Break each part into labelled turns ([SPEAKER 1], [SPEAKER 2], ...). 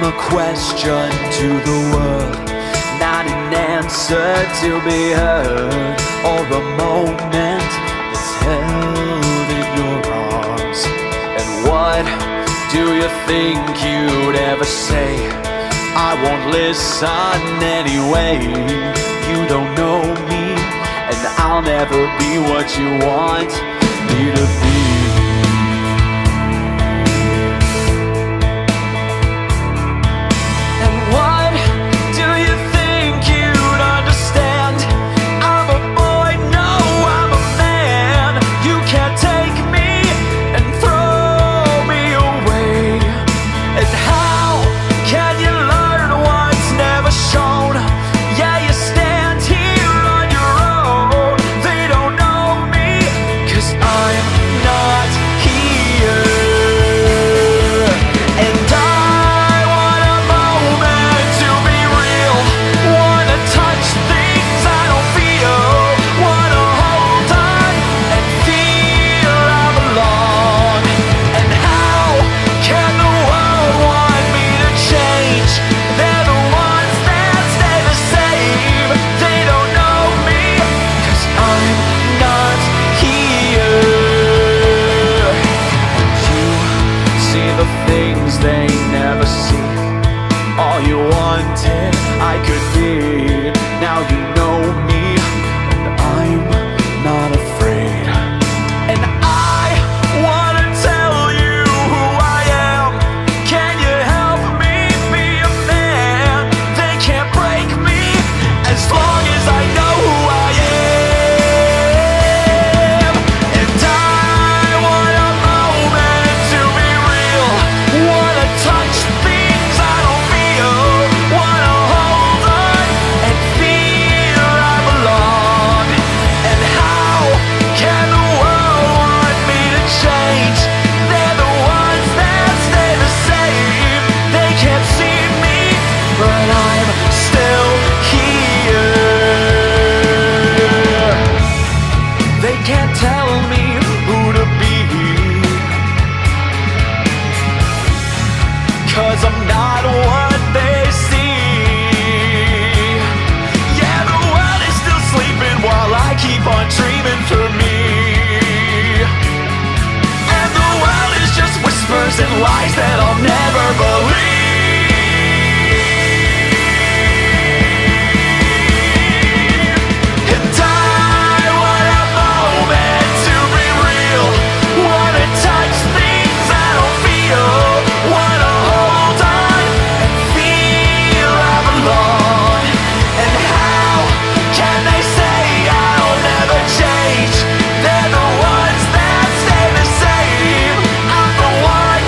[SPEAKER 1] I'm a question to the world, not an answer to be heard, or a moment that's held in your arms. And what do you think you'd ever say? I won't listen anyway. You don't know me, and I'll never be what you want me to be. And lies that I'll never believe. And I want a moment to be real. Wanna touch things I don't feel. Wanna hold on and feel I belong. And how can they say I'll never change? They're the ones that stay the same. I'm the one,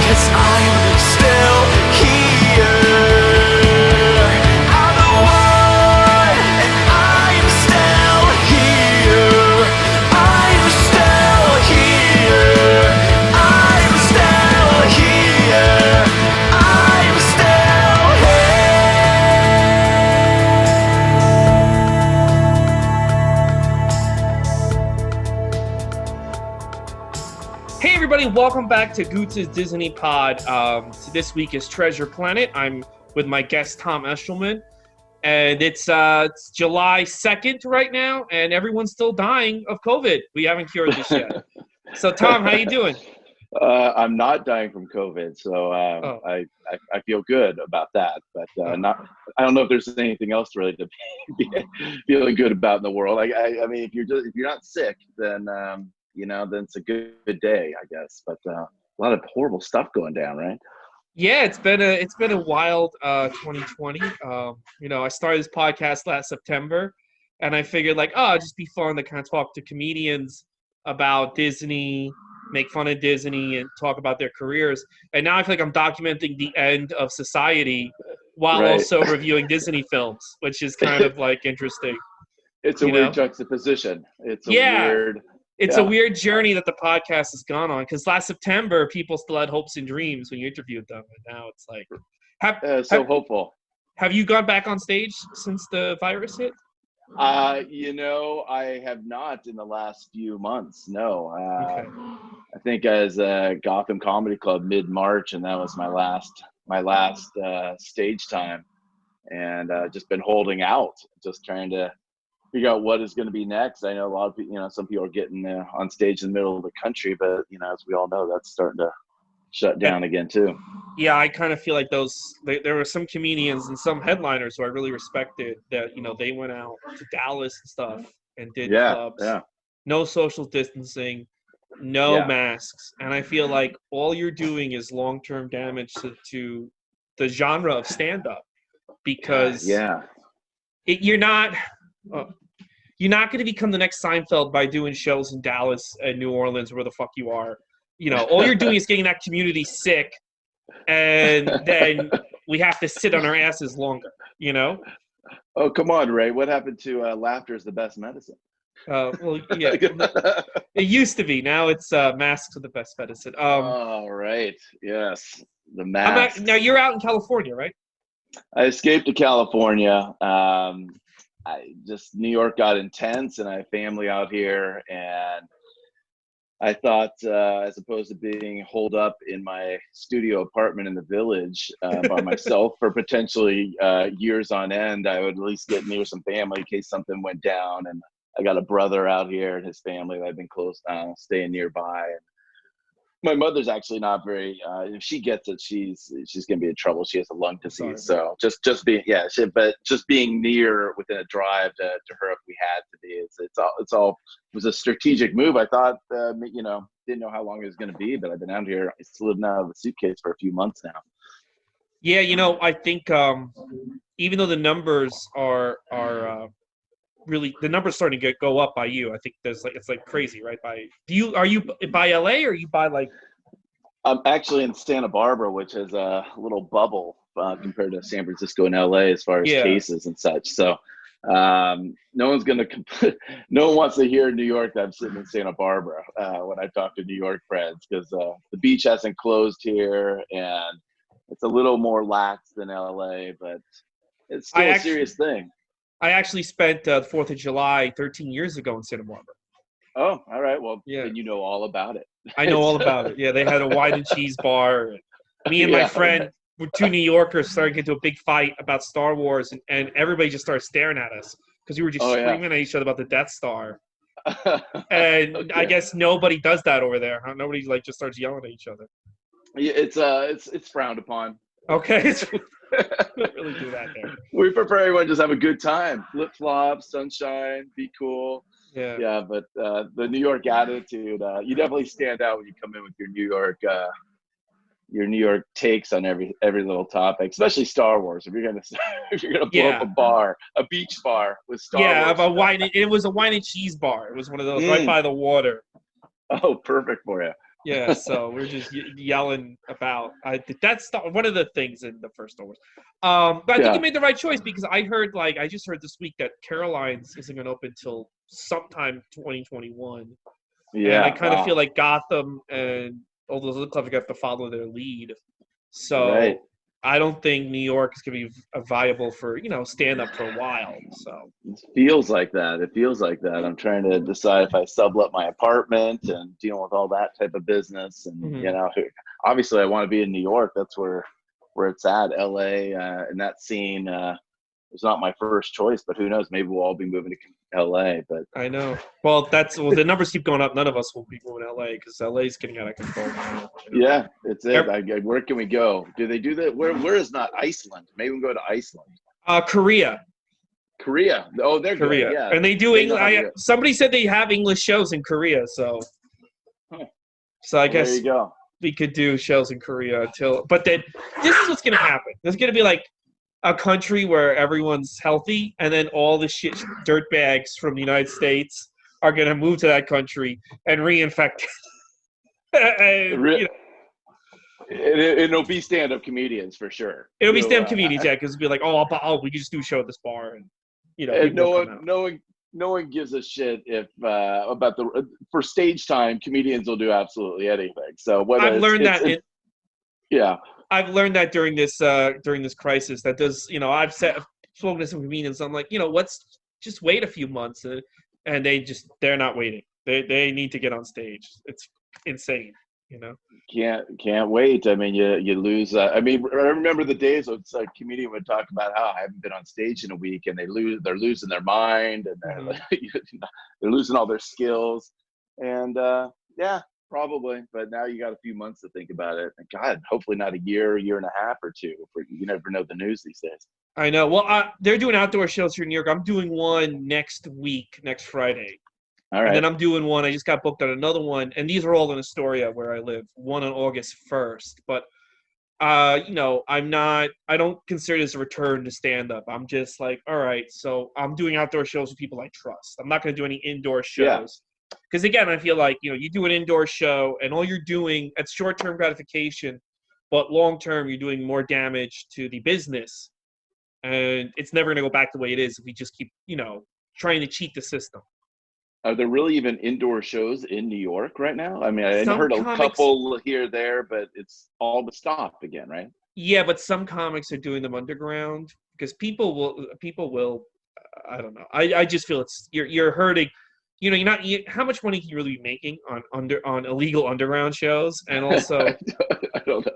[SPEAKER 1] 'cause I'm still here. I'm the one, and I'm still here. I'm still here. I'm still here. I'm still
[SPEAKER 2] Hey everybody, welcome back to Goots' Disney Pod. So this week is Treasure Planet. I'm with my guest Tom Eshelman, and it's July 2nd right now, and everyone's still dying of COVID. We haven't cured this yet. So Tom, how you doing?
[SPEAKER 3] I'm not dying from COVID, so I feel good about that. But not. I don't know if there's anything else really to be feeling good about in the world. I mean, if you're not sick, then then it's a good day, I guess. But a lot of horrible stuff going down, right?
[SPEAKER 2] Yeah, it's been a wild 2020. I started this podcast last September, and I figured it'd just be fun to kind of talk to comedians about Disney, make fun of Disney, and talk about their careers. And now I feel like I'm documenting the end of society while
[SPEAKER 3] Right.
[SPEAKER 2] also reviewing Disney films, which is kind of interesting.
[SPEAKER 3] It's a weird juxtaposition. It's a weird.
[SPEAKER 2] It's a weird journey that the podcast has gone on, because last September people still had hopes and dreams when you interviewed them, and now it's like,
[SPEAKER 3] hopeful.
[SPEAKER 2] Have you gone back on stage since the virus hit?
[SPEAKER 3] I have not in the last few months. No.
[SPEAKER 2] Okay.
[SPEAKER 3] I think as Gotham Comedy Club mid-March, and that was my last my last stage time, and just been holding out, just trying to figure out what is going to be next. I know a lot of people, some people are getting on stage in the middle of the country, but as we all know, that's starting to shut down again too.
[SPEAKER 2] Yeah, I kind of feel like there were some comedians and some headliners who I really respected that, they went out to Dallas and stuff and did clubs.
[SPEAKER 3] Yeah.
[SPEAKER 2] No social distancing, no masks. And I feel like all you're doing is long-term damage to the genre of stand-up, because you're not going to become the next Seinfeld by doing shows in Dallas and New Orleans, where the fuck you are. All you're doing is getting that community sick, and then we have to sit on our asses longer,
[SPEAKER 3] Oh, come on, Ray. What happened to laughter is the best medicine?
[SPEAKER 2] Well, yeah. It used to be. Now it's masks are the best medicine.
[SPEAKER 3] All right. Yes. The masks.
[SPEAKER 2] Now you're out in California, right?
[SPEAKER 3] I escaped to California. New York got intense, and I have family out here, and I thought, as opposed to being holed up in my studio apartment in the Village by myself for potentially years on end, I would at least get near some family in case something went down. And I got a brother out here and his family that I've been close, staying nearby. And my mother's actually not very. If she gets it, she's gonna be in trouble. She has a lung disease, so just being near within a drive to her if we had to be, it was a strategic move. I thought, didn't know how long it was gonna be, but I've been out here. I still living out of a suitcase for a few months now.
[SPEAKER 2] Yeah, I think even though the numbers are really, the numbers starting to go up by you. I think it's like crazy, right? Are you by LA, or are you by like?
[SPEAKER 3] I'm actually in Santa Barbara, which is a little bubble compared to San Francisco and LA as far as cases and such. So no one wants to hear in New York that I'm sitting in Santa Barbara when I talk to New York friends, because the beach hasn't closed here, and it's a little more lax than LA, but it's still a serious thing.
[SPEAKER 2] I actually spent the 4th of July 13 years ago in Santa Barbara.
[SPEAKER 3] Oh, all right. Well, then you know all about it.
[SPEAKER 2] I know all about it. Yeah, they had a wine and cheese bar. Me and my friend, were two New Yorkers, started to get into a big fight about Star Wars, and everybody just started staring at us because we were just screaming at each other about the Death Star. And I guess nobody does that over there. Huh? Nobody just starts yelling at each other.
[SPEAKER 3] Yeah, it's frowned upon.
[SPEAKER 2] Okay. We don't really do that there.
[SPEAKER 3] We prefer everyone just have a good time. Flip flops, sunshine, be cool. Yeah, but the New York attitude, you definitely stand out when you come in with your New York takes on every little topic, especially Star Wars. If you're gonna blow up a beach bar with Star Wars.
[SPEAKER 2] Yeah, wine. It was a wine and cheese bar. It was one of those right by the water.
[SPEAKER 3] Oh, perfect for you.
[SPEAKER 2] Yeah, so we're just yelling about that's one of the things in the first Star Wars. But I think you made the right choice, because I just heard this week that Caroline's isn't going to open till sometime 2021. Yeah, and I kind of feel like Gotham and all those other clubs are going to have to follow their lead. So I don't think New York is going to be viable for stand up for a while. So
[SPEAKER 3] it feels like that. I'm trying to decide if I sublet my apartment and deal with all that type of business. And obviously I want to be in New York. That's where it's at. LA and that scene is not my first choice, but who knows? Maybe we'll all be moving to LA. But
[SPEAKER 2] I know. Well, the numbers keep going up. None of us will be moving to LA because LA is getting out of control now.
[SPEAKER 3] Yeah, it's it. Where can we go? Do they do that? Where is not Iceland? Maybe we can go to Iceland.
[SPEAKER 2] Korea.
[SPEAKER 3] Oh, they're
[SPEAKER 2] Korea.
[SPEAKER 3] Good. Yeah.
[SPEAKER 2] And they do English. Somebody said they have English shows in Korea, so. So I guess
[SPEAKER 3] there you go.
[SPEAKER 2] We could do shows in Korea but then this is what's gonna happen. There's gonna be like a country where everyone's healthy, and then all the dirtbags from the United States are going to move to that country and reinfect it.
[SPEAKER 3] It'll be stand-up comedians for sure.
[SPEAKER 2] It'll be stand-up comedians, because it'll be like, we can just do a show at this bar, and
[SPEAKER 3] and no one gives a shit if for stage time. Comedians will do absolutely anything. So
[SPEAKER 2] I've learned I've learned that during this crisis, that there's, I've spoken to some comedians. I'm like, let's just wait a few months, and they're not waiting. They need to get on stage. It's insane. you know.
[SPEAKER 3] Can't wait. I mean, you lose. I mean, I remember the days when a comedian would talk about how I haven't been on stage in a week, and they're losing their mind, and they're
[SPEAKER 2] Mhm.
[SPEAKER 3] like, they're losing all their skills, and yeah, probably. But now you got a few months to think about it. And God, hopefully not a year and a half or two. You never know the news these days.
[SPEAKER 2] I know. Well, they're doing outdoor shows here in New York. I'm doing one next week, next Friday.
[SPEAKER 3] All
[SPEAKER 2] And then
[SPEAKER 3] right.
[SPEAKER 2] I'm doing one. I just got booked on another one. And these are all in Astoria where I live. One on August 1st. But you know, I don't consider this a return to stand up. I'm just like, all right, so I'm doing outdoor shows with people I trust. I'm not going to do any indoor
[SPEAKER 3] Yeah.
[SPEAKER 2] shows. Because again, I feel like, you know, you do an indoor show and all you're doing, it's short-term gratification, but long-term you're doing more damage to the business. And it's never going to go back the way it is if we just keep, you know, trying to cheat the system.
[SPEAKER 3] Are there really even indoor shows in New York right now? I mean, I
[SPEAKER 2] Some
[SPEAKER 3] heard a
[SPEAKER 2] comics,
[SPEAKER 3] couple here, there, but it's all but stopped again, right?
[SPEAKER 2] yeah, but some comics are doing them underground because people will I don't know. I just feel it's you're hurting. You know, how much money can you really be making on illegal underground shows? And also,
[SPEAKER 3] I don't know.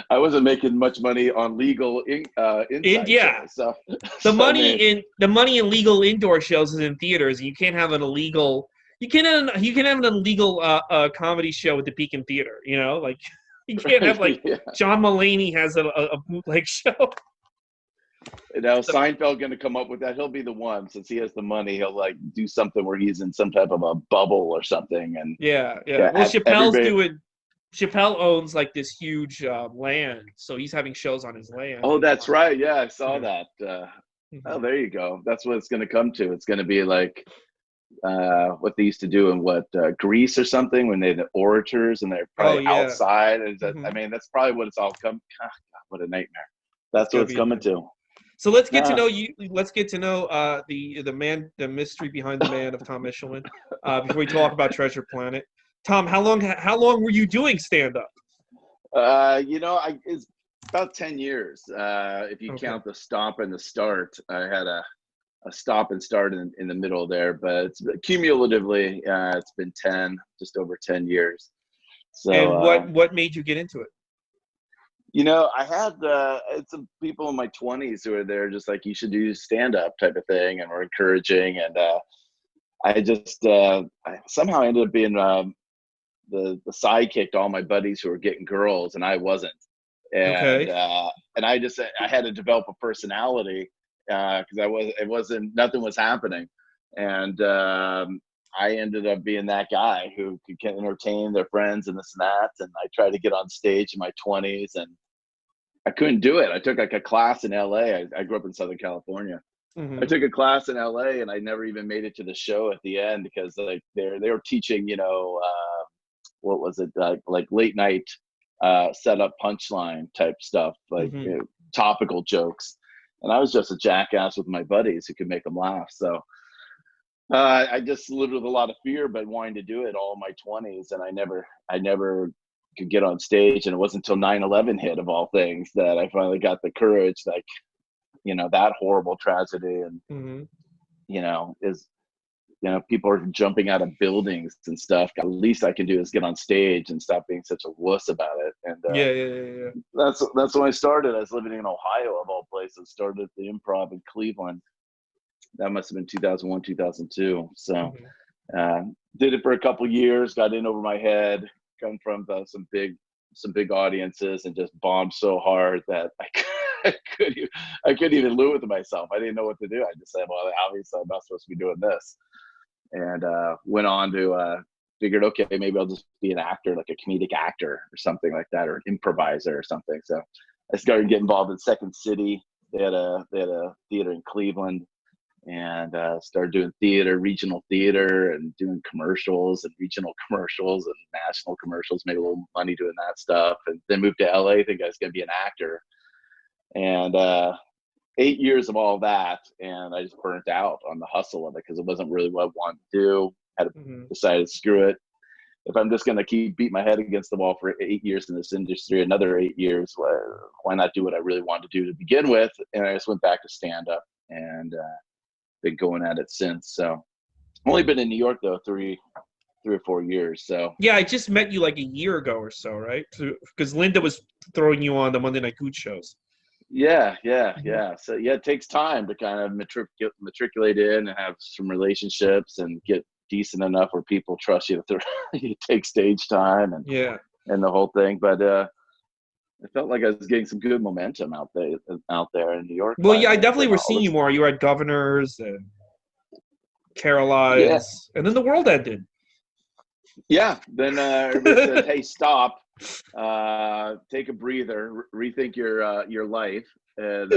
[SPEAKER 3] I wasn't making much money on legal inside
[SPEAKER 2] yeah,
[SPEAKER 3] shows, so
[SPEAKER 2] the
[SPEAKER 3] I
[SPEAKER 2] money
[SPEAKER 3] mean,
[SPEAKER 2] in legal indoor shows is in theaters. You can't have an illegal. You can have an illegal comedy show at the Beacon Theater. You know, like you can't have like
[SPEAKER 3] yeah.
[SPEAKER 2] John Mulaney has a bootleg show.
[SPEAKER 3] Now Seinfeld going to come up with that. He'll be the one, since he has the money. He'll like do something where he's in some type of a bubble or something, and
[SPEAKER 2] Yeah, yeah.
[SPEAKER 3] yeah,
[SPEAKER 2] Well,
[SPEAKER 3] have
[SPEAKER 2] Chappelle's
[SPEAKER 3] everybody.
[SPEAKER 2] doing. Chappelle owns like this huge land, so he's having shows on his land.
[SPEAKER 3] Oh, that's right. Yeah, I saw
[SPEAKER 2] Yeah.
[SPEAKER 3] that. Oh,
[SPEAKER 2] Mhm.
[SPEAKER 3] there you go. That's what it's going to come to. It's going to be like what they used to do in Greece or something, when they had the orators and they're
[SPEAKER 2] Oh
[SPEAKER 3] probably
[SPEAKER 2] yeah.
[SPEAKER 3] outside. I
[SPEAKER 2] Hmm.
[SPEAKER 3] mean, that's probably what it's all come. God, what a nightmare.
[SPEAKER 2] It's
[SPEAKER 3] That's what
[SPEAKER 2] gonna
[SPEAKER 3] it's
[SPEAKER 2] be a
[SPEAKER 3] coming
[SPEAKER 2] nightmare.
[SPEAKER 3] to.
[SPEAKER 2] So let's get to
[SPEAKER 3] Yeah.
[SPEAKER 2] know you. Let's get to know the mystery behind the man of Tom Michelin. Before we talk about Treasure Planet, Tom, how long were you doing stand up?
[SPEAKER 3] It's about 10 years. If you
[SPEAKER 2] Okay.
[SPEAKER 3] count the stop and the start, I had a stop and start in the middle there, but it's cumulatively, it's been 10, just over 10 years. So,
[SPEAKER 2] And what made you get into it?
[SPEAKER 3] I had some people in my 20s who were there, just like, you should do stand up type of thing, and were encouraging. And I somehow ended up being the sidekick to all my buddies who were getting girls, and I wasn't. And
[SPEAKER 2] Okay.
[SPEAKER 3] uh, and I had to develop a personality, because it wasn't, nothing was happening, and I ended up being that guy who could entertain their friends and this and that. And I tried to get on stage in my 20s, and I couldn't do it. I took like a class in LA. I grew up in Southern California. I
[SPEAKER 2] Hmm.
[SPEAKER 3] took a class in LA, and I never even made it to the show at the end, because like they were teaching, what was it, like late night set up punchline type stuff, like,
[SPEAKER 2] Hmm.
[SPEAKER 3] topical jokes. And I was just a jackass with my buddies who could make them laugh. So I just lived with a lot of fear, but wanting to do it all my 20s, and I never could get on stage. And it wasn't until 9/11 hit, of all things, that I finally got the courage, like, that horrible tragedy. And
[SPEAKER 2] Hmm.
[SPEAKER 3] is people are jumping out of buildings and stuff. The least I can do is get on stage and stop being such a wuss about it. And
[SPEAKER 2] Yeah, yeah, yeah, yeah.
[SPEAKER 3] that's when I started. I was living in Ohio, of all places. Started at the Improv in Cleveland. That must have been 2001, 2002. So
[SPEAKER 2] Hmm.
[SPEAKER 3] uh, did it for a couple years. Got in over my head. Come from some big audiences, and just bombed so hard that I couldn't even live with myself. I didn't know what to do. I just said, well, obviously I'm not supposed to be doing this. And went on to figured, okay, maybe I'll just be an actor, like a comedic actor or something like that, or an improviser or something. So I started getting involved in Second City. They had a theater in Cleveland, and started doing regional theater, and doing commercials and regional commercials and national commercials. Made a little money doing that stuff, and then moved to LA. Think I was going to be an actor. And 8 years of all that, and I just burnt out on the hustle of it, because it wasn't really what I wanted to do. Had
[SPEAKER 2] Hmm.
[SPEAKER 3] decided, screw it. If I'm just going to keep beat my head against the wall for 8 years in this industry, another 8 years, why not do what I really wanted to do to begin with? And I just went back to stand up, and been going at it since. So I've only been in New York though 3 or 4 years. So
[SPEAKER 2] yeah, I just met you like a year ago or so, right? Because Linda was throwing you on the Monday Night Gooch shows.
[SPEAKER 3] yeah. So yeah, it takes time to kind of matriculate in and have some relationships and get decent enough where people trust you to you take stage time and
[SPEAKER 2] Yeah.
[SPEAKER 3] the whole thing. But I felt like I was getting some good momentum out there in New York.
[SPEAKER 2] Well, yeah, I
[SPEAKER 3] finally.
[SPEAKER 2] definitely
[SPEAKER 3] And
[SPEAKER 2] were
[SPEAKER 3] all
[SPEAKER 2] seeing you
[SPEAKER 3] this,
[SPEAKER 2] more. You were at Governors and
[SPEAKER 3] yeah,
[SPEAKER 2] Caroline's, and then the world ended.
[SPEAKER 3] yeah. Then everybody said, "Hey, stop, take a breather, rethink your life." And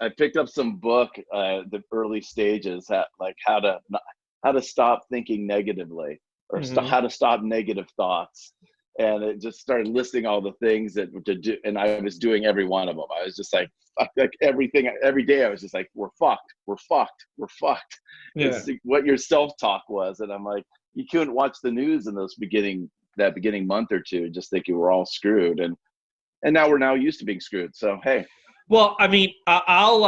[SPEAKER 3] I picked up some book, the early stages, how to stop thinking negatively, or how to stop negative thoughts. And it just started listing all the things that to do, and I was doing every one of them. I was just like everything. Every day I was just like, we're fucked, we're fucked, we're fucked.
[SPEAKER 2] Yeah.
[SPEAKER 3] It's what your self-talk was. And I'm like, you couldn't watch the news in that beginning month or two just thinking we're all screwed. And now we're used to being screwed. So hey.
[SPEAKER 2] Well, I mean, I'll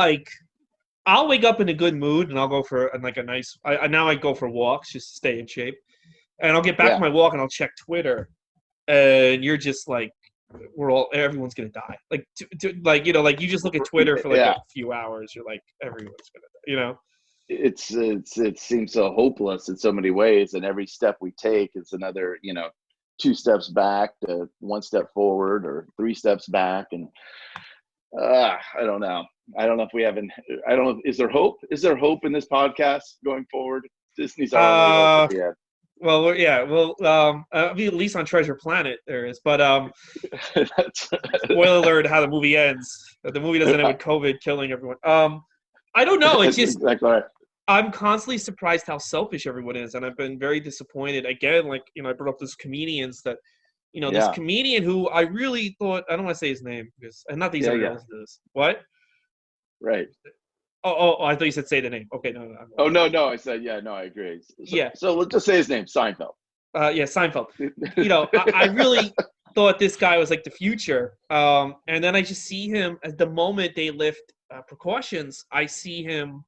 [SPEAKER 2] wake up in a good mood and I'll go for like a nice. Now I go for walks just to stay in shape, and I'll get back from my walk and I'll check Twitter, and you're just like, everyone's gonna die. Like, like you just look at Twitter for like a few hours, you're like, everyone's gonna die.
[SPEAKER 3] It seems so hopeless in so many ways, and every step we take is another 2 steps back to 1 step forward, or 3 steps back, and I don't know. I don't know if we haven't. I don't know. Is there hope? Is there hope in this podcast going forward? Disney's our only hope at the end.
[SPEAKER 2] Well, yeah. Well, at least on Treasure Planet there is. But spoiler alert: how the movie ends. The movie doesn't end with COVID killing everyone. I don't know. It's just
[SPEAKER 3] exactly right.
[SPEAKER 2] I'm constantly surprised how selfish everyone is, and I've been very disappointed. Again, like I brought up those comedians that. This comedian who I really thought, I don't want to say his name because not that he's ever going to this. What?
[SPEAKER 3] Right.
[SPEAKER 2] Oh, I thought you said say the name. Okay, no.
[SPEAKER 3] Oh, no. I said, yeah, no, I agree.
[SPEAKER 2] Yeah.
[SPEAKER 3] So let's just say his name, Seinfeld.
[SPEAKER 2] Yeah, Seinfeld. I really thought this guy was like the future. And then I just see him at the moment they lift precautions. I see him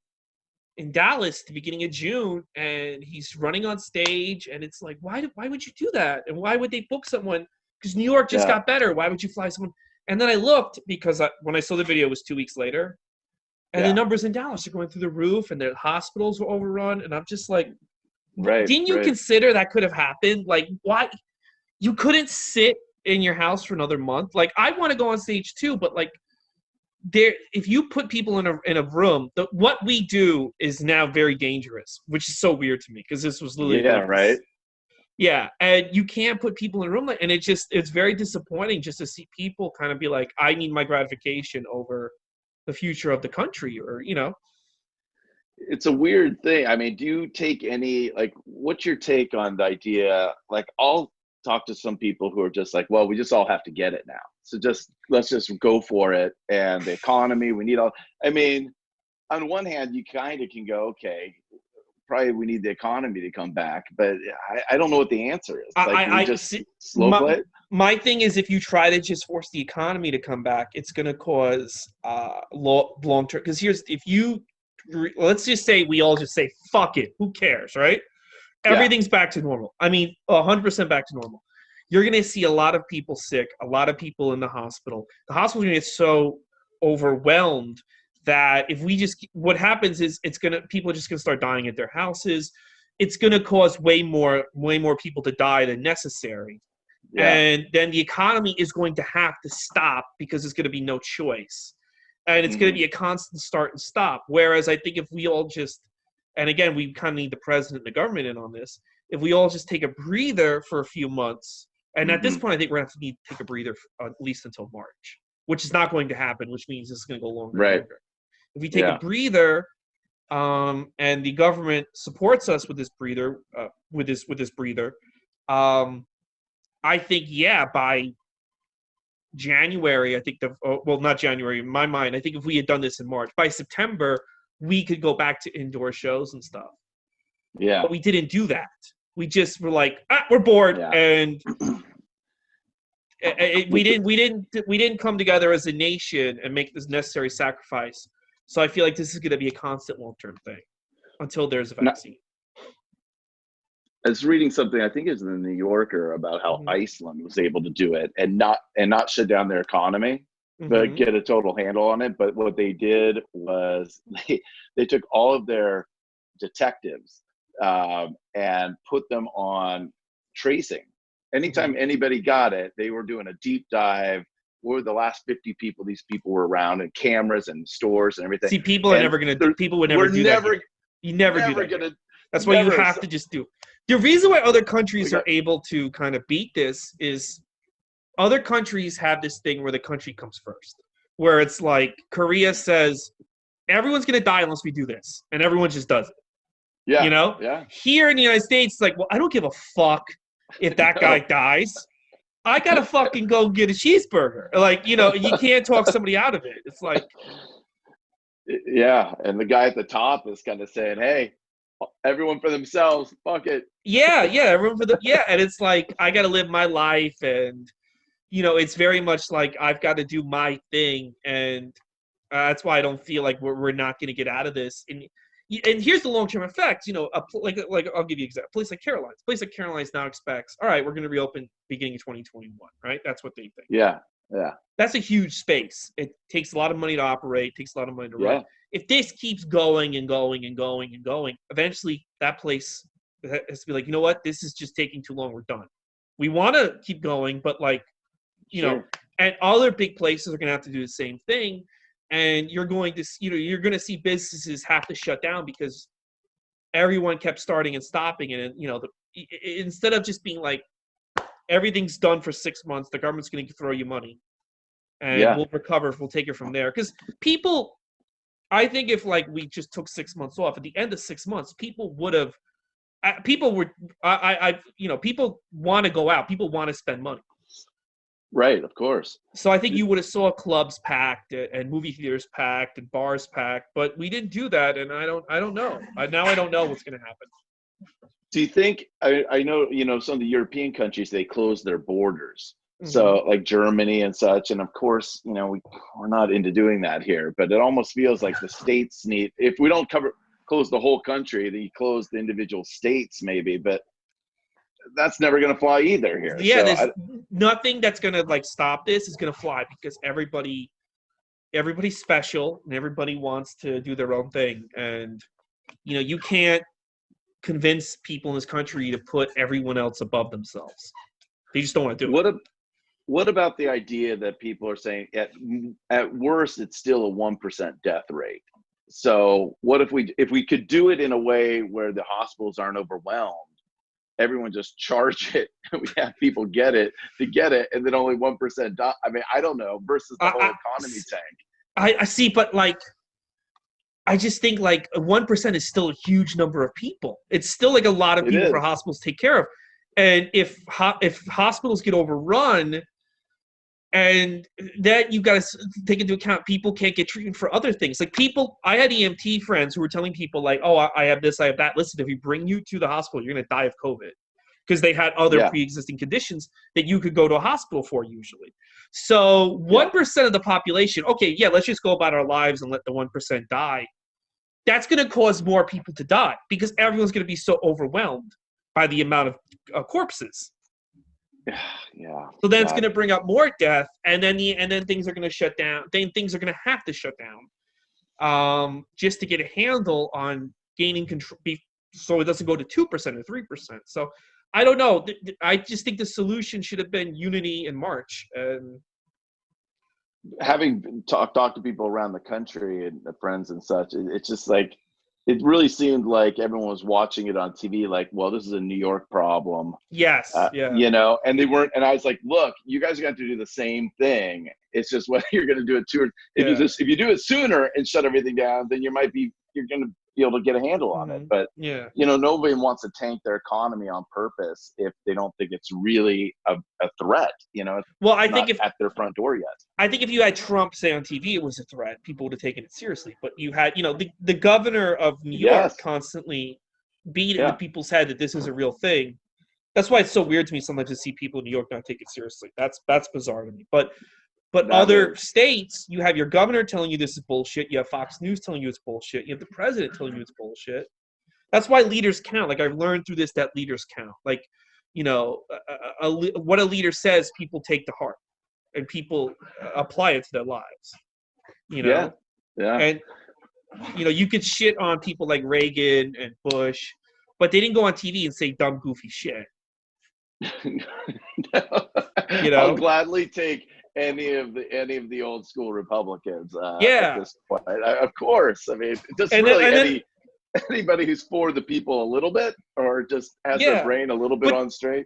[SPEAKER 2] in Dallas at the beginning of June, and he's running on stage, and it's like, why would you do that? And why would they book someone? Because New York just got better. Why would you fly someone? And then I looked, because when I saw the video, it was 2 weeks later, and the numbers in Dallas are going through the roof, and the hospitals were overrun, and I'm just like, didn't you consider that could have happened? Like, why? You couldn't sit in your house for another month? Like, I want to go on stage too, but like, if you put people in a room, what we do is now very dangerous, which is so weird to me because this was literally and you can't put people in a room and it's very disappointing just to see people kind of be like, I need my gratification over the future of the country, or
[SPEAKER 3] It's a weird thing. I mean, do you take any, like, what's your take on the idea? Like, I'll talk to some people who are just like, well, we just all have to get it now. So let's just go for it. And the economy, we need I mean, on one hand, you kind of can go, okay, probably we need the economy to come back, but I don't know what the answer is. Like, slow play it?
[SPEAKER 2] My thing is, if you try to just force the economy to come back, it's going to cause long term. Because let's just say we all just say, fuck it, who cares, right? Everything's back to normal. I mean, 100% back to normal. You're going to see a lot of people sick, a lot of people in the hospital. The hospital's going to get so overwhelmed that what happens is people are just going to start dying at their houses. It's going to cause way more people to die than necessary. Yeah. And then the economy is going to have to stop because there's going to be no choice. And it's going to be a constant start and stop. Whereas I think if we all just, and again, we kind of need the president and the government in on this, if we all just take a breather for a few months, and at this point, I think we're going to have to take a breather at least until March, which is not going to happen, which means this is going to go longer and longer. If we take a breather, and the government supports us with this breather, I think, by January, I think not January, in my mind, I think if we had done this in March, by September, we could go back to indoor shows and stuff. Yeah. But we didn't do that. We just were like, we're bored. Yeah. And we didn't come together as a nation and make this necessary sacrifice. So I feel like this is going to be a constant long-term thing until there's a vaccine.
[SPEAKER 3] I was reading something, I think it was in the New Yorker, about how
[SPEAKER 2] Mhm.
[SPEAKER 3] Iceland was able to do it and not shut down their economy, but
[SPEAKER 2] Mhm.
[SPEAKER 3] get a total handle on it. But what they did was they took all of their detectives, and put them on tracing. Anytime
[SPEAKER 2] Mhm.
[SPEAKER 3] anybody got it, they were doing a deep dive. What were the last 50 people these people were around, and cameras and stores and everything.
[SPEAKER 2] See, people are
[SPEAKER 3] And
[SPEAKER 2] never gonna.
[SPEAKER 3] there,
[SPEAKER 2] People would never
[SPEAKER 3] we're
[SPEAKER 2] do that here.
[SPEAKER 3] never,
[SPEAKER 2] You never do
[SPEAKER 3] never
[SPEAKER 2] that here.
[SPEAKER 3] gonna,
[SPEAKER 2] That's why you
[SPEAKER 3] never.
[SPEAKER 2] have to just do. The reason why other countries
[SPEAKER 3] Like,
[SPEAKER 2] are able to kind of beat this is other countries have this thing where the country comes first, where it's like Korea says everyone's gonna die unless we do this, and everyone just does it. You
[SPEAKER 3] yeah,
[SPEAKER 2] know,
[SPEAKER 3] yeah.
[SPEAKER 2] here in the United States, it's like, well, I don't give a fuck if that guy
[SPEAKER 3] No.
[SPEAKER 2] dies. I gotta fucking go get a cheeseburger. Like, you can't talk somebody out of it. It's like,
[SPEAKER 3] Yeah, and the guy at the top is kind of saying, "Hey, everyone for themselves. Fuck it."
[SPEAKER 2] yeah, everyone for and it's like I gotta live my life, and it's very much like I've got to do my thing, and that's why I don't feel like we're not gonna get out of this. And here's the long term effects. Like I'll give you an example. Place like Caroline's now expects, all right, we're gonna reopen beginning of 2021, right? That's what they think.
[SPEAKER 3] Yeah, yeah,
[SPEAKER 2] That's a huge space. It takes a lot of money to operate, takes a lot of money to run.
[SPEAKER 3] yeah.
[SPEAKER 2] If this keeps going and going and going and going, eventually that place has to be like, you know what? This is just taking too long. We're done. We want to keep going, but you know,
[SPEAKER 3] Sure.
[SPEAKER 2] and other big places are going to have to do the same thing. And you're going to, you're going to see businesses have to shut down because everyone kept starting and stopping it. And, instead of just being like, everything's done for 6 months, the government's going to throw you money and
[SPEAKER 3] Yeah,
[SPEAKER 2] we'll recover. We'll take it from there. Because people, I think if like we just took 6 months off, at the end of 6 months, people would have, people were, people want to go out. People want to spend money.
[SPEAKER 3] right. Of course.
[SPEAKER 2] So I think you would have saw clubs packed and movie theaters packed and bars packed, but we didn't do that, and I don't know. Now I don't know what's going to happen.
[SPEAKER 3] Do you think? I know some of the European countries, they close their borders.
[SPEAKER 2] Hmm.
[SPEAKER 3] So like Germany and such, and of course, we're not into doing that here. But it almost feels like the states need. If we don't close the whole country, then you close the individual states maybe. But that's never going to fly either here.
[SPEAKER 2] Yeah,
[SPEAKER 3] So
[SPEAKER 2] there's nothing that's going to like stop this is going to fly because everybody's special and everybody wants to do their own thing, and you can't convince people in this country to put everyone else above themselves. They just don't want to do it.
[SPEAKER 3] What about the idea that people are saying at worst it's still a 1% death rate? So what if we could do it in a way where the hospitals aren't overwhelmed? Everyone just charge it. We have people get it, and then only 1% die. I mean, I don't know. Versus the whole economy tank.
[SPEAKER 2] I see, but like I just think like 1% is still a huge number of people. It's still like a lot of
[SPEAKER 3] It
[SPEAKER 2] people for
[SPEAKER 3] is.
[SPEAKER 2] hospitals to take care of. And if hospitals get overrun, and that you've got to take into account, people can't get treatment for other things. Like I had EMT friends who were telling people like, oh, I have this, I have that. Listen, if we bring you to the hospital, you're going to die of COVID. Because they had other
[SPEAKER 3] Yeah,
[SPEAKER 2] pre-existing conditions that you could go to a hospital for usually. So
[SPEAKER 3] yeah.
[SPEAKER 2] 1% of the population, okay, yeah, let's just go about our lives and let the 1% die. That's going to cause more people to die because everyone's going to be so overwhelmed by the amount of corpses.
[SPEAKER 3] Yeah.
[SPEAKER 2] So then it's going
[SPEAKER 3] God.
[SPEAKER 2] to bring up more death, and then things are going to shut down. Then things are going to have to shut down, just to get a handle on gaining control, so it doesn't go to 2% or 3%. So I don't know. I just think the solution should have been unity in March. And
[SPEAKER 3] Having talked to people around the country and friends and such, it's just like it really seemed like everyone was watching it on TV. Like, well, this is a New York problem,
[SPEAKER 2] yes, yeah,
[SPEAKER 3] and they weren't. And I was like, look, you guys got to do the same thing. It's just whether you're going to do it sooner.
[SPEAKER 2] yeah,
[SPEAKER 3] If you do it sooner and shut everything down, then you're going to be able to get a handle on it. But
[SPEAKER 2] yeah.
[SPEAKER 3] nobody wants to tank their economy on purpose if they don't think it's really a threat.
[SPEAKER 2] Well,
[SPEAKER 3] It's not at their front door yet.
[SPEAKER 2] I think if you had Trump say on TV it was a threat, people would have taken it seriously. But you had, the governor of New York
[SPEAKER 3] Yes.
[SPEAKER 2] constantly beat into
[SPEAKER 3] Yeah.
[SPEAKER 2] people's head that this is a real thing. That's why it's so weird to me sometimes to see people in New York not take it seriously. That's bizarre to me. But
[SPEAKER 3] That
[SPEAKER 2] other
[SPEAKER 3] is.
[SPEAKER 2] states, you have your governor telling you this is bullshit. You have Fox News telling you it's bullshit. You have the president telling you it's bullshit. That's why leaders count. Like I've learned through this that leaders count. Like, what a leader says, people take to heart, and people apply it to their lives.
[SPEAKER 3] Yeah.
[SPEAKER 2] And you could shit on people like Reagan and Bush, but they didn't go on TV and say dumb, goofy shit.
[SPEAKER 3] I'll gladly take any of the old school Republicans. At this point, of course. I mean, just anybody who's for the people a little bit, or just has their brain a little bit on straight.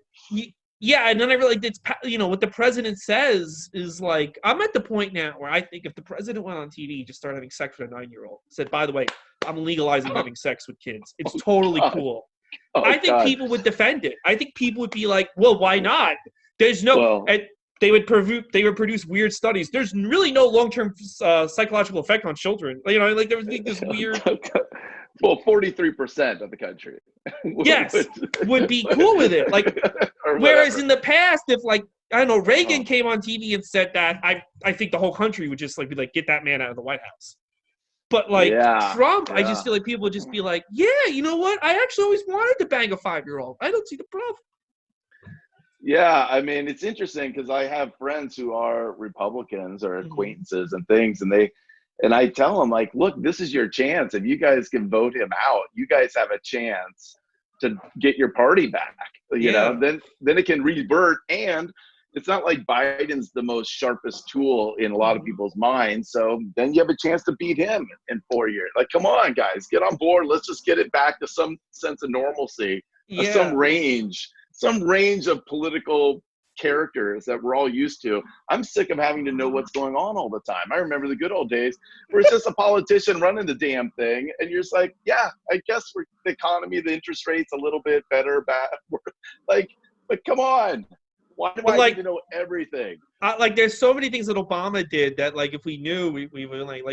[SPEAKER 2] Yeah, and then I realized it's what the president says is like, I'm at the point now where I think if the president went on TV, just started having sex with a 9-year-old, said, by the way, I'm legalizing having sex with kids. It's totally cool. I think people would defend it. I think people would be like, well, why not? There's no, and they would produce weird studies. There's really no long-term psychological effect on children. There would be this weird.
[SPEAKER 3] Well, 43% of the country.
[SPEAKER 2] would be cool with it. Like, whereas in the past, if Reagan came on TV and said that, I think the whole country would just be like, get that man out of the White House. But Trump, I just feel like people would just be like, yeah, you know what? I actually always wanted to bang a 5-year-old. I don't see the problem.
[SPEAKER 3] Yeah, I mean, it's interesting because I have friends who are Republicans or acquaintances and things, and I tell them, like, look, this is your chance. If you guys can vote him out, you guys have a chance to get your party back. Then it can revert, and it's not like Biden's the most sharpest tool in a lot of people's minds. So then you have a chance to beat him in 4 years. Like, come on, guys, get on board. Let's just get it back to some sense of normalcy, some range of political characters that we're all used to. I'm sick of having to know what's going on all the time. I remember the good old days where it's just a politician running the damn thing, and you're just like, yeah, I guess the economy, the interest rates a little bit better, bad. Like, but come on. Why do I need to know everything?
[SPEAKER 2] There's so many things that Obama did that, if we knew, we would I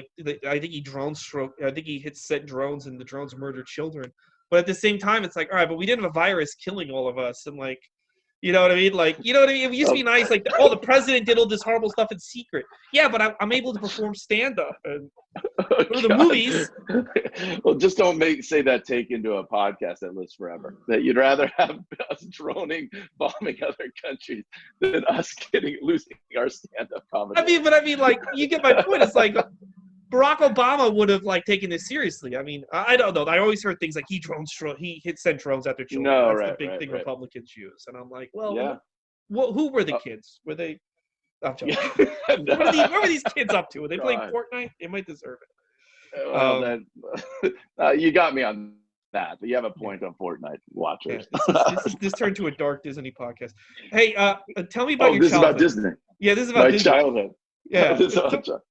[SPEAKER 2] think he hit set drones, and the drones murdered children. But at the same time, it's like, all right, but we didn't have a virus killing all of us, and you know what I mean? It used to be nice, the president did all this horrible stuff in secret. Yeah, but I'm able to perform stand-up and go to the movies.
[SPEAKER 3] Well, just don't say that take into a podcast that lives forever. That you'd rather have us bombing other countries than us losing our stand-up comedy.
[SPEAKER 2] I mean, you get my point. It's like Barack Obama would have taken this seriously. I mean, I don't know. I always heard things like he sent drones at their children. That's the big thing Republicans use. And I'm like, well, who were the kids? Were they? I'm joking. What were these kids up to? Were they playing Fortnite? They might deserve it.
[SPEAKER 3] Well, you got me on that. But you have a point on Fortnite watchers.
[SPEAKER 2] This turned to a dark Disney podcast. Hey, tell me about your childhood.
[SPEAKER 3] This is about Disney.
[SPEAKER 2] Yeah, this is about
[SPEAKER 3] my
[SPEAKER 2] Disney.
[SPEAKER 3] childhood.
[SPEAKER 2] Yeah.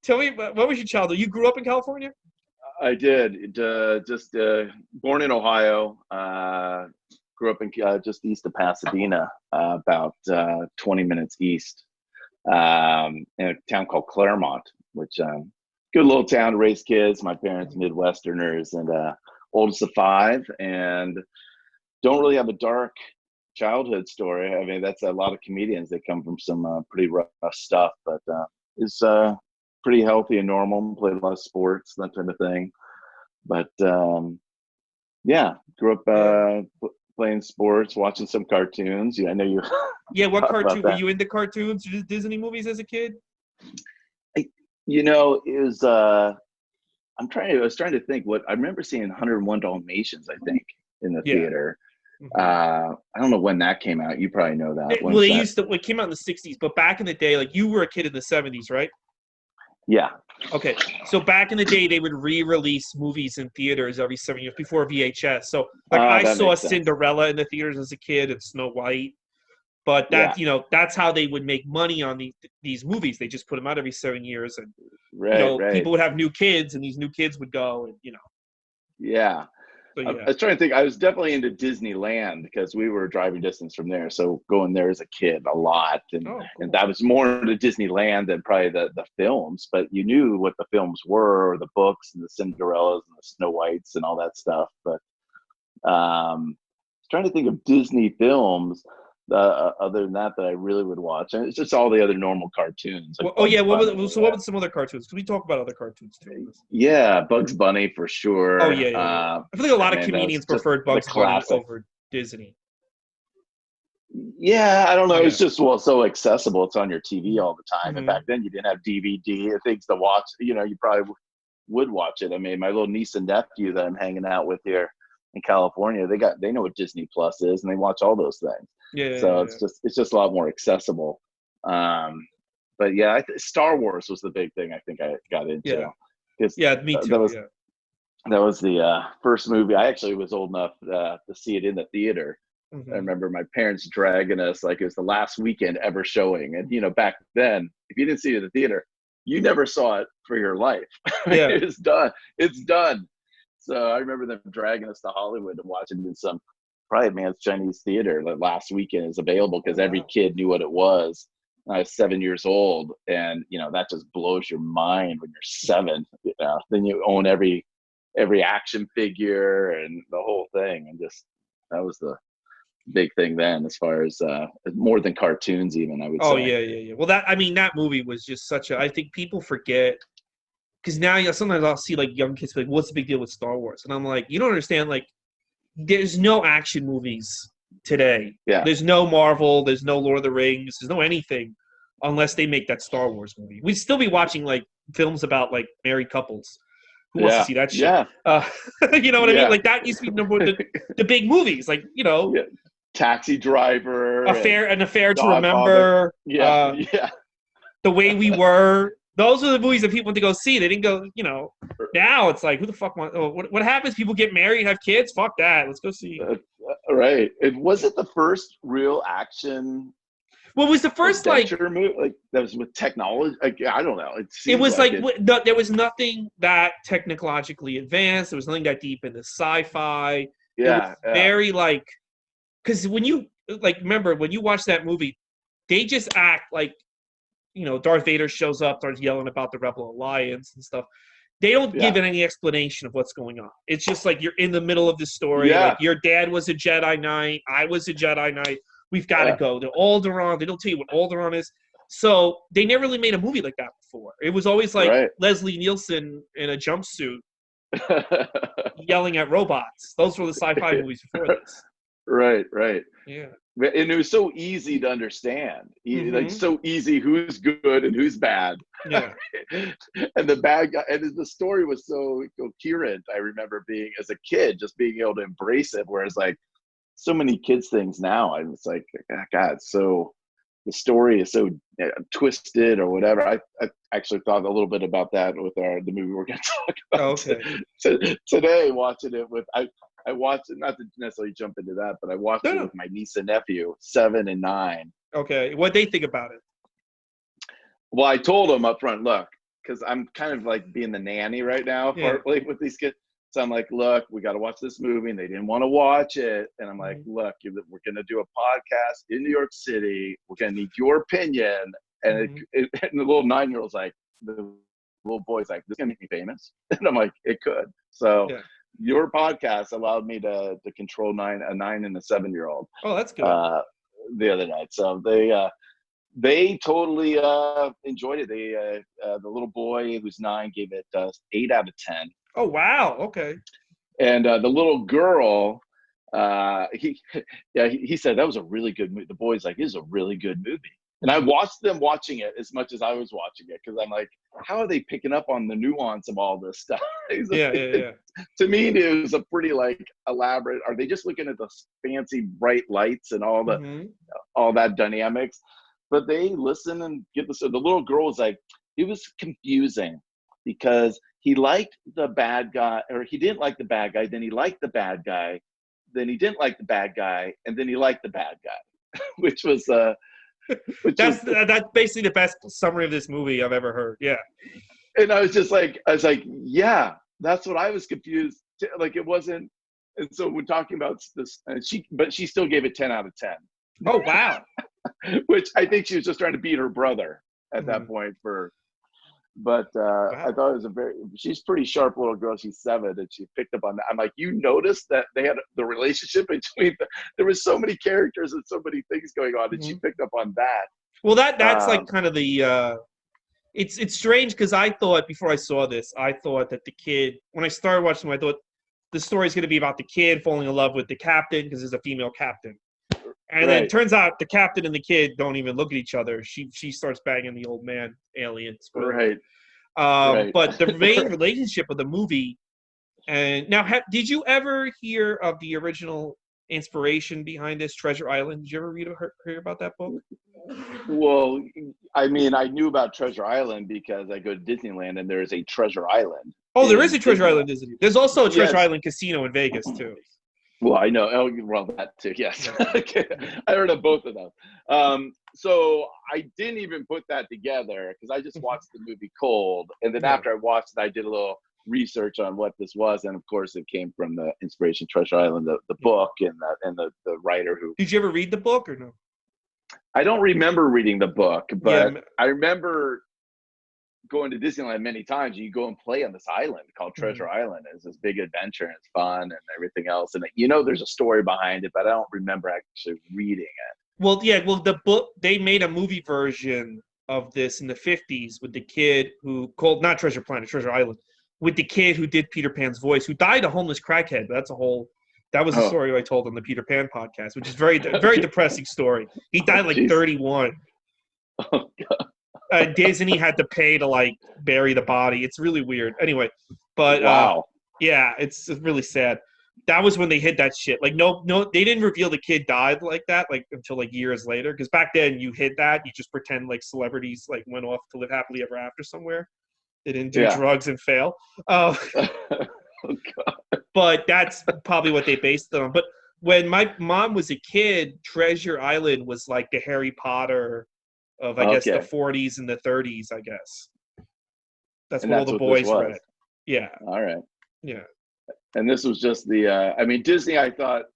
[SPEAKER 2] Tell me, what was your childhood? You grew up in California?
[SPEAKER 3] I did. Just born in Ohio. Grew up in just east of Pasadena, about 20 minutes east, in a town called Claremont, which good little town to raise kids. My parents Midwesterners, and oldest of 5, and don't really have a dark childhood story. I mean, that's a lot of comedians. They come from some pretty rough stuff, but is pretty healthy and normal. Played a lot of sports, that type of thing. But grew up playing sports, watching some cartoons. I know you.
[SPEAKER 2] Yeah, what cartoon? Were you into cartoons, Disney movies as a kid?
[SPEAKER 3] It was. I was trying to think. What I remember seeing 101 Dalmatians, I think, in the theater. I don't know when that came out. You probably know that.
[SPEAKER 2] It came out in the 60s, but back in the day, you were a kid in the 70s, right?
[SPEAKER 3] Yeah.
[SPEAKER 2] Okay. So back in the day, they would re-release movies in theaters every 7 years before VHS. So I saw Cinderella in the theaters as a kid and Snow White. But that's how they would make money on these movies. They just put them out every 7 years, and people would have new kids, and these new kids would go, and
[SPEAKER 3] Yeah. So, I was trying to think. I was definitely into Disneyland because we were driving distance from there. So going there as a kid a lot. And that was more into Disneyland than probably the films. But you knew what the films were, or the books and the Cinderellas and the Snow Whites and all that stuff. But trying to think of Disney films other than that I really would watch, and it's just all the other normal cartoons. Like
[SPEAKER 2] oh yeah, what
[SPEAKER 3] Bunny,
[SPEAKER 2] what were some other cartoons? Can we talk about other cartoons too?
[SPEAKER 3] yeah, Bugs Bunny for sure.
[SPEAKER 2] Oh yeah. I feel like a lot of
[SPEAKER 3] mean,
[SPEAKER 2] comedians
[SPEAKER 3] just
[SPEAKER 2] preferred
[SPEAKER 3] the
[SPEAKER 2] Bugs Bunny
[SPEAKER 3] classic.
[SPEAKER 2] over Disney.
[SPEAKER 3] Yeah, I don't know.
[SPEAKER 2] Yeah.
[SPEAKER 3] It's just so accessible. It's on your TV all the time. And
[SPEAKER 2] Mhm.
[SPEAKER 3] back then, you didn't have DVD or things to watch. You probably would watch it. I mean, my little niece and nephew that I'm hanging out with here in California, they know what Disney Plus is, and they watch all those things. So it's just a lot more accessible. But yeah, Star Wars was the big thing I think I got into.
[SPEAKER 2] Yeah, me too.
[SPEAKER 3] That was the first movie. I actually was old enough to see it in the theater.
[SPEAKER 2] Mm-hmm.
[SPEAKER 3] I remember my parents dragging us like it was the last weekend ever showing. And, back then, if you didn't see it in the theater, you never saw it for your life.
[SPEAKER 2] Yeah.
[SPEAKER 3] It's done. It's done. So I remember them dragging us to Hollywood and watching it in some private man's Chinese theater. Like last weekend is available because every kid knew what it was. I was 7 years old. And, that just blows your mind when you're 7. Then you own every action figure and the whole thing. And just, that was the big thing then, as far as more than cartoons even, I would say.
[SPEAKER 2] Oh yeah. Well, that movie was just such I think people forget, because now sometimes I'll see like young kids be like, what's the big deal with Star Wars? And I'm like, you don't understand, like there's no action movies today.
[SPEAKER 3] Yeah.
[SPEAKER 2] There's no Marvel, there's no Lord of the Rings, there's no anything unless they make that Star Wars movie. We'd still be watching like films about like married couples. Who wants to see that shit?
[SPEAKER 3] Yeah.
[SPEAKER 2] You know what I mean? Like that used to be the big movies, like
[SPEAKER 3] Taxi Driver,
[SPEAKER 2] An Affair to
[SPEAKER 3] Godfather.
[SPEAKER 2] Remember.
[SPEAKER 3] Yeah.
[SPEAKER 2] The Way We Were. Those are the movies that people went to go see. They didn't go, now it's like, who the fuck wants, what happens? People get married, have kids? Fuck that. Let's go see.
[SPEAKER 3] Right. Was it the first real action?
[SPEAKER 2] Well, it was the first
[SPEAKER 3] movie, like that was with technology. Like, I don't know.
[SPEAKER 2] It was there was nothing that technologically advanced. There was nothing that deep into sci-fi.
[SPEAKER 3] Yeah.
[SPEAKER 2] Very because when you remember when you watch that movie, they just act like, Darth Vader shows up, starts yelling about the Rebel Alliance and stuff. They don't give it any explanation of what's going on. It's just like you're in the middle of the story.
[SPEAKER 3] Yeah.
[SPEAKER 2] Like your dad was a Jedi Knight. I was a Jedi Knight. We've got to go. The Alderaan. They don't tell you what Alderaan is. So they never really made a movie like that before. It was always like Leslie Nielsen in a jumpsuit yelling at robots. Those were the sci-fi movies before this.
[SPEAKER 3] Right.
[SPEAKER 2] Yeah.
[SPEAKER 3] And it was so easy to understand. Like so easy who's good and who's bad.
[SPEAKER 2] Yeah.
[SPEAKER 3] And the bad guy, and the story was so coherent. I remember being, as a kid, just being able to embrace it. Whereas like so many kids things now, I was like, God, so the story is so twisted or whatever. I actually thought a little bit about that with the movie we're going to talk about.
[SPEAKER 2] Oh, okay.
[SPEAKER 3] So today, watching it with I watched it, not to necessarily jump into that, but I watched it with my niece and nephew, 7 and 9.
[SPEAKER 2] Okay, what they think about it?
[SPEAKER 3] Well, I told them up front, look, because I'm kind of like being the nanny right now, partly with these kids. So I'm like, look, we got to watch this movie, and they didn't want to watch it. And I'm like, look, we're going to do a podcast in New York City. We're going to need your opinion. And, and the little 9-year-old's like, the little boy's like, this is going to make me famous. And I'm like, it could. So. Yeah. Your podcast allowed me to control a 9 and a 7-year-old.
[SPEAKER 2] Oh, that's good.
[SPEAKER 3] The other night, so they totally enjoyed it. They the little boy who's 9 gave it 8 out of 10.
[SPEAKER 2] Oh wow! Okay.
[SPEAKER 3] And the little girl, he said that was a really good movie. The boy's like, "This is a really good movie." And I watched them watching it as much as I was watching it, because I'm like, how are they picking up on the nuance of all this stuff?
[SPEAKER 2] Yeah.
[SPEAKER 3] To me, it was a pretty elaborate. Are they just looking at the fancy bright lights and all all that dynamics? But they listen and get this. So the little girl was like, it was confusing because he liked the bad guy, or he didn't like the bad guy. Then he liked the bad guy. Then he didn't like the bad guy, and then he liked the bad guy, which was.
[SPEAKER 2] That's basically the best summary of this movie I've ever heard. Yeah.
[SPEAKER 3] And I was like, yeah, that's what I was confused. Like it wasn't. And so we're talking about this, but she still gave it 10 out of 10.
[SPEAKER 2] Oh, wow.
[SPEAKER 3] Which I think she was just trying to beat her brother at that point But
[SPEAKER 2] Wow.
[SPEAKER 3] I thought it was she's a pretty sharp little girl. She's 7, and she picked up on that. I'm like, you noticed that they had the relationship between there was so many characters and so many things going on, and she picked up on that.
[SPEAKER 2] Well, that's like kind of the it's strange because I thought before I saw this, I thought that the kid, when I started watching them, I thought the story's going to be about the kid falling in love with the captain because there's a female captain. And then it turns out the captain and the kid don't even look at each other. She starts banging the old man alien.
[SPEAKER 3] Right.
[SPEAKER 2] But the main relationship of the movie, and now did you ever hear of the original inspiration behind this, Treasure Island? Did you ever hear about that book?
[SPEAKER 3] Well, I mean, I knew about Treasure Island because I go to Disneyland and there is a Treasure Island.
[SPEAKER 2] Oh, there is a Treasure Island, isn't there? There's also a Treasure Island casino in Vegas too.
[SPEAKER 3] Well, I know. Oh, well, that too. Yes, okay. I heard of both of them. So I didn't even put that together because I just watched the movie cold, and then after I watched it, I did a little research on what this was, and of course, it came from the inspiration Treasure Island, the book, and the writer who.
[SPEAKER 2] Did you ever read the book or no?
[SPEAKER 3] I don't remember reading the book, but I remember going to Disneyland many times. You go and play on this island called Treasure Island. It's this big adventure and it's fun and everything else. And there's a story behind it, but I don't remember actually reading it.
[SPEAKER 2] Well, the book, they made a movie version of this in the 50s with the kid who called, not Treasure Planet, Treasure Island, with the kid who did Peter Pan's voice, who died a homeless crackhead. But that was a story I told on the Peter Pan podcast, which is very depressing story. He died 31.
[SPEAKER 3] Oh, God.
[SPEAKER 2] Disney had to pay to bury the body. It's really weird. Anyway, but
[SPEAKER 3] wow.
[SPEAKER 2] It's really sad. That was when they hid that shit. No, they didn't reveal the kid died like that until years later. Because back then you hid that, you just pretend celebrities went off to live happily ever after somewhere. They didn't do drugs and fail. Oh God. But that's probably what they based it on. But when my mom was a kid, Treasure Island was like the Harry Potter of I guess the 40s and the 30s, I guess. That's what all the boys read. Yeah.
[SPEAKER 3] All right.
[SPEAKER 2] Yeah.
[SPEAKER 3] And this was just the Disney, I thought,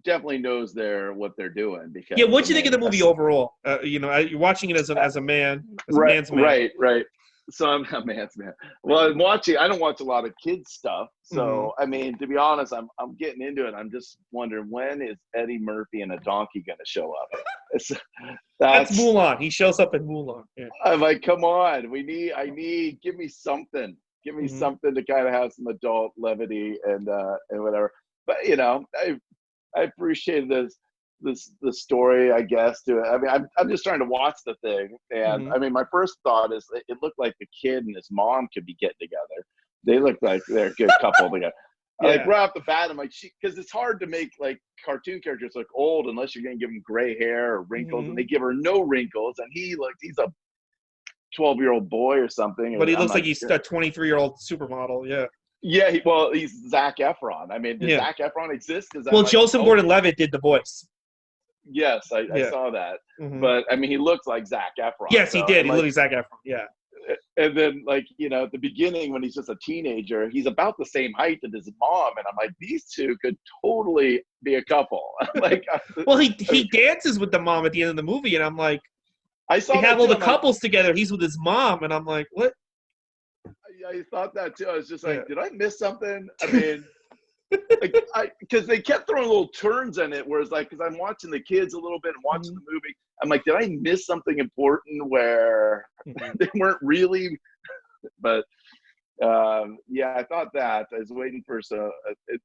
[SPEAKER 3] definitely knows what they're doing. Because
[SPEAKER 2] what'd you think of the movie overall? You're watching it as a man, as a man's man.
[SPEAKER 3] Right. So I'm a man's man. Well, I don't watch a lot of kids stuff. So I mean, to be honest, I'm getting into it. I'm just wondering, when is Eddie Murphy and a donkey going to show up?
[SPEAKER 2] That's Mulan. He shows up in Mulan. Yeah.
[SPEAKER 3] I'm like, come on, give me something. Give me something to kind of have some adult levity and whatever. But I appreciate the story, I guess. I mean, I'm just trying to watch the thing, and I mean, my first thought is it looked like the kid and his mom could be getting together. They look like they're a good couple together. Right off the bat, I'm like, because it's hard to make cartoon characters look old unless you're gonna give them gray hair or wrinkles, and they give her no wrinkles, and he's a 12-year-old boy or something.
[SPEAKER 2] But he looks like he's a 23-year-old supermodel. Yeah.
[SPEAKER 3] Yeah. He's Zac Efron. I mean, does Zac Efron exist?
[SPEAKER 2] Joseph Gordon-Levitt did the voice.
[SPEAKER 3] Yes, I saw that. But I mean, he looks like Zac Efron.
[SPEAKER 2] Yes, he did. He looked like Zac Efron. Yeah.
[SPEAKER 3] And then, at the beginning, when he's just a teenager, he's about the same height as his mom, and I'm like, these two could totally be a couple.
[SPEAKER 2] Well, he dances with the mom at the end of the movie, and I'm like,
[SPEAKER 3] I saw
[SPEAKER 2] they have all the couples together. He's with his mom, and I'm like, what?
[SPEAKER 3] I thought that too. I was just like, did I miss something? I mean, because they kept throwing little turns in it, whereas because I'm watching the kids a little bit and watching the movie, I'm like, did I miss something important where they weren't really? But I thought that. I was waiting for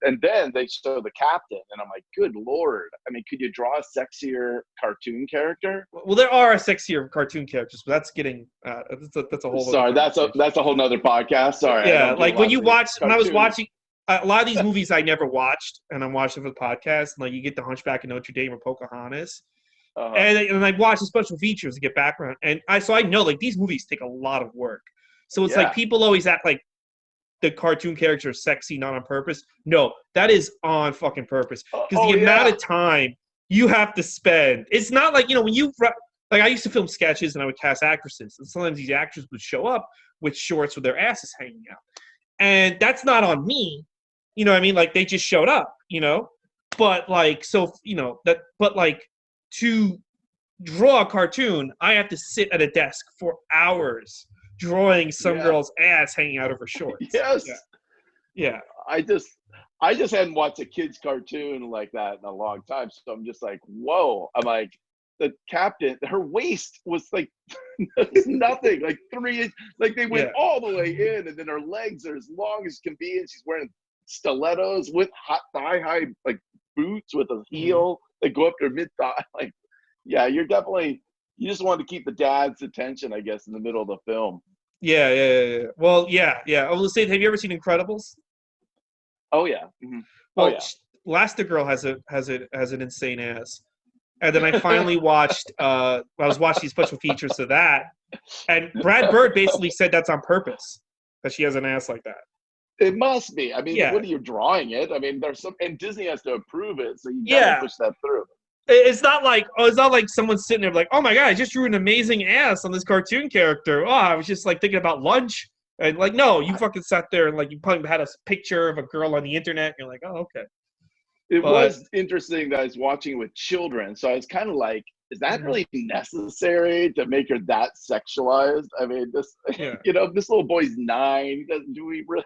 [SPEAKER 3] and then they show the captain, and I'm like, good Lord. I mean, could you draw a sexier cartoon character?
[SPEAKER 2] Well, there are sexier cartoon characters, but that's getting that's a whole.
[SPEAKER 3] Sorry, that's a whole nother podcast. Sorry.
[SPEAKER 2] Yeah, when I was watching a lot of these movies, I never watched, and I'm watching for the podcast. And you get the Hunchback of Notre Dame or Pocahontas, and I watch the special features to get background. And I know these movies take a lot of work. So it's people always act like the cartoon character is sexy, not on purpose. No, that is on fucking purpose. Because the amount of time you have to spend. It's not when you I used to film sketches and I would cast actresses, and sometimes these actors would show up with shorts with their asses hanging out, and that's not on me. You know what I mean? They just showed up. But to draw a cartoon, I have to sit at a desk for hours drawing some
[SPEAKER 3] Yeah.
[SPEAKER 2] girl's ass hanging out of her shorts.
[SPEAKER 3] Yes.
[SPEAKER 2] Yeah.
[SPEAKER 3] I just hadn't watched a kid's cartoon like that in a long time. So I'm just like, whoa. I'm like, the captain, her waist was like nothing, like 3 inches. Like they went all the way in, and then her legs are as long as can be, and she's wearing stilettos with thigh-high like boots with a heel that go up to her mid-thigh. Like, yeah, you just want to keep the dad's attention, I guess, in the middle of the film.
[SPEAKER 2] Yeah. Well, yeah. I was say, have you ever seen Incredibles?
[SPEAKER 3] Oh yeah. Mm-hmm.
[SPEAKER 2] Well,
[SPEAKER 3] Oh yeah.
[SPEAKER 2] Elastigirl has an insane ass. And then I finally watched. I was watching these special features of that, and Brad Bird basically said that's on purpose, that she has an ass like that.
[SPEAKER 3] It must be. I mean, what are you drawing it? I mean, there's some, and Disney has to approve it, so you gotta push that through.
[SPEAKER 2] It's not like someone's sitting there like, oh my god, I just drew an amazing ass on this cartoon character. Oh, I was just like thinking about lunch, and like, no, you fucking sat there and like you probably had a picture of a girl on the internet, and you're like, oh okay.
[SPEAKER 3] It was interesting that I was watching with children, so I was kind of like, is that really necessary to make her that sexualized? I mean, this, this little boy's 9. Do we really,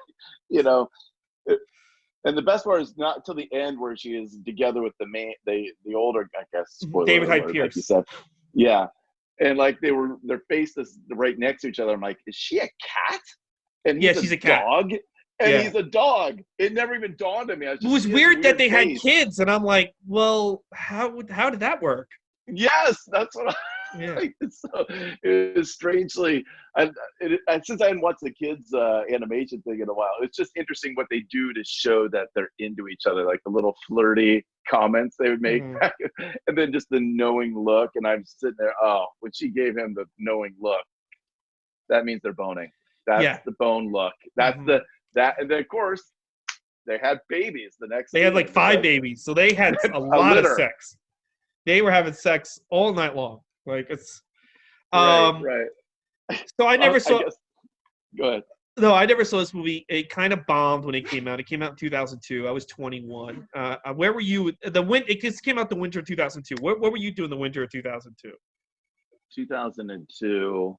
[SPEAKER 3] and the best part is not until the end where she is together with the older, I guess,
[SPEAKER 2] David Hyde Pierce,
[SPEAKER 3] like you said. Yeah, and like their faces right next to each other. I'm like, is she a cat? And
[SPEAKER 2] she's a cat.
[SPEAKER 3] Dog. And he's a dog. It never even dawned on me. It
[SPEAKER 2] was weird that they had kids, and I'm like, well, how did that work?
[SPEAKER 3] Yes, that's what like, it was strangely, since I hadn't watched the kids' animation thing in a while, it's just interesting what they do to show that they're into each other, like the little flirty comments they would make, and then just the knowing look. And I'm sitting there, when she gave him the knowing look, that means they're boning. That's the bone look. That's and then of course they had babies the next
[SPEAKER 2] they had like 5 babies, so they had a lot of sex. They were having sex all night long. Like it's
[SPEAKER 3] right.
[SPEAKER 2] So I never saw
[SPEAKER 3] go ahead.
[SPEAKER 2] No, I never saw this movie. It kind of bombed when it came out. It came out in 2002. I was 21. Where were you? It just came out the winter of 2002. What were you doing the winter of 2002?
[SPEAKER 3] 2002.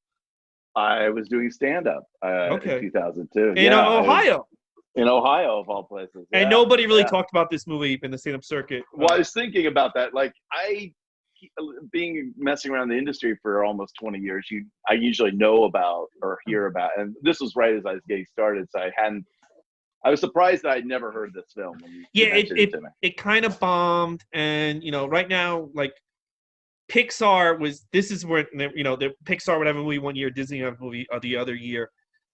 [SPEAKER 3] I was doing stand-up in 2002.
[SPEAKER 2] In Ohio.
[SPEAKER 3] In Ohio, of all places.
[SPEAKER 2] And nobody really talked about this movie in the stand-up circuit.
[SPEAKER 3] Well, I was thinking about that. Like, messing around the industry for almost 20 years, I usually know about or hear about, and this was right as I was getting started, so I was surprised that I'd never heard this film. When you mentioned it to me. It
[SPEAKER 2] kind of bombed, and right now, like, Pixar this is where the Pixar would have a movie one year, Disney would have a movie the other year,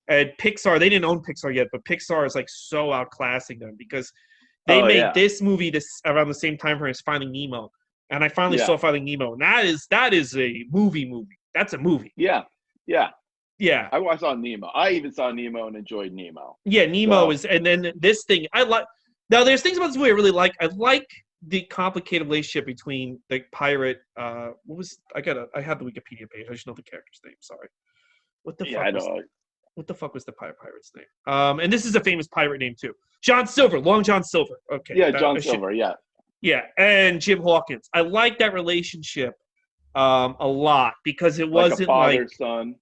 [SPEAKER 2] and Pixar, they didn't own Pixar yet, but Pixar is like so outclassing them because they made this movie around the same time frame as Finding Nemo, and I finally saw Finding Nemo, and that is a movie. That's a movie.
[SPEAKER 3] Yeah.
[SPEAKER 2] I
[SPEAKER 3] saw Nemo. I even saw Nemo and enjoyed Nemo.
[SPEAKER 2] Yeah, Nemo is, and then this thing I like. Now there's things about this movie I really like. I like the complicated relationship between the pirate. I had the Wikipedia page. I just know the character's name. Sorry. What the fuck was the pirate's name? And this is a famous pirate name too. John Silver, Long John Silver. Okay.
[SPEAKER 3] Yeah, John Silver. Yeah.
[SPEAKER 2] Yeah, and Jim Hawkins. I like that relationship a lot because it wasn't
[SPEAKER 3] like a father-son.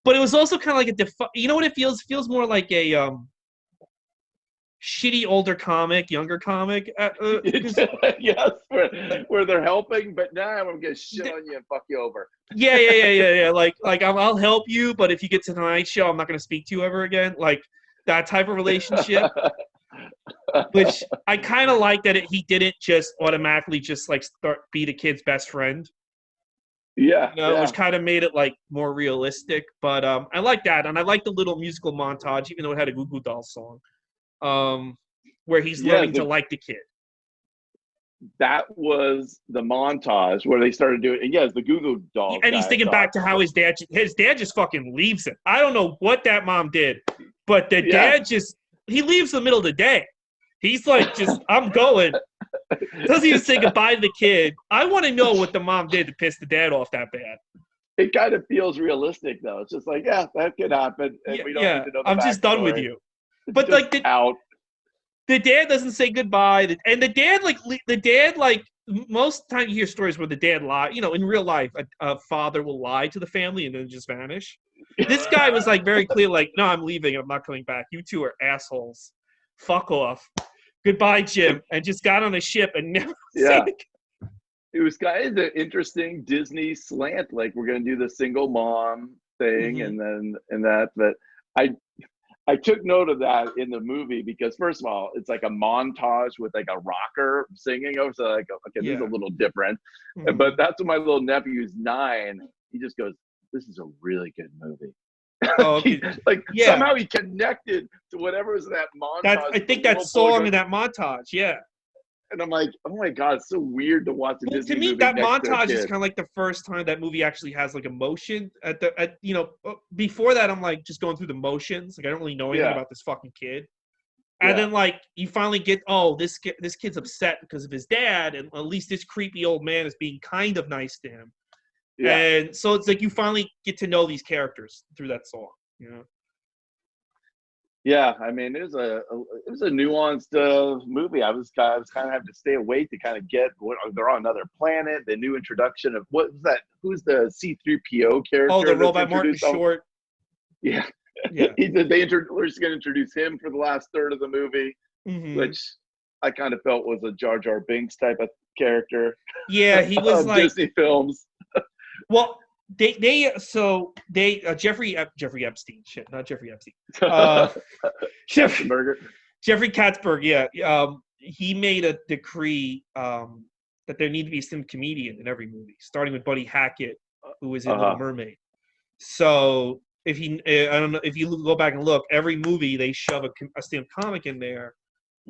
[SPEAKER 2] But it was also kind of like you know what it feels? It feels more like a shitty older comic, younger comic.
[SPEAKER 3] Yes, where they're helping, but now I'm gonna get shit on you and fuck you over.
[SPEAKER 2] Yeah. Like I'll help you, but if you get to the night show, I'm not gonna speak to you ever again. Like that type of relationship. Which I kind of like that he didn't just automatically just like be the kid's best friend.
[SPEAKER 3] Yeah,
[SPEAKER 2] which kind of made it like more realistic. But I like that, and I like the little musical montage, even though it had a Goo Goo Dolls song. Where he's learning to like the kid.
[SPEAKER 3] That was the montage where they started doing it. Yes, the Goo Goo Dolls.
[SPEAKER 2] And he's thinking back to how his dad just fucking leaves him. I don't know what that mom did, but the dad he leaves in the middle of the day. He's like, I'm going. Doesn't even say goodbye to the kid. I want to know what the mom did to piss the dad off that bad.
[SPEAKER 3] It kind of feels realistic, though. It's just like, that could happen. And we don't need to know the
[SPEAKER 2] I'm just done with you. But like the dad doesn't say goodbye, and the dad most of the time you hear stories where the dad lie. In real life, a father will lie to the family and then just vanish. This guy was like very clear, like, no, I'm leaving. I'm not coming back. You two are assholes. Fuck off. Goodbye, Jim. And just got on a ship and never
[SPEAKER 3] Yeah.
[SPEAKER 2] seen
[SPEAKER 3] It was kind of the interesting Disney slant, like we're going to do the single mom thing,
[SPEAKER 2] Mhm.
[SPEAKER 3] and that. But I took note of that in the movie because first of all, it's like a montage with like a rocker singing. I was like, okay, this is a
[SPEAKER 2] Yeah.
[SPEAKER 3] little different.
[SPEAKER 2] Mhm.
[SPEAKER 3] But that's when my little nephew's 9. He just goes, "This is a really good movie."
[SPEAKER 2] Oh, okay.
[SPEAKER 3] Like
[SPEAKER 2] Yeah.
[SPEAKER 3] somehow he connected to whatever was in that montage.
[SPEAKER 2] I
[SPEAKER 3] with
[SPEAKER 2] think
[SPEAKER 3] the
[SPEAKER 2] that
[SPEAKER 3] little boy
[SPEAKER 2] song
[SPEAKER 3] going-
[SPEAKER 2] in that montage, yeah.
[SPEAKER 3] and I'm like, oh my god, it's so weird to watch a
[SPEAKER 2] Well,
[SPEAKER 3] Disney
[SPEAKER 2] to me,
[SPEAKER 3] movie
[SPEAKER 2] that
[SPEAKER 3] next to a
[SPEAKER 2] montage is
[SPEAKER 3] kid.
[SPEAKER 2] kind of like the first time that movie actually has like emotion. Before that, I'm like just going through the motions. Like I don't really know anything
[SPEAKER 3] Yeah.
[SPEAKER 2] about this fucking kid. And
[SPEAKER 3] Yeah.
[SPEAKER 2] then like you finally get, this kid's upset because of his dad, and at least this creepy old man is being kind of nice to him.
[SPEAKER 3] Yeah.
[SPEAKER 2] And so it's like you finally get to know these characters through that song.
[SPEAKER 3] Yeah, I mean, it was a nuanced movie. I was kind of having to stay awake to kind of get what they're on another planet. The new introduction of what was that? Who's the C-3PO character?
[SPEAKER 2] Oh, the
[SPEAKER 3] that's
[SPEAKER 2] robot Martin
[SPEAKER 3] introduced on-
[SPEAKER 2] Short.
[SPEAKER 3] Yeah,
[SPEAKER 2] Yeah.
[SPEAKER 3] we're just going to introduce him for the last third of the movie,
[SPEAKER 2] Mhm.
[SPEAKER 3] which I kind of felt was a Jar Jar Binks type of character.
[SPEAKER 2] Yeah, he was
[SPEAKER 3] of
[SPEAKER 2] like,
[SPEAKER 3] Disney films.
[SPEAKER 2] well, Jeffrey Epstein, shit, not Jeffrey Epstein. Jeffrey
[SPEAKER 3] Burger.
[SPEAKER 2] Katzberg, yeah. He made a decree that there need to be some comedian in every movie, starting with Buddy Hackett, who was in Little Mermaid. So if I don't know if you go back and look, every movie they shove a stand-up comic in there,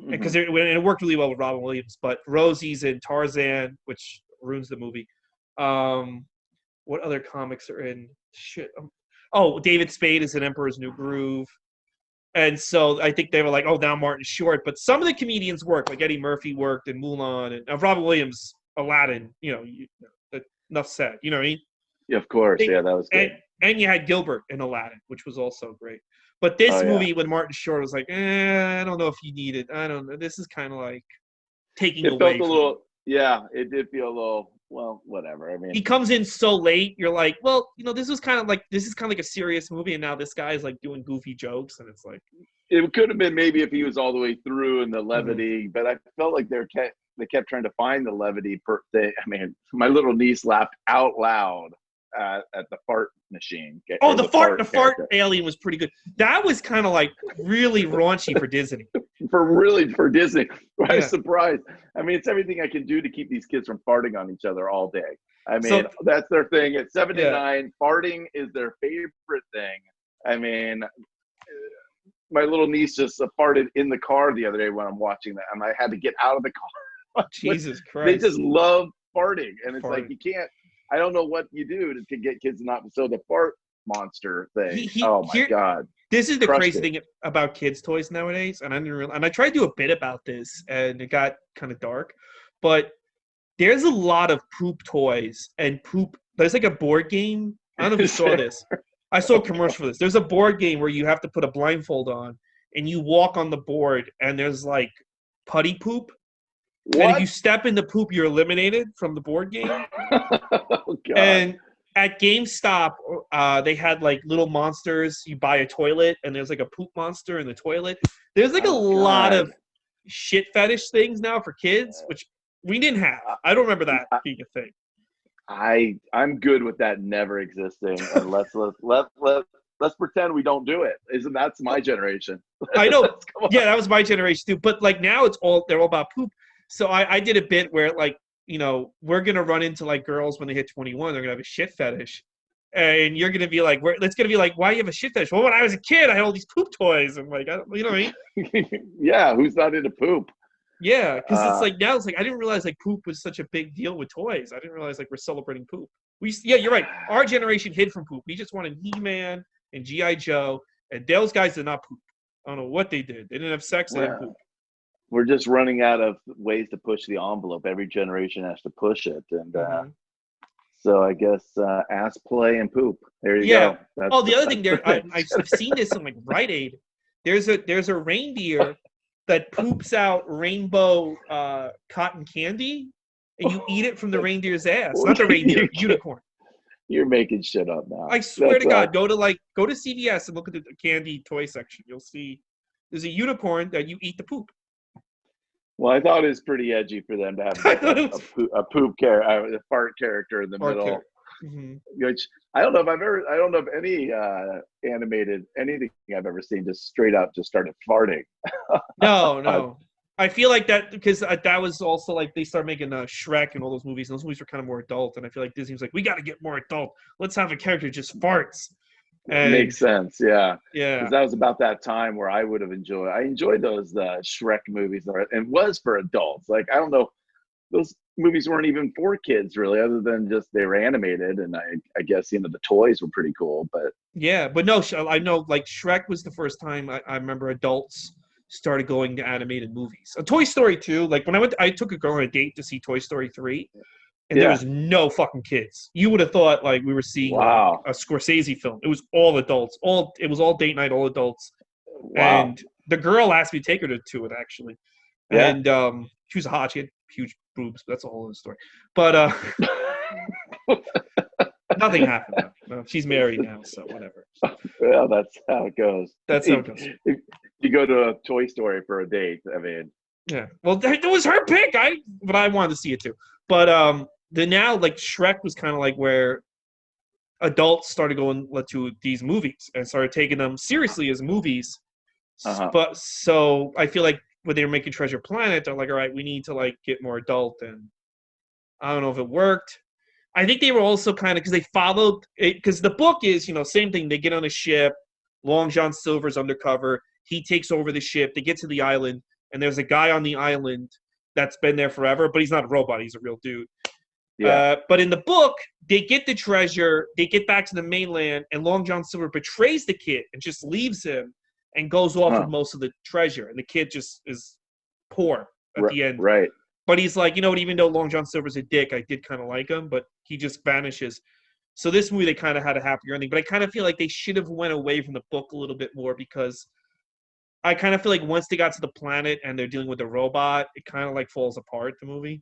[SPEAKER 2] because it worked really well with Robin Williams. But Rosie's in Tarzan, which ruins the movie. What other comics are in? Shit. David Spade is in Emperor's New Groove. And so I think they were like, now Martin Short. But some of the comedians worked, like Eddie Murphy worked in Mulan, and Robin Williams, Aladdin, enough said. You know what I mean?
[SPEAKER 3] Yeah, of course. Yeah, that was good.
[SPEAKER 2] And you had Gilbert in Aladdin, which was also great. But this movie with Martin Short was like, I don't know if you need it. I don't know. This is kind of like taking away.
[SPEAKER 3] It felt a little, it did feel a little, well, whatever. I mean,
[SPEAKER 2] he comes in so late. You're like, well, this is kind of like a serious movie, and now this guy is like doing goofy jokes, and it's like
[SPEAKER 3] it could have been maybe if he was all the way through in the levity, but I felt like they kept trying to find the levity per thing. I mean, my little niece laughed out loud at the fart machine.
[SPEAKER 2] The fart alien was pretty good. That was kind of like really raunchy for Disney.
[SPEAKER 3] for Disney. I was surprised. I mean, it's everything I can do to keep these kids from farting on each other all day. I mean, that's their thing. At 79, farting is their favorite thing. I mean, my little niece just farted in the car the other day when I'm watching that, and I had to get out of the car.
[SPEAKER 2] Jesus Christ.
[SPEAKER 3] They just love farting, and it's like you can't. I don't know what you do to get kids not so the fart monster thing. God!
[SPEAKER 2] This is the crazy thing about kids' toys nowadays, and I tried to do a bit about this, and it got kind of dark. But there's a lot of poop toys and poop. There's like a board game. I don't know if you saw this. I saw a commercial for this. There's a board game where you have to put a blindfold on, and you walk on the board, and there's like putty poop.
[SPEAKER 3] What?
[SPEAKER 2] And if you step in the poop, you're eliminated from the board game.
[SPEAKER 3] Oh, God.
[SPEAKER 2] And at GameStop, they had like little monsters. You buy a toilet, and there's like a poop monster in the toilet. There's like a lot of shit fetish things now for kids, which we didn't have. I don't remember that being a thing.
[SPEAKER 3] I'm good with that never existing. And let's pretend we don't do it. That's my generation?
[SPEAKER 2] I know. Yeah, that was my generation too. But like now, they're all about poop. So I did a bit where like, we're going to run into like girls when they hit 21, they're going to have a shit fetish. And you're going to be like, it's going to be like, why do you have a shit fetish? Well, when I was a kid, I had all these poop toys. And like, you know what I mean?
[SPEAKER 3] Yeah, who's not into poop?
[SPEAKER 2] Yeah, because it's like, now it's like, I didn't realize like poop was such a big deal with toys. I didn't realize like we're celebrating poop. You're right. Our generation hid from poop. We just wanted He-Man and G.I. Joe. And those guys did not poop. I don't know what they did. They didn't have sex, they didn't poop.
[SPEAKER 3] We're just running out of ways to push the envelope. Every generation has to push it, and so I guess ass, play, and poop. There you go.
[SPEAKER 2] The other thing I've seen this in like Rite Aid. There's a reindeer that poops out rainbow cotton candy, and you eat it from the reindeer's ass. Not the reindeer, unicorn.
[SPEAKER 3] You're making shit up now.
[SPEAKER 2] I swear to God, go to CVS and look at the candy toy section. You'll see there's a unicorn that you eat the poop.
[SPEAKER 3] Well, I thought it was pretty edgy for them to have like a fart character in the middle.
[SPEAKER 2] Mm-hmm.
[SPEAKER 3] Which I don't know if any animated anything I've ever seen just straight up just started farting.
[SPEAKER 2] No. I feel like that because that was also like they started making Shrek and all those movies. And those movies were kind of more adult, and I feel like Disney was like, we got to get more adult. Let's have a character just farts. And,
[SPEAKER 3] makes sense, yeah.
[SPEAKER 2] Yeah.
[SPEAKER 3] Because that was about that time where I would have enjoyed. I enjoyed those Shrek movies, and was for adults. Like I don't know, those movies weren't even for kids really, other than just they were animated, and I guess the toys were pretty cool. But
[SPEAKER 2] yeah, but no, I know like Shrek was the first time I remember adults started going to animated movies. Toy Story 2, like when I took a girl on a date to see Toy Story 3, and there was no fucking kids. You would have thought like we were seeing like, a Scorsese film. It was all adults. It was all date night, all adults. Wow. And the girl asked me to take her to it actually. Yeah. And she was hot. She had huge boobs. That's a whole other story. But nothing happened. No, she's married now, so whatever.
[SPEAKER 3] Well, that's how it goes.
[SPEAKER 2] That's how it goes.
[SPEAKER 3] You go to a Toy Story for a date. I mean,
[SPEAKER 2] yeah. Well, it was her pick. But I wanted to see it too. But now like Shrek was kind of like where adults started going to these movies and started taking them seriously as movies. Uh-huh. But so I feel like when they were making Treasure Planet, they're like, all right, we need to like get more adult, and I don't know if it worked. I think they were also kind of because they followed it because the book is same thing. They get on a ship. Long John Silver's undercover. He takes over the ship. They get to the island, and there's a guy on the island that's been there forever, but he's not a robot. He's a real dude. Yeah. But in the book, they get the treasure. They get back to the mainland, and Long John Silver betrays the kid and just leaves him and goes off with most of the treasure. And the kid just is poor at the end.
[SPEAKER 3] Right.
[SPEAKER 2] But he's like, you know what, even though Long John Silver's a dick, I did kind of like him, but he just vanishes. So this movie, they kind of had a happier ending. But I kind of feel like they should have went away from the book a little bit more because I kind of feel like once they got to the planet and they're dealing with the robot, it kind of like falls apart, the movie.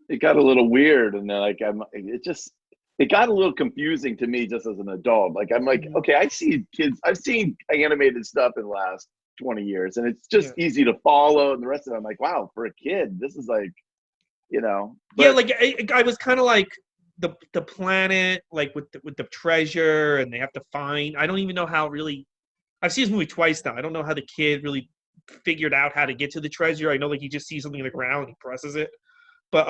[SPEAKER 3] It got a little weird, and like it got a little confusing to me just as an adult. Like I'm like, okay, I've seen animated stuff in the last 20 years, and it's just easy to follow, and the rest of it, I'm like, wow, for a kid, this is like, But,
[SPEAKER 2] like I was kind of like the planet, like with the treasure, and they have to find. I don't even know how really. I've seen this movie twice now. I don't know how the kid really figured out how to get to the treasure. I know like he just sees something on the ground and he presses it. But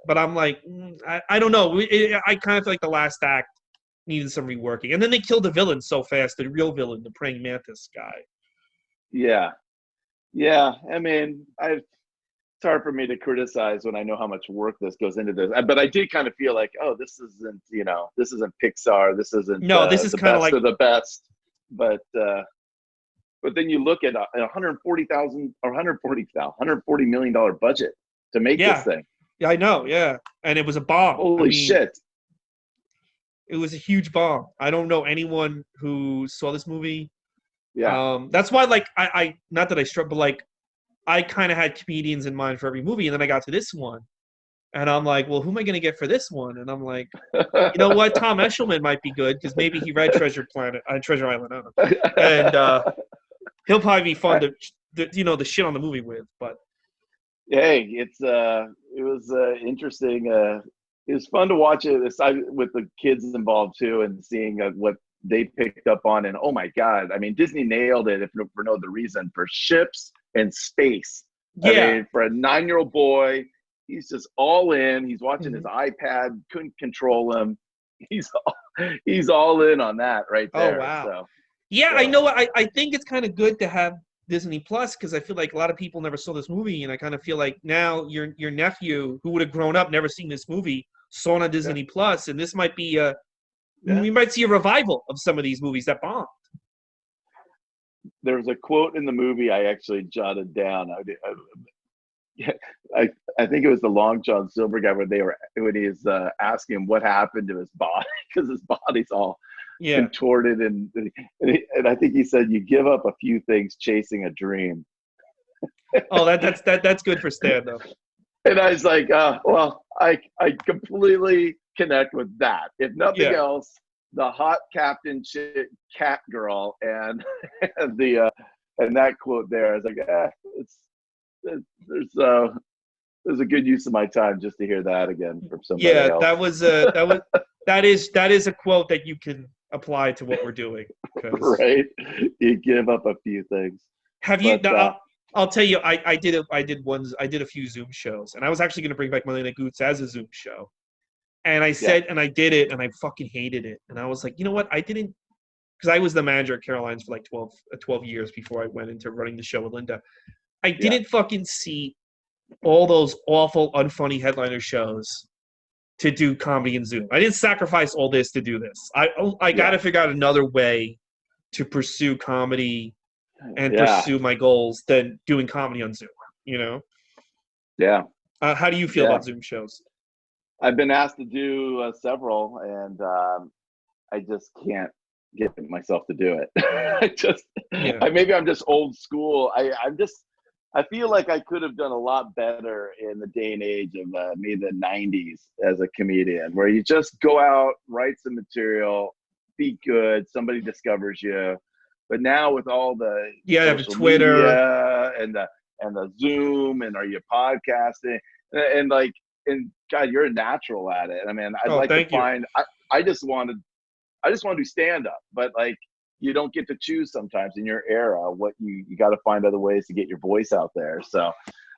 [SPEAKER 2] but I'm like, I don't know. I kind of feel like the last act needed some reworking, and then they killed the villain so fast. The real villain, the praying mantis guy.
[SPEAKER 3] Yeah. I mean, it's hard for me to criticize when I know how much work this goes into this. But I did kind of feel like, oh, this isn't Pixar. This isn't
[SPEAKER 2] this is kind of like
[SPEAKER 3] the best. But then you look at a $140 million budget to make this thing.
[SPEAKER 2] Yeah, I know. Yeah, and it was a bomb.
[SPEAKER 3] Holy shit!
[SPEAKER 2] It was a huge bomb. I don't know anyone who saw this movie.
[SPEAKER 3] Yeah.
[SPEAKER 2] That's why, like, I not that I struggle, but like, I kind of had comedians in mind for every movie, and then I got to this one, and I'm like, well, who am I going to get for this one? And I'm like, you know what? Tom Eshelman might be good because maybe he read Treasure Island. I don't know. And he'll probably be fun to the shit on the movie with, but.
[SPEAKER 3] Hey, it was interesting. It was fun to watch it with the kids involved too, and seeing what they picked up on. And oh my God, I mean, Disney nailed it. If for no other reason, for ships and space.
[SPEAKER 2] Yeah.
[SPEAKER 3] I mean, for a 9-year-old boy, he's just all in. He's watching his iPad, couldn't control him. He's all in on that right there.
[SPEAKER 2] Oh wow. So, I know. I think it's kind of good to have Disney Plus because I feel like a lot of people never saw this movie, and I kind of feel like now your nephew who would have grown up never seen this movie saw it on Disney Plus, and this might be we might see a revival of some of these movies that bombed.
[SPEAKER 3] There was a quote in the movie I actually jotted down. I think it was the Long John Silver guy when he's asking him what happened to his body because his body's all contorted, and I think he said you give up a few things chasing a dream.
[SPEAKER 2] Oh, that's good for Stan though.
[SPEAKER 3] And I was like, well, I completely connect with that. If nothing
[SPEAKER 2] Yeah.
[SPEAKER 3] else, the hot captain chick, cat girl, and and the and that quote there. I was like, there's a good use of my time just to hear that again from somebody
[SPEAKER 2] Yeah,
[SPEAKER 3] else.
[SPEAKER 2] that is a quote that you can apply to what we're doing. 'Cause
[SPEAKER 3] Right? You give up a few things.
[SPEAKER 2] have you?
[SPEAKER 3] But
[SPEAKER 2] I'll tell you, I did a few Zoom shows, and I was actually going to bring back Melina Goots as a Zoom show. And I said, and I did it, and I fucking hated it. And I was like, you know what? I didn't, because I was the manager at Caroline's for like 12 years before I went into running the show with Linda. I didn't fucking see all those awful, unfunny headliner shows to do comedy in Zoom. I didn't sacrifice all this to do this. I got to figure out another way to pursue comedy and pursue my goals than doing comedy on Zoom, you know?
[SPEAKER 3] Yeah.
[SPEAKER 2] How do you feel about Zoom shows?
[SPEAKER 3] I've been asked to do several, and I just can't get myself to do it. Maybe I'm just old school. I feel like I could have done a lot better in the day and age of maybe the 90s as a comedian, where you just go out, write some material, be good, somebody discovers you. But now with all the social
[SPEAKER 2] Twitter
[SPEAKER 3] media and the Zoom, and are you podcasting, and like, and God, you're a natural at it. I mean, I'd like to find. I just want to do stand up, but like, you don't get to choose sometimes in your era what you got to find other ways to get your voice out there. So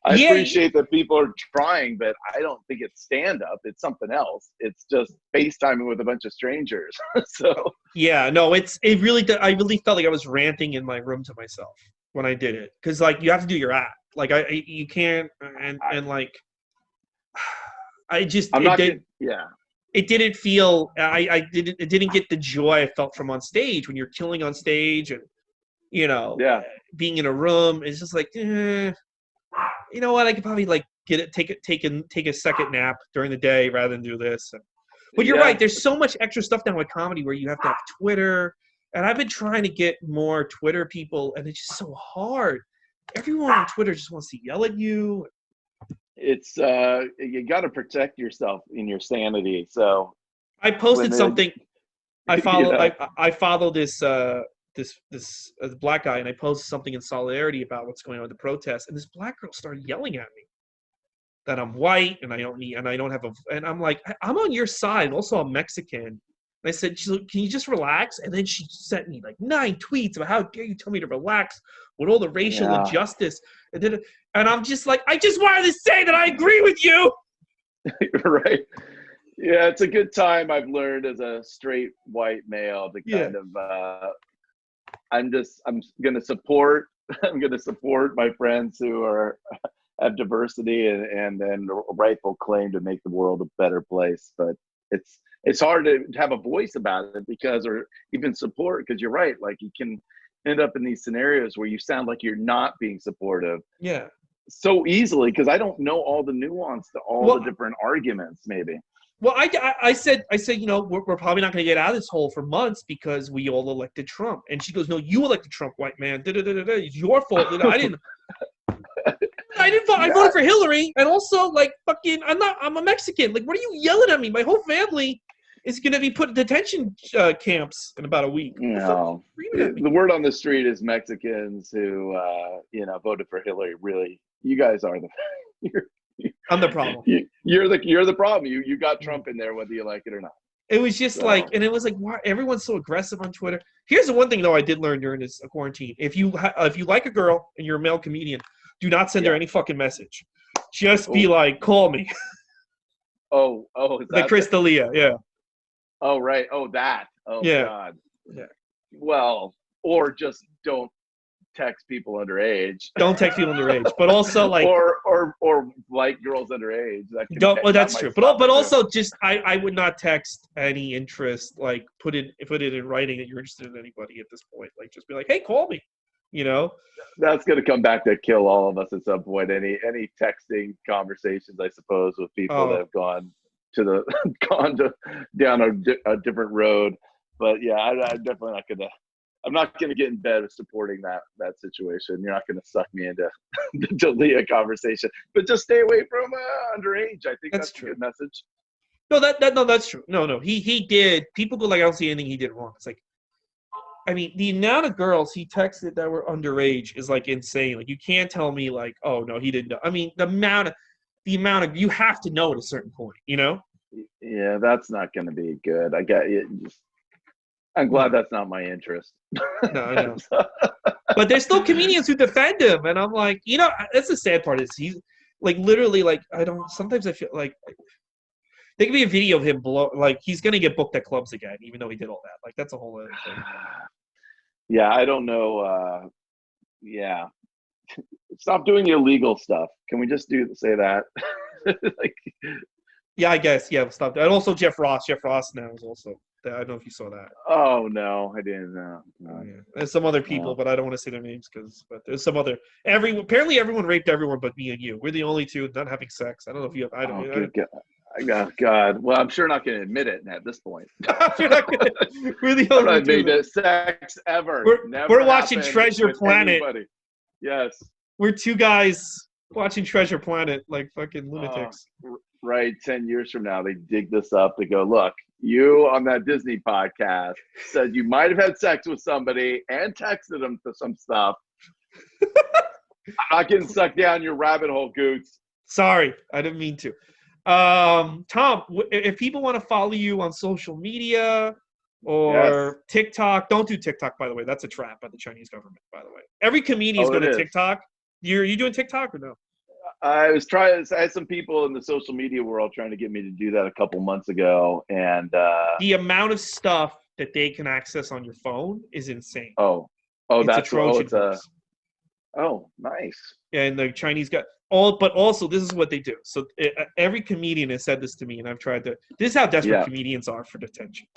[SPEAKER 3] I appreciate that people are trying, but I don't think it's stand up. It's something else. It's just FaceTiming with a bunch of strangers. So
[SPEAKER 2] I really felt like I was ranting in my room to myself when I did it, because like you have to do your act. Like you can't and like it didn't feel it didn't get the joy I felt from on stage when you're killing on stage, and being in a room. It's just like, you know what, I could probably like take a second nap during the day rather than do this. But you're right, there's so much extra stuff now with comedy where you have to have Twitter, and I've been trying to get more Twitter people, and it's just so hard. Everyone on Twitter just wants to yell at you.
[SPEAKER 3] It's you got to protect yourself in your sanity. So
[SPEAKER 2] I posted something. I follow this black guy, and I posted something in solidarity about what's going on with the protests, and this black girl started yelling at me that I'm white and I don't have and I'm like, I'm on your side. Also, I'm Mexican. And I said, can you just relax? And then she sent me like 9 tweets about how dare you tell me to relax with all the racial injustice. And I'm just like, I just wanted to say that I agree with you.
[SPEAKER 3] Right. Yeah, it's a good time, I've learned, as a straight white male to kind of I'm gonna support my friends who have diversity and a rightful claim to make the world a better place. But it's hard to have a voice about it or even support, because you're right, like you can end up in these scenarios where you sound like you're not being supportive so easily, because I don't know all the nuance to all the different arguments maybe.
[SPEAKER 2] Well, I said, we're probably not going to get out of this hole for months because we all elected Trump. And she goes, no, you elected Trump, white man. It's your fault. I didn't vote. I voted for Hillary. And also, like, fucking, I'm a Mexican. Like, what are you yelling at me? My whole family is going to be put in detention camps in about a week.
[SPEAKER 3] No, the word on the street is Mexicans who, voted for Hillary. Really, you guys are
[SPEAKER 2] I'm the problem.
[SPEAKER 3] You're the problem. You got Trump in there whether you like it or not.
[SPEAKER 2] It was just like, and it was like, why everyone's so aggressive on Twitter. Here's the one thing though I did learn during this quarantine: if you like a girl and you're a male comedian, do not send her any fucking message. Just be like, call me.
[SPEAKER 3] Oh,
[SPEAKER 2] the Chris D'Elia,
[SPEAKER 3] Oh right. Oh that. Oh God.
[SPEAKER 2] Yeah.
[SPEAKER 3] Well, or just don't text people underage.
[SPEAKER 2] Don't text people underage, but also like
[SPEAKER 3] or like girls underage.
[SPEAKER 2] That's true. But also just I would not text any interest. Like put it in writing that you're interested in anybody at this point. Like just be like, hey, call me.
[SPEAKER 3] That's going to come back to kill all of us at some point. Any texting conversations, I suppose, with people that have gone down a different road. But yeah, I'm definitely not going to. I'm not going to get in bed with supporting that situation. You're not going to suck me into the D'Elia conversation, but just stay away from underage. I think that's a good message.
[SPEAKER 2] No, that's true. No, he did. People go like, I don't see anything he did wrong. It's like, I mean, the amount of girls he texted that were underage is like insane. Like, you can't tell me like, oh no, he didn't know. I mean, the amount of you have to know at a certain point, you know?
[SPEAKER 3] Yeah, that's not going to be good. I get it. I'm glad that's not my interest.
[SPEAKER 2] No, I know. But there's still comedians who defend him, and I'm like, you know, that's the sad part is he's like literally like I don't. Sometimes I feel like there could be a video of him like he's gonna get booked at clubs again, even though he did all that. Like that's a whole other thing.
[SPEAKER 3] Yeah, I don't know. Yeah, stop doing illegal stuff. Can we just say that? Like,
[SPEAKER 2] yeah, I guess. Yeah, stop that. And also Jeff Ross. Jeff Ross now is also. I don't know if you saw that.
[SPEAKER 3] Oh no, I didn't know.
[SPEAKER 2] Oh, yeah. There's some other people, but I don't want to say their names but there's some other. Apparently everyone raped everyone but me and you. We're the only two not having sex. I don't know if you have. I don't.
[SPEAKER 3] Good God. God. Well, I'm sure not going to admit it at this point.
[SPEAKER 2] We're the only
[SPEAKER 3] I've
[SPEAKER 2] two.
[SPEAKER 3] made sex ever.
[SPEAKER 2] We're watching Treasure Planet.
[SPEAKER 3] Anybody. Yes.
[SPEAKER 2] We're two guys watching Treasure Planet like fucking lunatics.
[SPEAKER 3] Right. 10 years from now, they dig this up. They go, look, you on that Disney podcast said you might have had sex with somebody and texted them to some stuff. I'm not getting sucked down your rabbit hole, Goots.
[SPEAKER 2] Sorry, I didn't mean to. Tom, if people want to follow you on social media or TikTok, don't do TikTok, by the way. That's a trap by the Chinese government, by the way. Every comedian's going to TikTok. You doing TikTok or no?
[SPEAKER 3] I had some people in the social media world trying to get me to do that a couple months ago, and
[SPEAKER 2] the amount of stuff that they can access on your phone is insane.
[SPEAKER 3] That's Trojan horse. Oh, nice.
[SPEAKER 2] And the Chinese got but also this is what they do. So every comedian has said this to me, and I've tried to. This is how desperate comedians are for attention.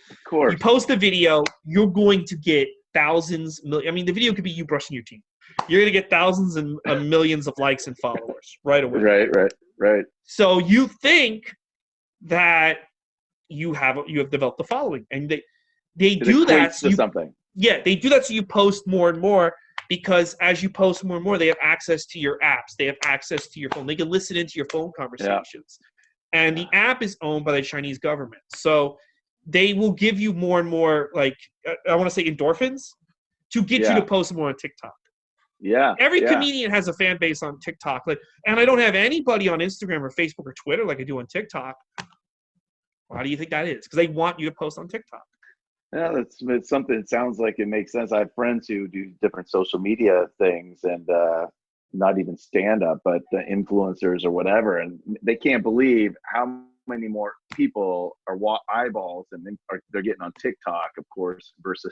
[SPEAKER 3] Of course.
[SPEAKER 2] You post a video, you're going to get thousands, million. I mean, the video could be you brushing your teeth. You're going to get thousands and millions of likes and followers right away.
[SPEAKER 3] Right.
[SPEAKER 2] So you think that you have developed the following, and they do that.
[SPEAKER 3] To something.
[SPEAKER 2] Yeah, they do that so you post more and more, because as you post more and more, they have access to your apps. They have access to your phone. They can listen into your phone conversations. Yeah. And the app is owned by the Chinese government. So they will give you more and more, like, I want to say endorphins to get you to post more on TikTok.
[SPEAKER 3] Yeah.
[SPEAKER 2] Every comedian has a fan base on TikTok. And I don't have anybody on Instagram or Facebook or Twitter like I do on TikTok. Why do you think that is? Because they want you to post on TikTok.
[SPEAKER 3] Yeah, it's something. It sounds like it makes sense. I have friends who do different social media things, and not even stand up, but the influencers or whatever, and they can't believe how many more people are eyeballs and they're getting on TikTok, of course, versus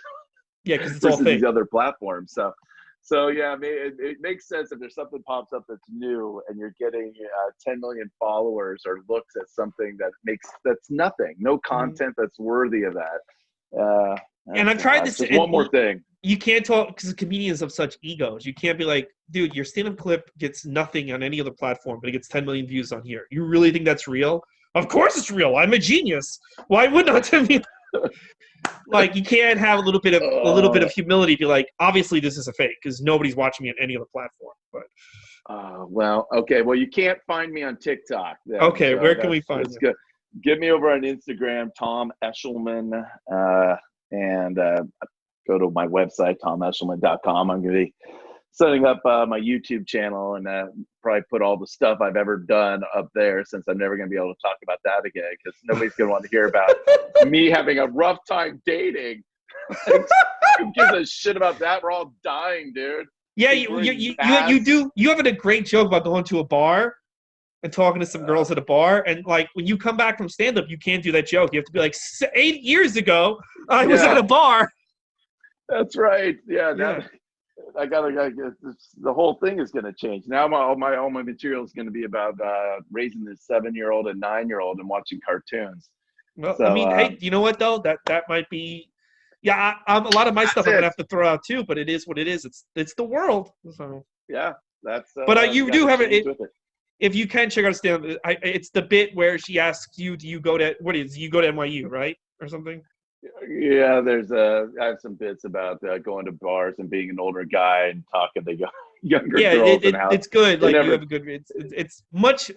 [SPEAKER 2] because it's all fake.
[SPEAKER 3] These other platforms. So yeah, I mean, it makes sense if there's something pops up that's new and you're getting 10 million followers or looks at something that's nothing, no content that's worthy of that.
[SPEAKER 2] And I've tried this.
[SPEAKER 3] One more thing.
[SPEAKER 2] You can't talk because comedians have such egos. You can't be like, dude, your stand-up clip gets nothing on any other platform, but it gets 10 million views on here. You really think that's real? Of course it's real. I'm a genius. Why wouldn't I mean? Like, you can't have a little bit of humility. Be like, obviously this is a fake because nobody's watching me on any other platform. But
[SPEAKER 3] well, okay. Well, you can't find me on TikTok. Then,
[SPEAKER 2] okay, so where can we find you?
[SPEAKER 3] Good. Get me over on Instagram, Tom Eshelman, and go to my website, tomeshelman.com. I'm going to be setting up my YouTube channel and probably put all the stuff I've ever done up there, since I'm never going to be able to talk about that again because nobody's going to want to hear about me having a rough time dating. Who gives a shit about that? We're all dying, dude.
[SPEAKER 2] Yeah, you do. You have a great joke about going to a bar and talking to some girls at a bar, and like when you come back from stand-up, you can't do that joke. You have to be like, 8 years ago, I was at a bar.
[SPEAKER 3] That's right. Yeah. Now, I gotta the whole thing is gonna change. Now all my material is gonna be about raising this 7-year-old and 9-year-old and watching cartoons.
[SPEAKER 2] Well, so, I mean, hey, you know what though? That might be. Yeah, a lot of my stuff I'm gonna have to throw out too, but it is what it is. It's the world. So
[SPEAKER 3] yeah, that's.
[SPEAKER 2] But you do have it. If you can check out stand, it's the bit where she asks you, "Do you go to you go to NYU, right, or something?"
[SPEAKER 3] Yeah, I have some bits about going to bars and being an older guy and talking to younger girls. Yeah,
[SPEAKER 2] it's good. Like you have a good. It's much.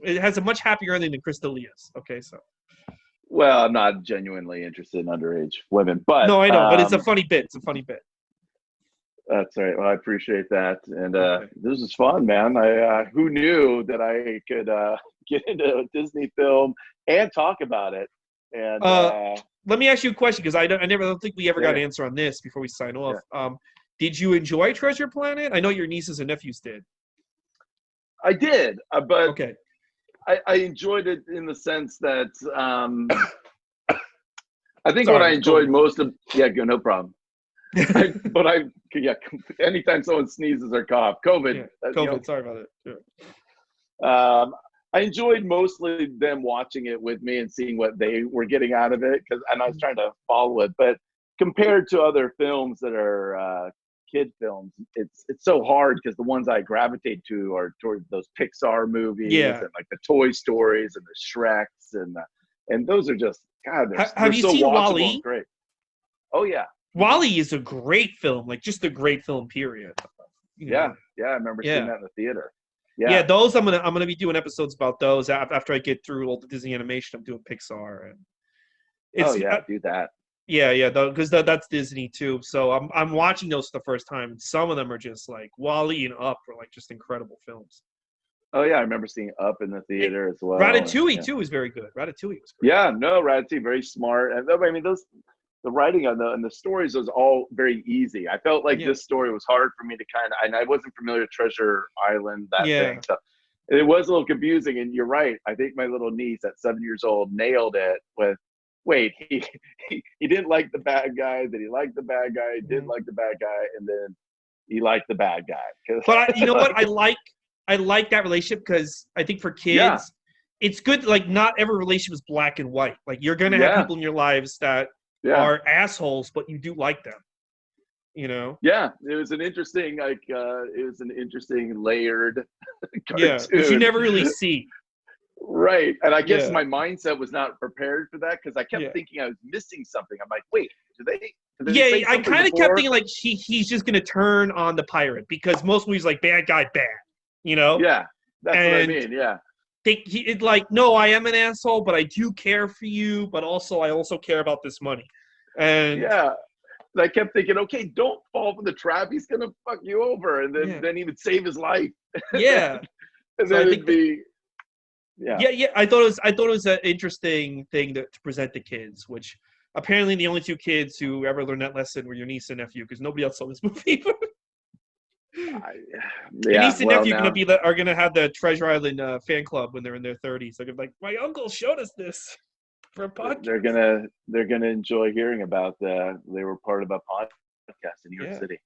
[SPEAKER 2] It has a much happier ending than Chris D'Elia's. Okay, so.
[SPEAKER 3] Well, I'm not genuinely interested in underage women, but
[SPEAKER 2] No, I know, but it's a funny bit. It's a funny bit.
[SPEAKER 3] that's right. Well, I appreciate that, and
[SPEAKER 2] Okay.
[SPEAKER 3] this is fun, man. I who knew that I could get into a Disney film and talk about it, and
[SPEAKER 2] Let me ask you a question because I don't think we ever got
[SPEAKER 3] yeah,
[SPEAKER 2] an answer on this before we sign off.
[SPEAKER 3] yeah.
[SPEAKER 2] Did you enjoy Treasure Planet? I know your nieces and nephews did.
[SPEAKER 3] I did, but
[SPEAKER 2] Okay.
[SPEAKER 3] I enjoyed it in the sense that I think what I
[SPEAKER 2] Sorry,
[SPEAKER 3] enjoyed
[SPEAKER 2] COVID.
[SPEAKER 3] most of no problem. Yeah, anytime someone sneezes or cough, COVID,
[SPEAKER 2] Yeah, COVID. Sorry about it.
[SPEAKER 3] I enjoyed mostly them watching it with me and seeing what they were getting out of it, and I was trying to follow it. But compared to other films that are kid films, it's so hard because the ones I gravitate to are toward those Pixar movies
[SPEAKER 2] Yeah.
[SPEAKER 3] and like the Toy Stories and the Shreks and those are just God. They're
[SPEAKER 2] Have you
[SPEAKER 3] so
[SPEAKER 2] seen
[SPEAKER 3] watchable
[SPEAKER 2] WALL-E?
[SPEAKER 3] and great. Oh yeah.
[SPEAKER 2] WALL-E is a great film, like just a great film. Period. You know?
[SPEAKER 3] Yeah, I remember seeing that in the theater.
[SPEAKER 2] Yeah, those I'm gonna be doing episodes about those after I get through all the Disney animation. I'm doing Pixar and it's
[SPEAKER 3] do that.
[SPEAKER 2] Yeah, because that's Disney too. So I'm watching those for the first time. And some of them are just like WALL-E and Up are like just incredible films.
[SPEAKER 3] Oh yeah, I remember seeing Up in the theater as well.
[SPEAKER 2] Ratatouille too is very good. Ratatouille was great.
[SPEAKER 3] Yeah, no, Ratatouille very smart, and I mean the writing on the stories was all very easy. I felt like this story was hard for me to and I wasn't familiar with Treasure Island, that thing. So it was a little confusing, and you're right. I think my little niece at 7 years old nailed it with, wait, he didn't like the bad guy, then he liked the bad guy, he didn't like the bad guy, and then he liked the bad guy.
[SPEAKER 2] But you know what? I like that relationship because I think for kids, it's good. Like not every relationship is black and white. Like you're gonna have people in your lives that are assholes, but you do like them. You know?
[SPEAKER 3] Yeah, it was an interesting layered cartoon.
[SPEAKER 2] Yeah, which you never really see.
[SPEAKER 3] Right, and I guess my mindset was not prepared for that because I kept thinking I was missing something. I'm like, wait, do they say
[SPEAKER 2] I kind of kept thinking like he's just gonna turn on the pirate because most movies like bad guy bad, you know?
[SPEAKER 3] Yeah, that's what I mean. Yeah.
[SPEAKER 2] It's like, no, I am an asshole, but I do care for you, but also I also care about this money. And
[SPEAKER 3] I kept thinking, okay, don't fall for the trap. He's gonna fuck you over, and then he would save his life.
[SPEAKER 2] Yeah,
[SPEAKER 3] and then it'd be.
[SPEAKER 2] Yeah. I thought it was an interesting thing to present to kids, which apparently the only two kids who ever learned that lesson were your niece and nephew, because nobody else saw this movie. Your niece and nephew are gonna have the Treasure Island fan club when they're in their 30s. They're gonna be like, my uncle showed us this for a podcast.
[SPEAKER 3] They're gonna enjoy hearing about they were part of a podcast in New York City.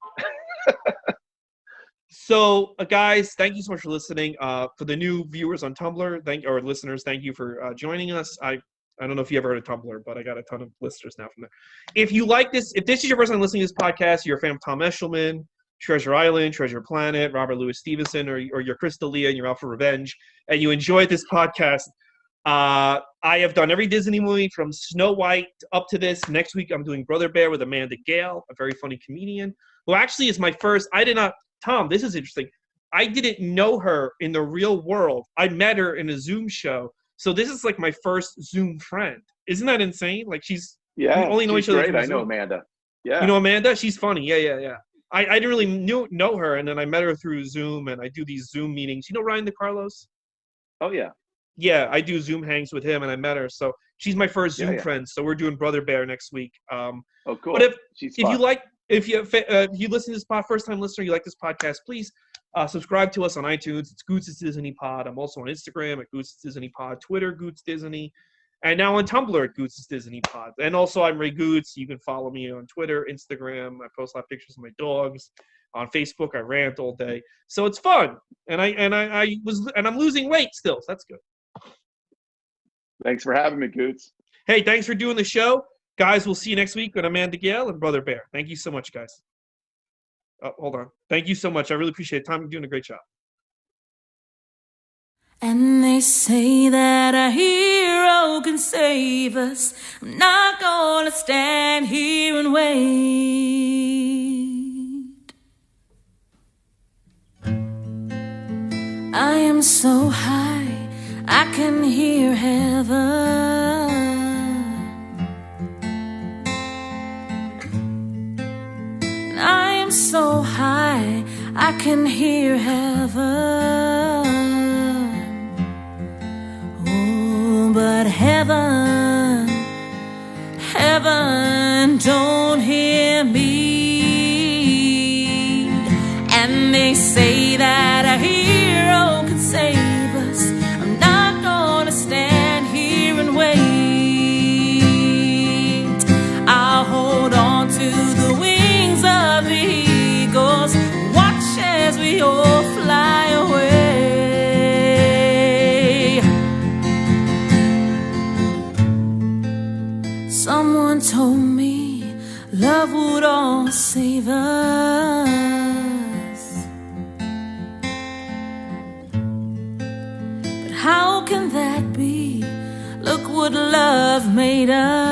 [SPEAKER 2] So, guys, thank you so much for listening. For the new viewers on Tumblr, or listeners, thank you for joining us. I don't know if you ever heard of Tumblr, but I got a ton of listeners now from there. If you like this, if this is your first time listening to this podcast, you're a fan of Tom Eshelman, Treasure Island, Treasure Planet, Robert Louis Stevenson, or you're Crystal Leah and you're out for revenge, and you enjoyed this podcast, I have done every Disney movie from Snow White up to this. Next week, I'm doing Brother Bear with Amanda Gale, a very funny comedian, who actually is my first. Tom, this is interesting. I didn't know her in the real world. I met her in a Zoom show. So this is like my first Zoom friend. Isn't that insane? Like we only know each other.
[SPEAKER 3] Great. I know Amanda. Yeah.
[SPEAKER 2] You know Amanda? She's funny. Yeah. I didn't really know her, and then I met her through Zoom, and I do these Zoom meetings. You know Ryan DeCarlos?
[SPEAKER 3] Oh yeah.
[SPEAKER 2] Yeah, I do Zoom hangs with him, and I met her. So she's my first Zoom friend. So we're doing Brother Bear next week.
[SPEAKER 3] Oh, cool.
[SPEAKER 2] But if you listen to this first time listener, you like this podcast, please subscribe to us on iTunes. It's Goots' Disney Pod. I'm also on Instagram at Goots' Disney Pod, Twitter Goots Disney, and now on Tumblr at Goots' Disney Pod. And also I'm Ray Goots. You can follow me on Twitter, Instagram. I post a lot of pictures of my dogs. On Facebook, I rant all day, so it's fun. And I'm losing weight still, so that's good.
[SPEAKER 3] Thanks for having me, Goots.
[SPEAKER 2] Hey, thanks for doing the show. Guys, we'll see you next week with Amanda Gale and Brother Bear. Thank you so much, guys. Oh, hold on. Thank you so much. I really appreciate it. Tom, you're doing a great job.
[SPEAKER 4] And they say that a hero can save us. I'm not gonna stand here and wait. I am so high, I can hear heaven. I'm so high I can hear heaven. Oh, but heaven, heaven don't hear me. And they say that a hero can save us. I'm not gonna stand here and wait. I'll hold on to the wings of the eagles, watch as we all fly away. Someone told me love would all save us, but how can that be? Look what love made us.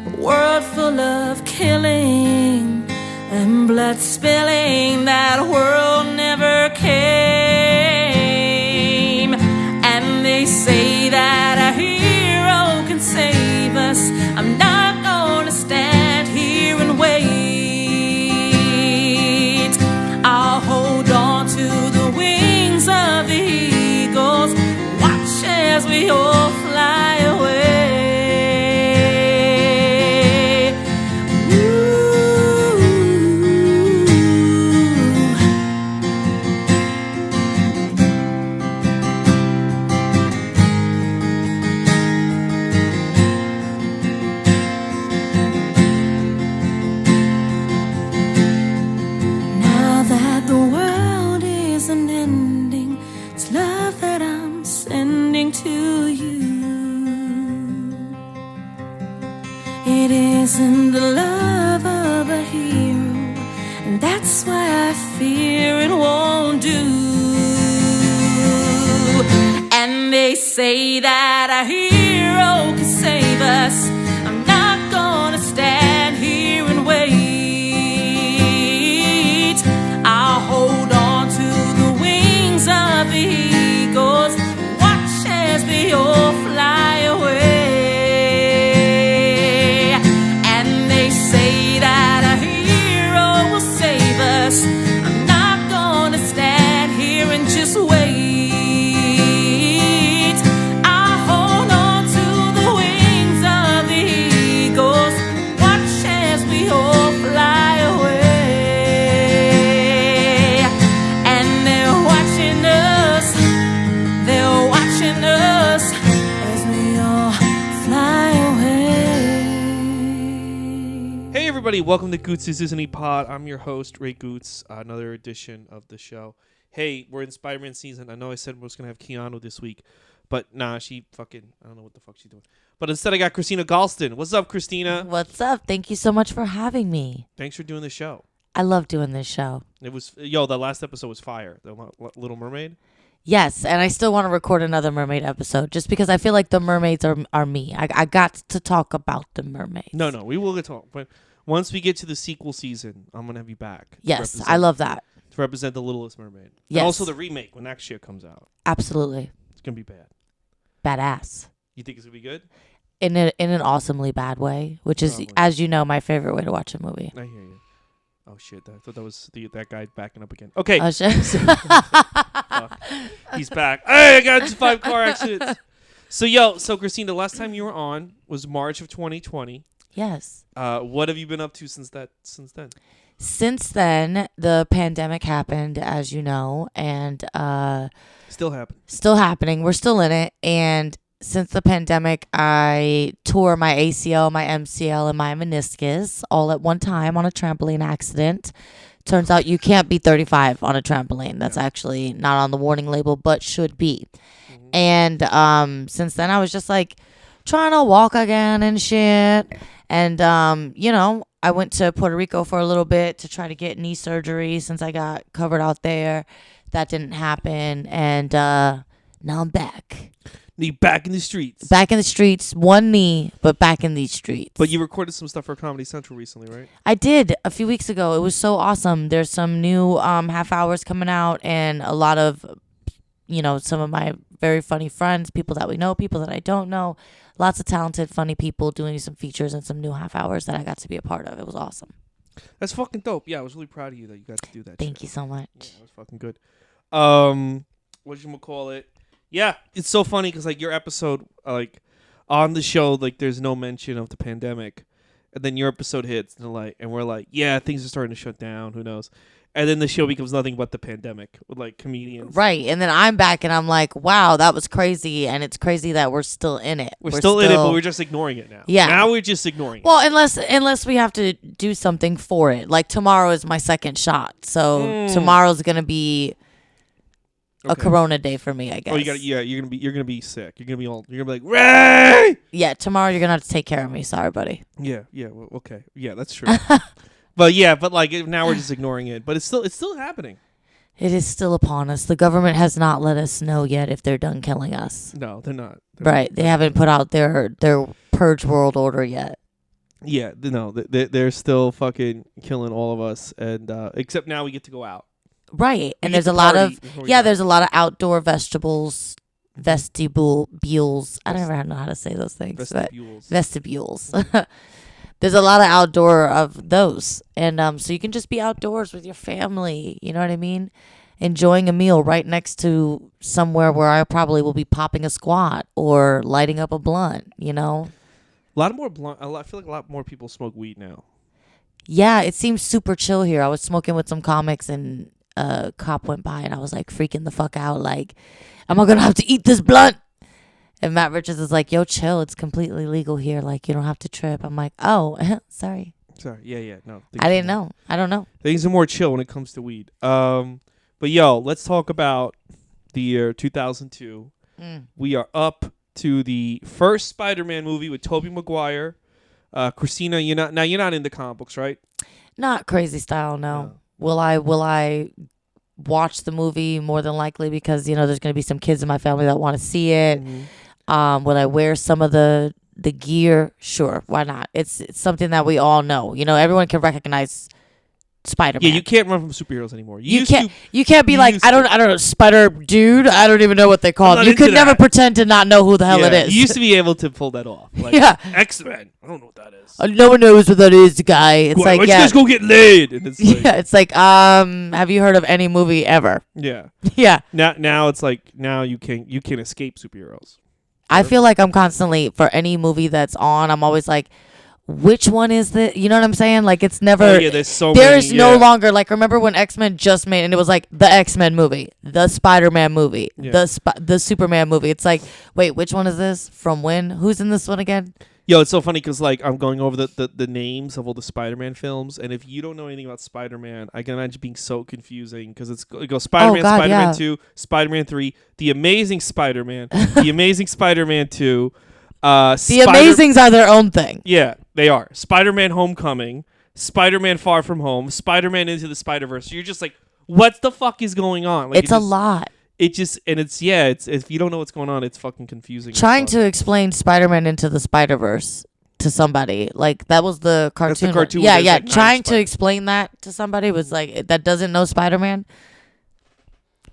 [SPEAKER 4] A world full of killing and blood spilling. That world never came. And they say that a hero can save us. I'm not gonna stand here and wait. I'll hold on to the wings of the eagles, watch as we all fly away. Now that the world isn't ending, it's love that I'm sending to you. It isn't the love of a hero, and that's why I fear it won't do. And they say that a hero can save us. I'm not gonna stand here and wait. I'll hold on to the wings of the eagles, watch as they all fly away. And they say that a hero will save us. I'm not gonna stand here and just wait. I'll hold on to the wings of the eagles, watch as we all fly away. And they're watching us, they're watching us as we all fly away.
[SPEAKER 2] Hey everybody, welcome to Goots' Disney Pod. I'm your host, Ray Goots, another edition of the show. Hey, we're in Spider-Man season. I know I said we was going to have Keanu this week, but nah, she fucking, I don't know what the fuck she's doing. But instead I got Christina Galston. What's up, Christina?
[SPEAKER 5] What's up? Thank you so much for having me.
[SPEAKER 2] Thanks for doing the show.
[SPEAKER 5] I love doing this show.
[SPEAKER 2] It was, the last episode was fire. The Little Mermaid.
[SPEAKER 5] Yes, and I still want to record another mermaid episode just because I feel like the mermaids are me. I got to talk about the mermaids.
[SPEAKER 2] No, we will get talk. But once we get to the sequel season, I'm going to have you back.
[SPEAKER 5] Yes, I love that.
[SPEAKER 2] To represent the Littlest Mermaid.
[SPEAKER 5] Yes.
[SPEAKER 2] And also the remake when next year comes out.
[SPEAKER 5] Absolutely.
[SPEAKER 2] It's going to be bad.
[SPEAKER 5] Badass.
[SPEAKER 2] You think it's going to be good?
[SPEAKER 5] In an awesomely bad way, which is,
[SPEAKER 2] Probably.
[SPEAKER 5] as you know, my favorite way to watch a movie.
[SPEAKER 2] I hear you. Oh, shit. I thought that was that guy backing up again. Okay.
[SPEAKER 5] Oh, shit.
[SPEAKER 2] Fuck. He's back. Hey, I got into 5 car accidents. So Christine, the last time you were on was March of 2020.
[SPEAKER 5] Yes.
[SPEAKER 2] What have you been up to since then?
[SPEAKER 5] Since then, the pandemic happened, as you know, and
[SPEAKER 2] Still happening.
[SPEAKER 5] still happening. We're still in it. And since the pandemic, I tore my ACL, my MCL, and my meniscus all at one time on a trampoline accident. Turns out you can't be 35 on a trampoline. That's actually not on the warning label, but should be.
[SPEAKER 2] Mm-hmm.
[SPEAKER 5] And since then, I was just like trying to walk again and shit. And, I went to Puerto Rico for a little bit to try to get knee surgery since I got covered out there. That didn't happen. And now I'm back.
[SPEAKER 2] Knee back in the streets.
[SPEAKER 5] Back in the streets. One knee, but back in these streets.
[SPEAKER 2] But you recorded some stuff for Comedy Central recently, right?
[SPEAKER 5] I did a few weeks ago. It was so awesome. There's some new half hours coming out and a lot of some of my very funny friends, people that we know, people that I don't know. Lots of talented, funny people doing some features and some new half hours that I got to be a part of. It was awesome.
[SPEAKER 2] That's fucking dope. Yeah, I was really proud of you that you got to do that.
[SPEAKER 5] Thank you so much.
[SPEAKER 2] Yeah, that was fucking good. What you call it? Yeah, it's so funny because like your episode, like on the show, like there's no mention of the pandemic, and then your episode hits, and we're like, yeah, things are starting to shut down. Who knows? And then the show becomes nothing but the pandemic with like comedians.
[SPEAKER 5] Right, and then I'm back and I'm like, wow, that was crazy, and it's crazy that we're still in it.
[SPEAKER 2] We're still in it, but we're just ignoring it now.
[SPEAKER 5] Yeah.
[SPEAKER 2] Now we're just ignoring it.
[SPEAKER 5] Well, unless we have to do something for it. Like tomorrow is my second shot, so tomorrow's gonna be a Corona day for me, I guess.
[SPEAKER 2] Oh, you're gonna be sick. You're gonna be like, Ray!
[SPEAKER 5] Yeah, tomorrow you're gonna have to take care of me. Sorry, buddy.
[SPEAKER 2] Yeah, well, okay. Yeah, that's true. But like now we're just ignoring it. But it's still happening.
[SPEAKER 5] It is still upon us. The government has not let us know yet if they're done killing us.
[SPEAKER 2] No, they're not.
[SPEAKER 5] Right. They haven't put out their purge world order yet.
[SPEAKER 2] Yeah, no, they're still fucking killing all of us, and except now we get to go out.
[SPEAKER 5] Right, and there's a lot of there's a lot of outdoor vestibules. I don't ever know how to say those things. Vestibules. There's a lot of outdoor of those, and so you can just be outdoors with your family. You know what I mean? Enjoying a meal right next to somewhere where I probably will be popping a squat or lighting up a blunt. You know,
[SPEAKER 2] a lot more blunt. I feel like a lot more people smoke weed now.
[SPEAKER 5] Yeah, it seems super chill here. I was smoking with some comics and a cop went by and I was like freaking the fuck out. Like, am I going to have to eat this blunt? And Matt Richards is like, yo, chill. It's completely legal here. Like, you don't have to trip. I'm like, oh, sorry.
[SPEAKER 2] Sorry. Yeah. No.
[SPEAKER 5] I didn't know. I don't know.
[SPEAKER 2] Things are more chill when it comes to weed. But yo, let's talk about the year 2002. We are up to the first Spider-Man movie with Tobey Maguire. Christina, you're not into comic books, right? Not
[SPEAKER 5] crazy style, no. Will I watch the movie? More than likely, because there's going to be some kids in my family that want to see it. Will I wear some of the gear? Sure, why not? It's something that we all know. Everyone can recognize Spider-Man.
[SPEAKER 2] Yeah, you can't run from superheroes anymore.
[SPEAKER 5] You can't be like, I don't know, Spider Dude. I don't even know what they call him. You could never pretend to not know who the hell it is.
[SPEAKER 2] You used to be able to pull that off. Like, X-Men. I don't know what that is.
[SPEAKER 5] No one knows what that is, guy. It's like,
[SPEAKER 2] why don't you guys go get laid? And it's like,
[SPEAKER 5] it's like, have you heard of any movie ever?
[SPEAKER 2] Yeah.
[SPEAKER 5] Yeah.
[SPEAKER 2] Now it's like, now you can escape superheroes.
[SPEAKER 5] I feel like I'm constantly, for any movie that's on, I'm always like, which one is the, you know what I'm saying? Like, it's never, there's no longer, like, remember when X-Men just made, and it was like, the X-Men movie, the Spider-Man movie, the Superman movie. It's like, wait, which one is this? From when? Who's in this one again?
[SPEAKER 2] Yo, it's so funny because, like, I'm going over the names of all the Spider-Man films, and if you don't know anything about Spider-Man, I can imagine being so confusing because it goes Spider-Man, Spider-Man 2, Spider-Man 3, The Amazing Spider-Man, The Amazing Spider-Man 2,
[SPEAKER 5] The Amazings are their own thing.
[SPEAKER 2] Yeah, they are. Spider-Man Homecoming, Spider-Man Far From Home, Spider-Man Into the Spider-Verse. You're just like, what the fuck is going on? Like,
[SPEAKER 5] it's a lot.
[SPEAKER 2] It's if you don't know what's going on, it's fucking confusing.
[SPEAKER 5] Trying to explain Spider-Man Into the Spider-Verse to somebody, like, that was the cartoon.
[SPEAKER 2] That's the cartoon.
[SPEAKER 5] Yeah. Like, trying to explain that to somebody was like, that doesn't know Spider-Man.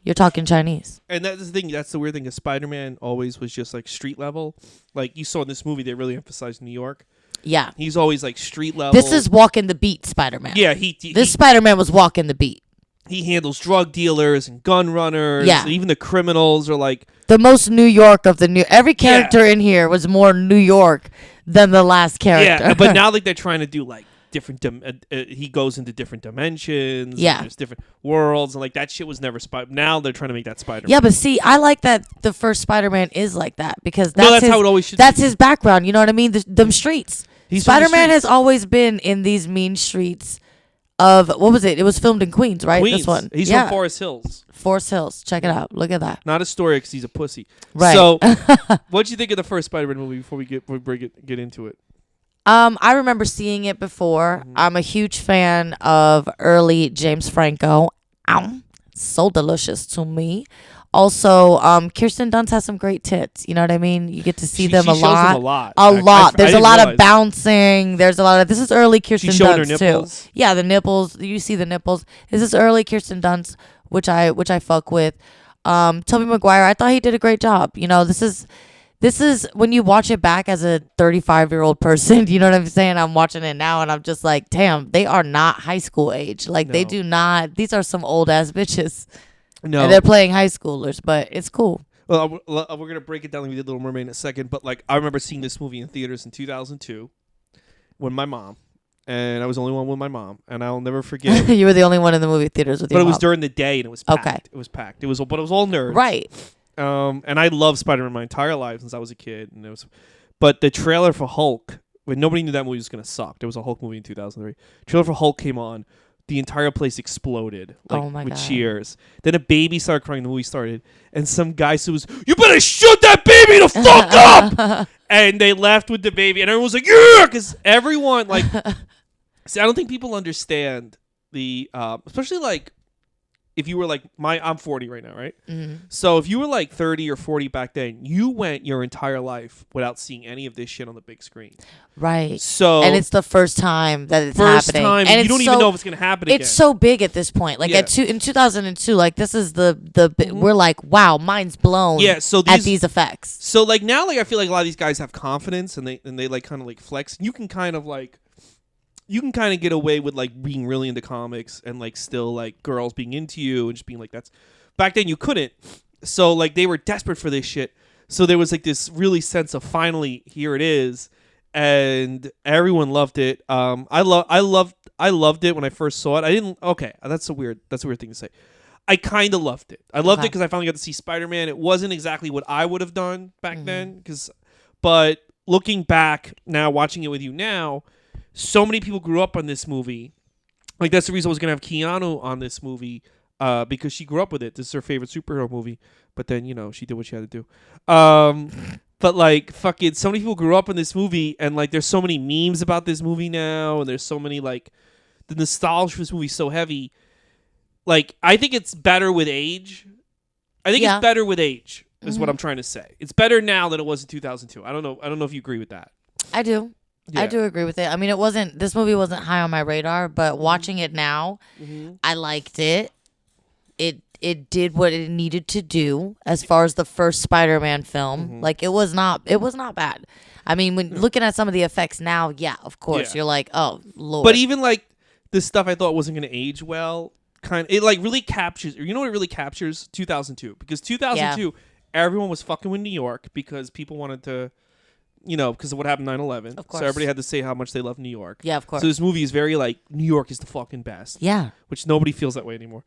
[SPEAKER 5] You're talking Chinese.
[SPEAKER 2] And that's the thing. That's the weird thing. Is Spider-Man always was just like street level. Like you saw in this movie, they really emphasized New York.
[SPEAKER 5] Yeah.
[SPEAKER 2] He's always like street level.
[SPEAKER 5] This is walking the beat Spider-Man.
[SPEAKER 2] Yeah.
[SPEAKER 5] This Spider-Man was walking the beat.
[SPEAKER 2] He handles drug dealers and gun runners.
[SPEAKER 5] Yeah.
[SPEAKER 2] Even the criminals are like
[SPEAKER 5] the most New York of the new. Every character in here was more New York than the last character.
[SPEAKER 2] Yeah. But now like they're trying to do like different. He goes into different dimensions.
[SPEAKER 5] Yeah.
[SPEAKER 2] There's different worlds and like that shit was never Now they're trying to make that Spider-Man.
[SPEAKER 5] Yeah, but see, I like that the first Spider-Man is like that because
[SPEAKER 2] that's how it always should.
[SPEAKER 5] That's his background. You know what I mean? Them streets. Spider-Man has always been in these mean streets. Of what was it? It was filmed in Queens, right?
[SPEAKER 2] Queens.
[SPEAKER 5] This one.
[SPEAKER 2] He's from Forest Hills.
[SPEAKER 5] Forest Hills. Check it out. Look at that.
[SPEAKER 2] Not Astoria because he's a pussy.
[SPEAKER 5] Right.
[SPEAKER 2] So, what'd you think of the first Spider-Man movie before we get into it?
[SPEAKER 5] I remember seeing it before. I'm a huge fan of early James Franco. So delicious to me. Also, Kirsten Dunst has some great tits. You know what I mean? You get to see them a lot. A lot. There's a lot of bouncing. There's a lot of. This is early Kirsten Dunst too. Yeah, the nipples. You see the nipples. This is early Kirsten Dunst, which I fuck with. Tobey Maguire, I thought he did a great job. You know, this is when you watch it back as a 35-year-old person, you know what I'm saying? I'm watching it now and I'm just like, damn, they are not high school age. Like, they do not. These are some old ass bitches.
[SPEAKER 6] No.
[SPEAKER 5] And they're playing high schoolers, but it's cool.
[SPEAKER 6] Well, we're going to break it down like we did Little Mermaid in a second, but like I remember seeing this movie in theaters in 2002 with my mom, and I was the only one with my mom, and I'll never forget.
[SPEAKER 5] You were the only one in the movie theaters with your
[SPEAKER 6] But it
[SPEAKER 5] mom.
[SPEAKER 6] was during the day, and it was packed.
[SPEAKER 5] Okay.
[SPEAKER 6] It was packed. But it was all nerds.
[SPEAKER 5] Right.
[SPEAKER 6] And I loved Spider-Man my entire life since I was a kid, but the trailer for Hulk, when nobody knew that movie was going to suck. There was a Hulk movie in 2003. Trailer for Hulk came on. The entire place exploded with
[SPEAKER 5] God.
[SPEAKER 6] cheers. Then a baby started crying. The movie started, and some guy said, "You better shut that baby the fuck up!" And they left with the baby, and everyone was like, "Yeah!" Because everyone see, I don't think people understand the, especially like if you were like I'm 40 right now, right?
[SPEAKER 5] Mm-hmm.
[SPEAKER 6] So if you were like 30 or 40 back then, you went your entire life without seeing any of this shit on the big screen.
[SPEAKER 5] Right.
[SPEAKER 6] So
[SPEAKER 5] and it's the first time that it's
[SPEAKER 6] first
[SPEAKER 5] happening.
[SPEAKER 6] time,
[SPEAKER 5] and
[SPEAKER 6] you don't even know if it's gonna happen again.
[SPEAKER 5] It's so big at this point. Like
[SPEAKER 6] Yeah.
[SPEAKER 5] in 2002, like this is we're like, wow, mind's blown.
[SPEAKER 6] Yeah, so
[SPEAKER 5] at these effects.
[SPEAKER 6] So like now, like I feel like a lot of these guys have confidence and they like kind of like flex. You can kind of get away with like being really into comics and like still like girls being into you and just being like that's. Back then you couldn't. So like they were desperate for this shit. So there was like this really sense of finally here it is, and everyone loved it. I loved it when I first saw it. I didn't. Okay, that's a weird thing to say. I kind of loved it. I loved it because I finally got to see Spider-Man. It wasn't exactly what I would have done back then, but looking back now, watching it with you now, so many people grew up on this movie. Like that's the reason I was gonna have Keanu on this movie, because she grew up with it. This is her favorite superhero movie. But then she did what she had to do. But like fucking, so many people grew up in this movie, and like there's so many memes about this movie now, and there's so many like the nostalgia for this movie is so heavy. Like, I think it's better with age. It's better with age, is what I'm trying to say. It's better now than it was in 2002. I don't know if you agree with that.
[SPEAKER 5] I do.
[SPEAKER 6] Yeah.
[SPEAKER 5] I do agree with it. I mean, this movie wasn't high on my radar, but watching it now, I liked it. It did what it needed to do as far as the first Spider-Man film. Like it was not bad. I mean, when looking at some of the effects now, of course, you're like, oh Lord.
[SPEAKER 6] But even like the stuff I thought wasn't going to age well, it like really captures. You know what it really captures? 2002, because 2002, everyone was fucking with New York because people wanted to, because of what happened 9/11.
[SPEAKER 5] Of course.
[SPEAKER 6] So everybody had to say how much they love New York.
[SPEAKER 5] Yeah, of course.
[SPEAKER 6] So this movie is very like New York is the fucking best.
[SPEAKER 5] Yeah.
[SPEAKER 6] Which nobody feels that way anymore.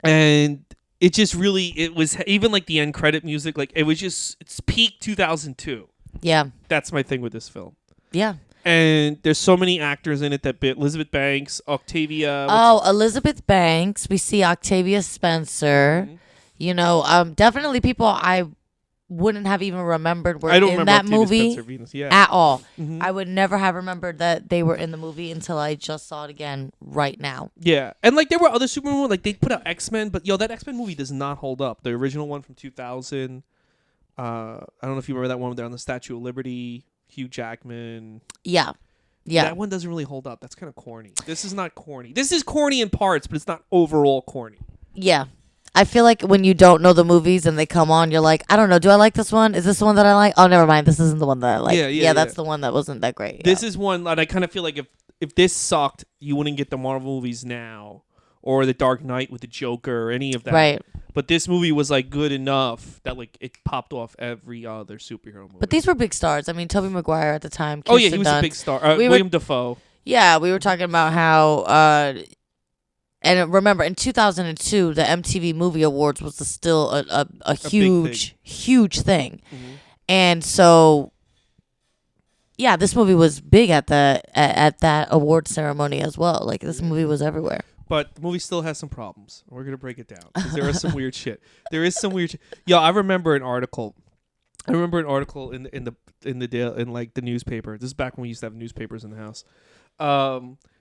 [SPEAKER 6] And it just really, it was even like the end credit music, like it's peak 2002.
[SPEAKER 5] Yeah.
[SPEAKER 6] That's my thing with this film.
[SPEAKER 5] Yeah.
[SPEAKER 6] And there's so many actors in it that bit. Elizabeth Banks, Octavia.
[SPEAKER 5] Elizabeth Banks. We see Octavia Spencer. Definitely people I wouldn't have even remembered were in that
[SPEAKER 6] Octavia
[SPEAKER 5] movie
[SPEAKER 6] Spencer, Venus,
[SPEAKER 5] at all. I would never have remembered that they were in the movie until I just saw it again right now.
[SPEAKER 6] Yeah. And like there were other Superman movies, like they put out X-Men, but that X-Men movie does not hold up. The original one from 2000. I don't know if you remember that one where they're on the Statue of Liberty, Hugh Jackman.
[SPEAKER 5] Yeah.
[SPEAKER 6] That one doesn't really hold up. That's kind of corny. This is not corny. This is corny in parts, but it's not overall corny.
[SPEAKER 5] Yeah. I feel like when you don't know the movies and they come on, you're like, I don't know. Do I like this one? Is this the one that I like? Oh, never mind. This isn't the one that I like. Yeah, that's the one that wasn't that great.
[SPEAKER 6] This is one that I kind of feel like if this sucked, you wouldn't get the Marvel movies now or the Dark Knight with the Joker or any of that.
[SPEAKER 5] Right.
[SPEAKER 6] But this movie was like good enough that like it popped off every other superhero movie.
[SPEAKER 5] But these were big stars. I mean, Tobey Maguire at the time.
[SPEAKER 6] Oh yeah, he
[SPEAKER 5] Kirsten
[SPEAKER 6] was a
[SPEAKER 5] Dunst.
[SPEAKER 6] big star. William Dafoe.
[SPEAKER 5] Yeah, we were talking about how. And remember, in 2002, the MTV Movie Awards was still a huge thing. And so, yeah, this movie was big at that award ceremony as well. Like, this movie was everywhere.
[SPEAKER 6] But the movie still has some problems. We're going to break it down because there is some weird shit. There is some weird shit. Yo, I remember an article in like the newspaper. This is back when we used to have newspapers in the house.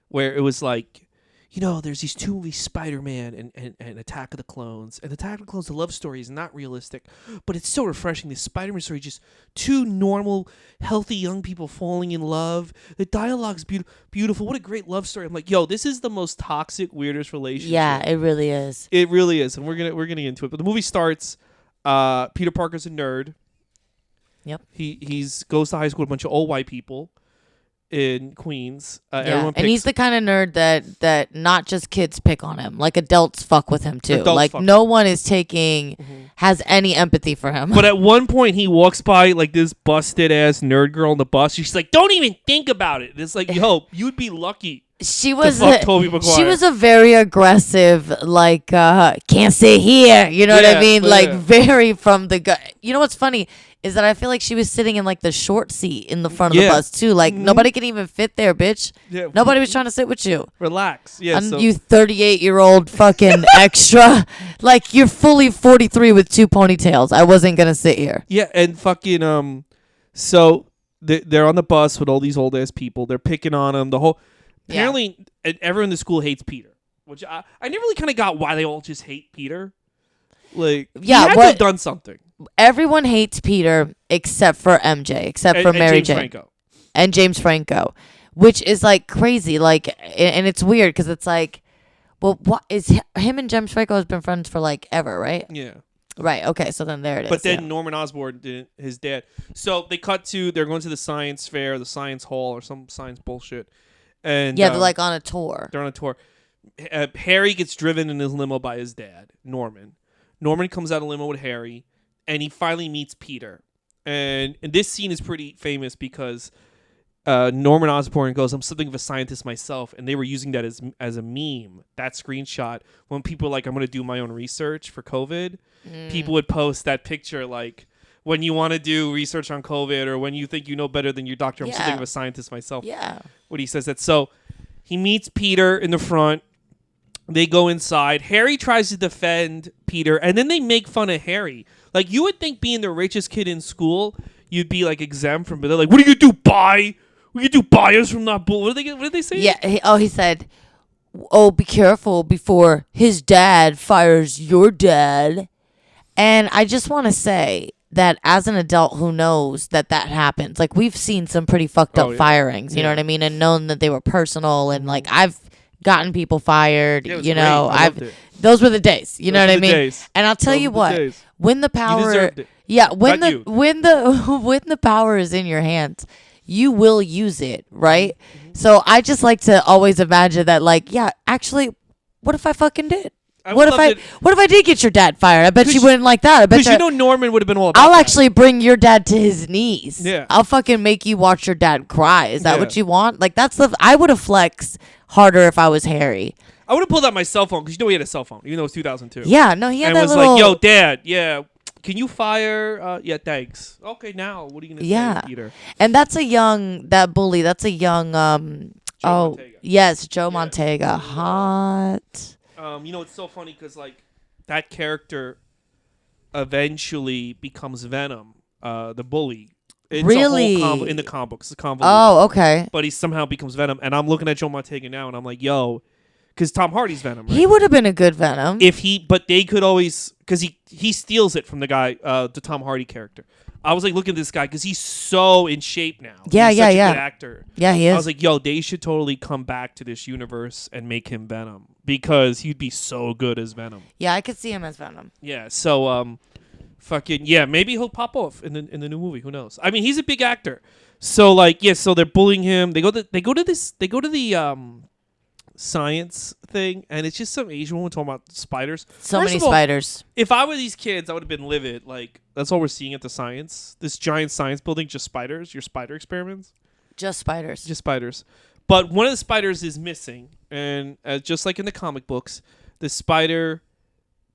[SPEAKER 6] Where it was like, there's these two movies, Spider-Man and Attack of the Clones. And Attack of the Clones, the love story is not realistic, but it's so refreshing. The Spider-Man story, just two normal, healthy young people falling in love. The dialogue's beautiful. What a great love story. I'm like, yo, this is the most toxic, weirdest relationship.
[SPEAKER 5] Yeah, it really is.
[SPEAKER 6] It really is, and we're gonna get into it. But the movie starts. Peter Parker's a nerd.
[SPEAKER 5] Yep.
[SPEAKER 6] He's goes to high school with a bunch of old white people in Queens.
[SPEAKER 5] Yeah, and he's the kind of nerd that not just kids pick on him, like adults fuck with him too. Like no one is has any empathy for him.
[SPEAKER 6] But at one point he walks by like this busted ass nerd girl on the bus. She's like, "Don't even think about it." It's like, yo, you'd be lucky.
[SPEAKER 5] She was
[SPEAKER 6] Tobey Maguire.
[SPEAKER 5] She was a very aggressive, like can't sit here. You know what I mean? Like very from the gut. You know what's funny is that I feel like she was sitting in like the short seat in the front of the bus too. Like nobody can even fit there, bitch. Yeah. Nobody was trying to sit with you.
[SPEAKER 6] Relax. Yeah.
[SPEAKER 5] And you 38-year-old fucking extra. Like you're fully 43 with two ponytails. I wasn't gonna sit here.
[SPEAKER 6] Yeah, and fucking so they're on the bus with all these old ass people. They're picking on him. Apparently, everyone in the school hates Peter, which I never really kind of got why they all just hate Peter. Like, he had to have done something.
[SPEAKER 5] Everyone hates Peter except for MJ, except for Mary Jane.
[SPEAKER 6] Franco.
[SPEAKER 5] And James Franco, which is like crazy. Like, and it's weird because it's like, well, what is him and James Franco has been friends for like ever, right?
[SPEAKER 6] Yeah.
[SPEAKER 5] Right. Okay. So then there it is.
[SPEAKER 6] But then Norman Osborn didn't. His dad. So they cut to they're going to the science fair, the science hall, or some science bullshit. And
[SPEAKER 5] yeah, they're like on a tour.
[SPEAKER 6] They're on a tour. Harry gets driven in his limo by his dad, Norman. Norman comes out of limo with Harry, and he finally meets Peter. And this scene is pretty famous because Norman Osborn goes, "I'm something of a scientist myself," and they were using that as a meme. That screenshot when people were like, "I'm going to do my own research for COVID." People would post that picture like, when you want to do research on COVID or when you think you know better than your doctor, I'm something of a scientist myself.
[SPEAKER 5] Yeah.
[SPEAKER 6] What he says that. So he meets Peter in the front. They go inside. Harry tries to defend Peter, and then they make fun of Harry. Like, you would think being the richest kid in school, you'd be like exempt from, but they're like, "What are you gonna do? Buy? What are you gonna do? Buy us from that bull?" What did they say?
[SPEAKER 5] Yeah. He said, "Oh, be careful before his dad fires your dad." And I just want to say that as an adult who knows that happens, like we've seen some pretty fucked up firings, you know what I mean, and known that they were personal, and like I've gotten people fired, you know, those were the days, you know what I mean? Days. And I'll tell you what, when the power, when the power is in your hands, you will use it, right? So I just like to always imagine that, like, yeah, actually, what if I fucking did? What if I did get your dad fired? I bet you wouldn't like that. I bet
[SPEAKER 6] you know Norman would have been all about
[SPEAKER 5] I'll
[SPEAKER 6] that.
[SPEAKER 5] actually bring your dad to his knees.
[SPEAKER 6] Yeah.
[SPEAKER 5] I'll fucking make you watch your dad cry. Is that what you want? Like, I would have flexed harder if I was Harry.
[SPEAKER 6] I would have pulled out my cell phone because you know he had a cell phone, even though it was 2002.
[SPEAKER 5] Yeah, no, he had
[SPEAKER 6] and
[SPEAKER 5] that
[SPEAKER 6] was like, "Yo, Dad, can you fire? Yeah, thanks. Okay, now what are you gonna say, Peter?"
[SPEAKER 5] And that's a young bully. That's a young Montega. Yes, Joe Montega, hot.
[SPEAKER 6] You know, it's so funny because like that character eventually becomes Venom, the bully. It's
[SPEAKER 5] really?
[SPEAKER 6] In the comic books. It's convoluted.
[SPEAKER 5] Oh, okay.
[SPEAKER 6] But he somehow becomes Venom. And I'm looking at Joe Montega now and I'm like, yo, because Tom Hardy's Venom, right?
[SPEAKER 5] He would have been a good Venom.
[SPEAKER 6] But they could always, because he steals it from the guy, the Tom Hardy character. I was like, look at this guy because he's so in shape now.
[SPEAKER 5] Yeah,
[SPEAKER 6] he's such a good actor.
[SPEAKER 5] Yeah, he is.
[SPEAKER 6] I was like, yo, they should totally come back to this universe and make him Venom because he'd be so good as Venom.
[SPEAKER 5] Yeah, I could see him as Venom.
[SPEAKER 6] Yeah, so maybe he'll pop off in the new movie. Who knows? I mean, he's a big actor. So like, so they're bullying him. They go to the science thing, and it's just some Asian woman talking about spiders.
[SPEAKER 5] So many spiders.
[SPEAKER 6] If I were these kids, I would have been livid. Like, that's all we're seeing at the science. This giant science building, just spiders. Your spider experiments.
[SPEAKER 5] Just spiders.
[SPEAKER 6] Just spiders. But one of the spiders is missing, and just like in the comic books, the spider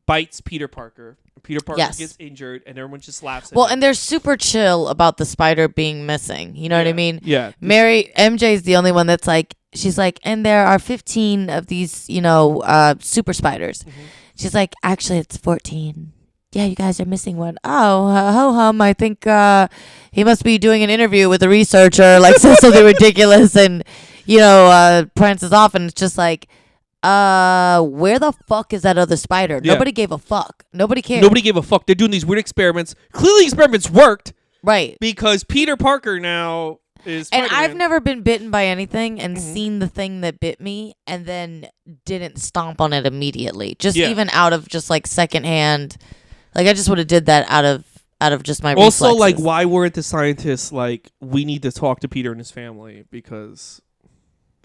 [SPEAKER 6] bites Peter Parker. Peter Parker gets injured, and everyone just laughs at him.
[SPEAKER 5] And they're super chill about the spider being missing. You know what I mean?
[SPEAKER 6] Yeah.
[SPEAKER 5] MJ's the only one that's like, she's like, and there are 15 of these, super spiders. Mm-hmm. She's like, actually, it's 14. Yeah, you guys are missing one. Oh, ho-hum. I think he must be doing an interview with a researcher, like says something ridiculous and, prances off. And it's just like, Where the fuck is that other spider?
[SPEAKER 6] Yeah.
[SPEAKER 5] Nobody gave a fuck. Nobody cared.
[SPEAKER 6] Nobody gave a fuck. They're doing these weird experiments. Clearly, experiments worked
[SPEAKER 5] Right.
[SPEAKER 6] because Peter Parker now is
[SPEAKER 5] And
[SPEAKER 6] Spider-Man.
[SPEAKER 5] I've never been bitten by anything and seen the thing that bit me and then didn't stomp on it immediately. Just even out of just like secondhand. Like I just would have did that out of just my
[SPEAKER 6] Also,
[SPEAKER 5] reflexes.
[SPEAKER 6] like, why weren't the scientists like, we need to talk to Peter and his family because...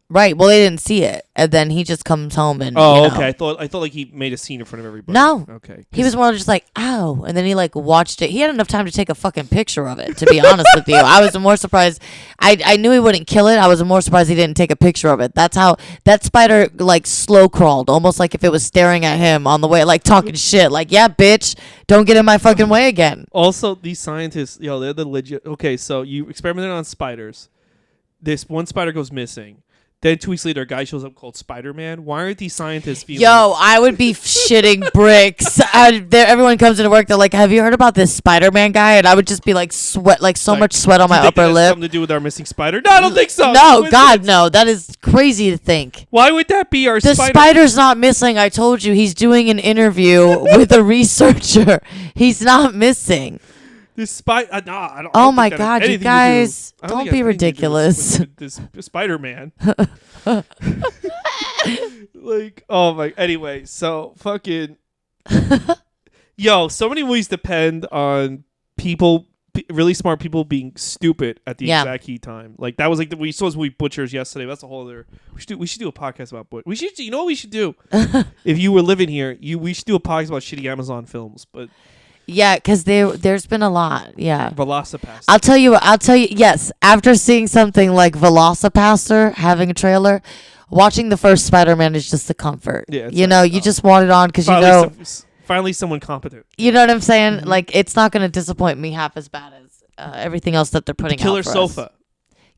[SPEAKER 5] Right. Well, they didn't see it, and then he just comes home and.
[SPEAKER 6] Oh,
[SPEAKER 5] you know.
[SPEAKER 6] okay. I thought like he made a scene in front of everybody.
[SPEAKER 5] No.
[SPEAKER 6] Okay.
[SPEAKER 5] He was more just like, ow, and then he like watched it. He had enough time to take a fucking picture of it. To be honest with you, I was more surprised. I knew he wouldn't kill it. I was more surprised he didn't take a picture of it. That's how that spider like slow crawled, almost like if it was staring at him on the way, like talking shit. Like, yeah, bitch, don't get in my fucking way again.
[SPEAKER 6] Also, these scientists, they're the legit. Okay, so you experimented on spiders. This one spider goes missing. Then 2 weeks later, a guy shows up called Spider-Man. Why aren't these scientists being
[SPEAKER 5] Yo, I would be shitting bricks. Everyone comes into work. They're like, "Have you heard about this Spider-Man guy?" And I would just be like, sweat, like so much sweat on
[SPEAKER 6] do you
[SPEAKER 5] my
[SPEAKER 6] think it
[SPEAKER 5] upper
[SPEAKER 6] has
[SPEAKER 5] lip.
[SPEAKER 6] something to do with our missing spider? No, I don't think so.
[SPEAKER 5] No,
[SPEAKER 6] It's
[SPEAKER 5] God,
[SPEAKER 6] coincidence.
[SPEAKER 5] no. That is crazy to think.
[SPEAKER 6] Why would that be our
[SPEAKER 5] The
[SPEAKER 6] spider?
[SPEAKER 5] spider's not missing. I told you, he's doing an interview with a researcher. He's not missing.
[SPEAKER 6] This spider. No, I don't.
[SPEAKER 5] Oh
[SPEAKER 6] think
[SPEAKER 5] my
[SPEAKER 6] that has
[SPEAKER 5] God, you
[SPEAKER 6] anything to do-
[SPEAKER 5] guys,
[SPEAKER 6] I
[SPEAKER 5] don't
[SPEAKER 6] think it
[SPEAKER 5] be
[SPEAKER 6] has anything to do
[SPEAKER 5] ridiculous.
[SPEAKER 6] with this Spider-Man. Like, oh my. Anyway, so fucking. Yo, so many movies depend on people, really smart people being stupid at the exact key time. Like that was like we saw this movie Butchers yesterday. That's a whole other. We should do a podcast about Butchers. We should. You know what we should do? If you were living here, we should do a podcast about shitty Amazon films, but.
[SPEAKER 5] Yeah, because there's been a lot. Yeah.
[SPEAKER 6] Velocipaster.
[SPEAKER 5] I'll tell you. Yes, after seeing something like Velocipaster having a trailer, watching the first Spider-Man is just a comfort.
[SPEAKER 6] Yeah, it's
[SPEAKER 5] you
[SPEAKER 6] like,
[SPEAKER 5] know, you just want it on because you know.
[SPEAKER 6] Finally, someone competent.
[SPEAKER 5] You know what I'm saying? Like, it's not going to disappoint me half as bad as everything else that they're putting
[SPEAKER 6] Killer
[SPEAKER 5] out for
[SPEAKER 6] Sofa.
[SPEAKER 5] us.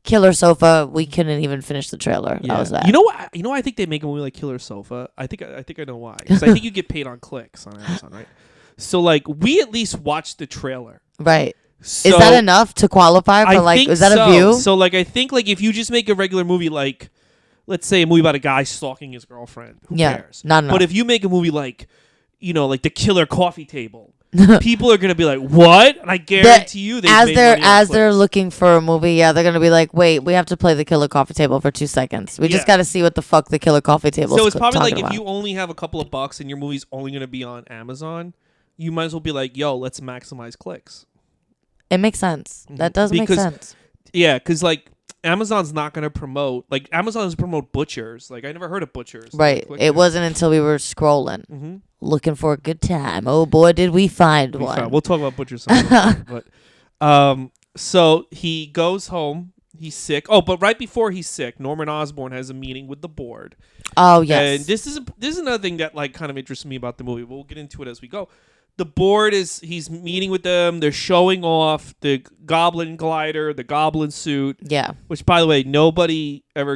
[SPEAKER 5] Killer Sofa. We couldn't even finish the trailer. That was that.
[SPEAKER 6] You know what? You know why I think they make a movie like Killer Sofa. I think I know why. Because I think you get paid on clicks on Amazon, right? So like we at least watched the trailer.
[SPEAKER 5] Right.
[SPEAKER 6] So
[SPEAKER 5] is that enough to qualify for like? Is that a view?
[SPEAKER 6] So like I think like if you just make a regular movie like, let's say a movie about a guy stalking his girlfriend, who cares?
[SPEAKER 5] Not enough.
[SPEAKER 6] But if you make a movie like, like the Killer Coffee Table, people are gonna be like, "What?" And I guarantee you,
[SPEAKER 5] they're looking for a movie, they're gonna be like, "Wait, we have to play the Killer Coffee Table for 2 seconds. We just got to see what the fuck the Killer Coffee Table."
[SPEAKER 6] So it's probably like
[SPEAKER 5] about.
[SPEAKER 6] if you only have a couple of bucks and your movie's only gonna be on Amazon, you might as well be like, "Yo, let's maximize clicks."
[SPEAKER 5] It makes sense. That does make sense.
[SPEAKER 6] Yeah, because like Amazon's not gonna promote. Like Amazon doesn't promote Butchers. Like I never heard of Butchers.
[SPEAKER 5] Right. It wasn't until we were scrolling, looking for a good time. Oh boy, did we find one.
[SPEAKER 6] We'll talk about Butchers sometime. But so he goes home. He's sick. Oh, but right before he's sick, Norman Osborn has a meeting with the board.
[SPEAKER 5] Oh yes.
[SPEAKER 6] And this is another thing that like kind of interests me about the movie. We'll get into it as we go. The board he's meeting with them. They're showing off the goblin glider, the goblin suit.
[SPEAKER 5] Yeah.
[SPEAKER 6] Which, by the way, nobody works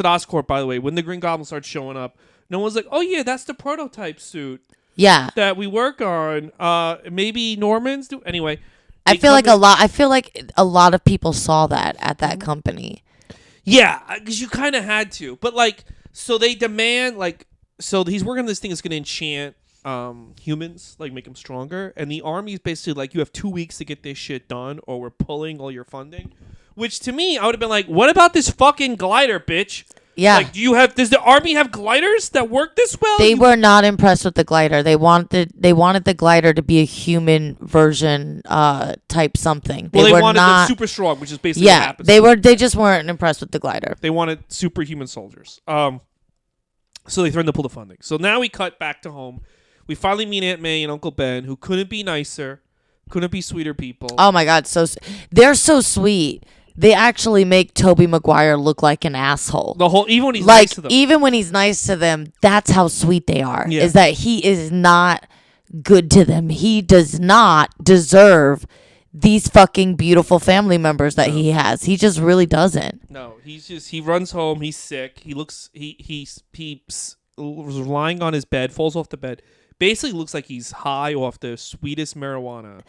[SPEAKER 6] at Oscorp, by the way. When the Green Goblin starts showing up, no one's like, oh, yeah, that's the prototype suit that we work on. Maybe Norman's do. Anyway.
[SPEAKER 5] I feel like a lot of people saw that at that company.
[SPEAKER 6] Yeah, because you kind of had to. But, like, so they demand, like, so he's working on this thing that's going to enchant humans, like make them stronger, and the army is basically like, you have 2 weeks to get this shit done or we're pulling all your funding. Which to me, I would have been like, what about this fucking glider, bitch?
[SPEAKER 5] Yeah.
[SPEAKER 6] Like, does the army have gliders that work this well?
[SPEAKER 5] They were not impressed with the glider. They wanted the glider to be a human version type something.
[SPEAKER 6] They
[SPEAKER 5] were
[SPEAKER 6] wanted
[SPEAKER 5] not
[SPEAKER 6] them super strong, which is basically what happens.
[SPEAKER 5] They just weren't impressed with the glider.
[SPEAKER 6] They wanted superhuman soldiers. So they threatened to pull the funding. So now we cut back to home. We finally meet Aunt May and Uncle Ben, who couldn't be nicer, couldn't be sweeter people.
[SPEAKER 5] Oh my God, they're so sweet. They actually make Tobey Maguire look like an asshole.
[SPEAKER 6] Even when he's nice to them.
[SPEAKER 5] Even when he's nice to them, that's how sweet they are.
[SPEAKER 6] Yeah.
[SPEAKER 5] Is that he is not good to them. He does not deserve these fucking beautiful family members that he has. He just really doesn't.
[SPEAKER 6] No, he runs home. He's sick. He was lying on his bed, falls off the bed, basically looks like he's high off the sweetest marijuana.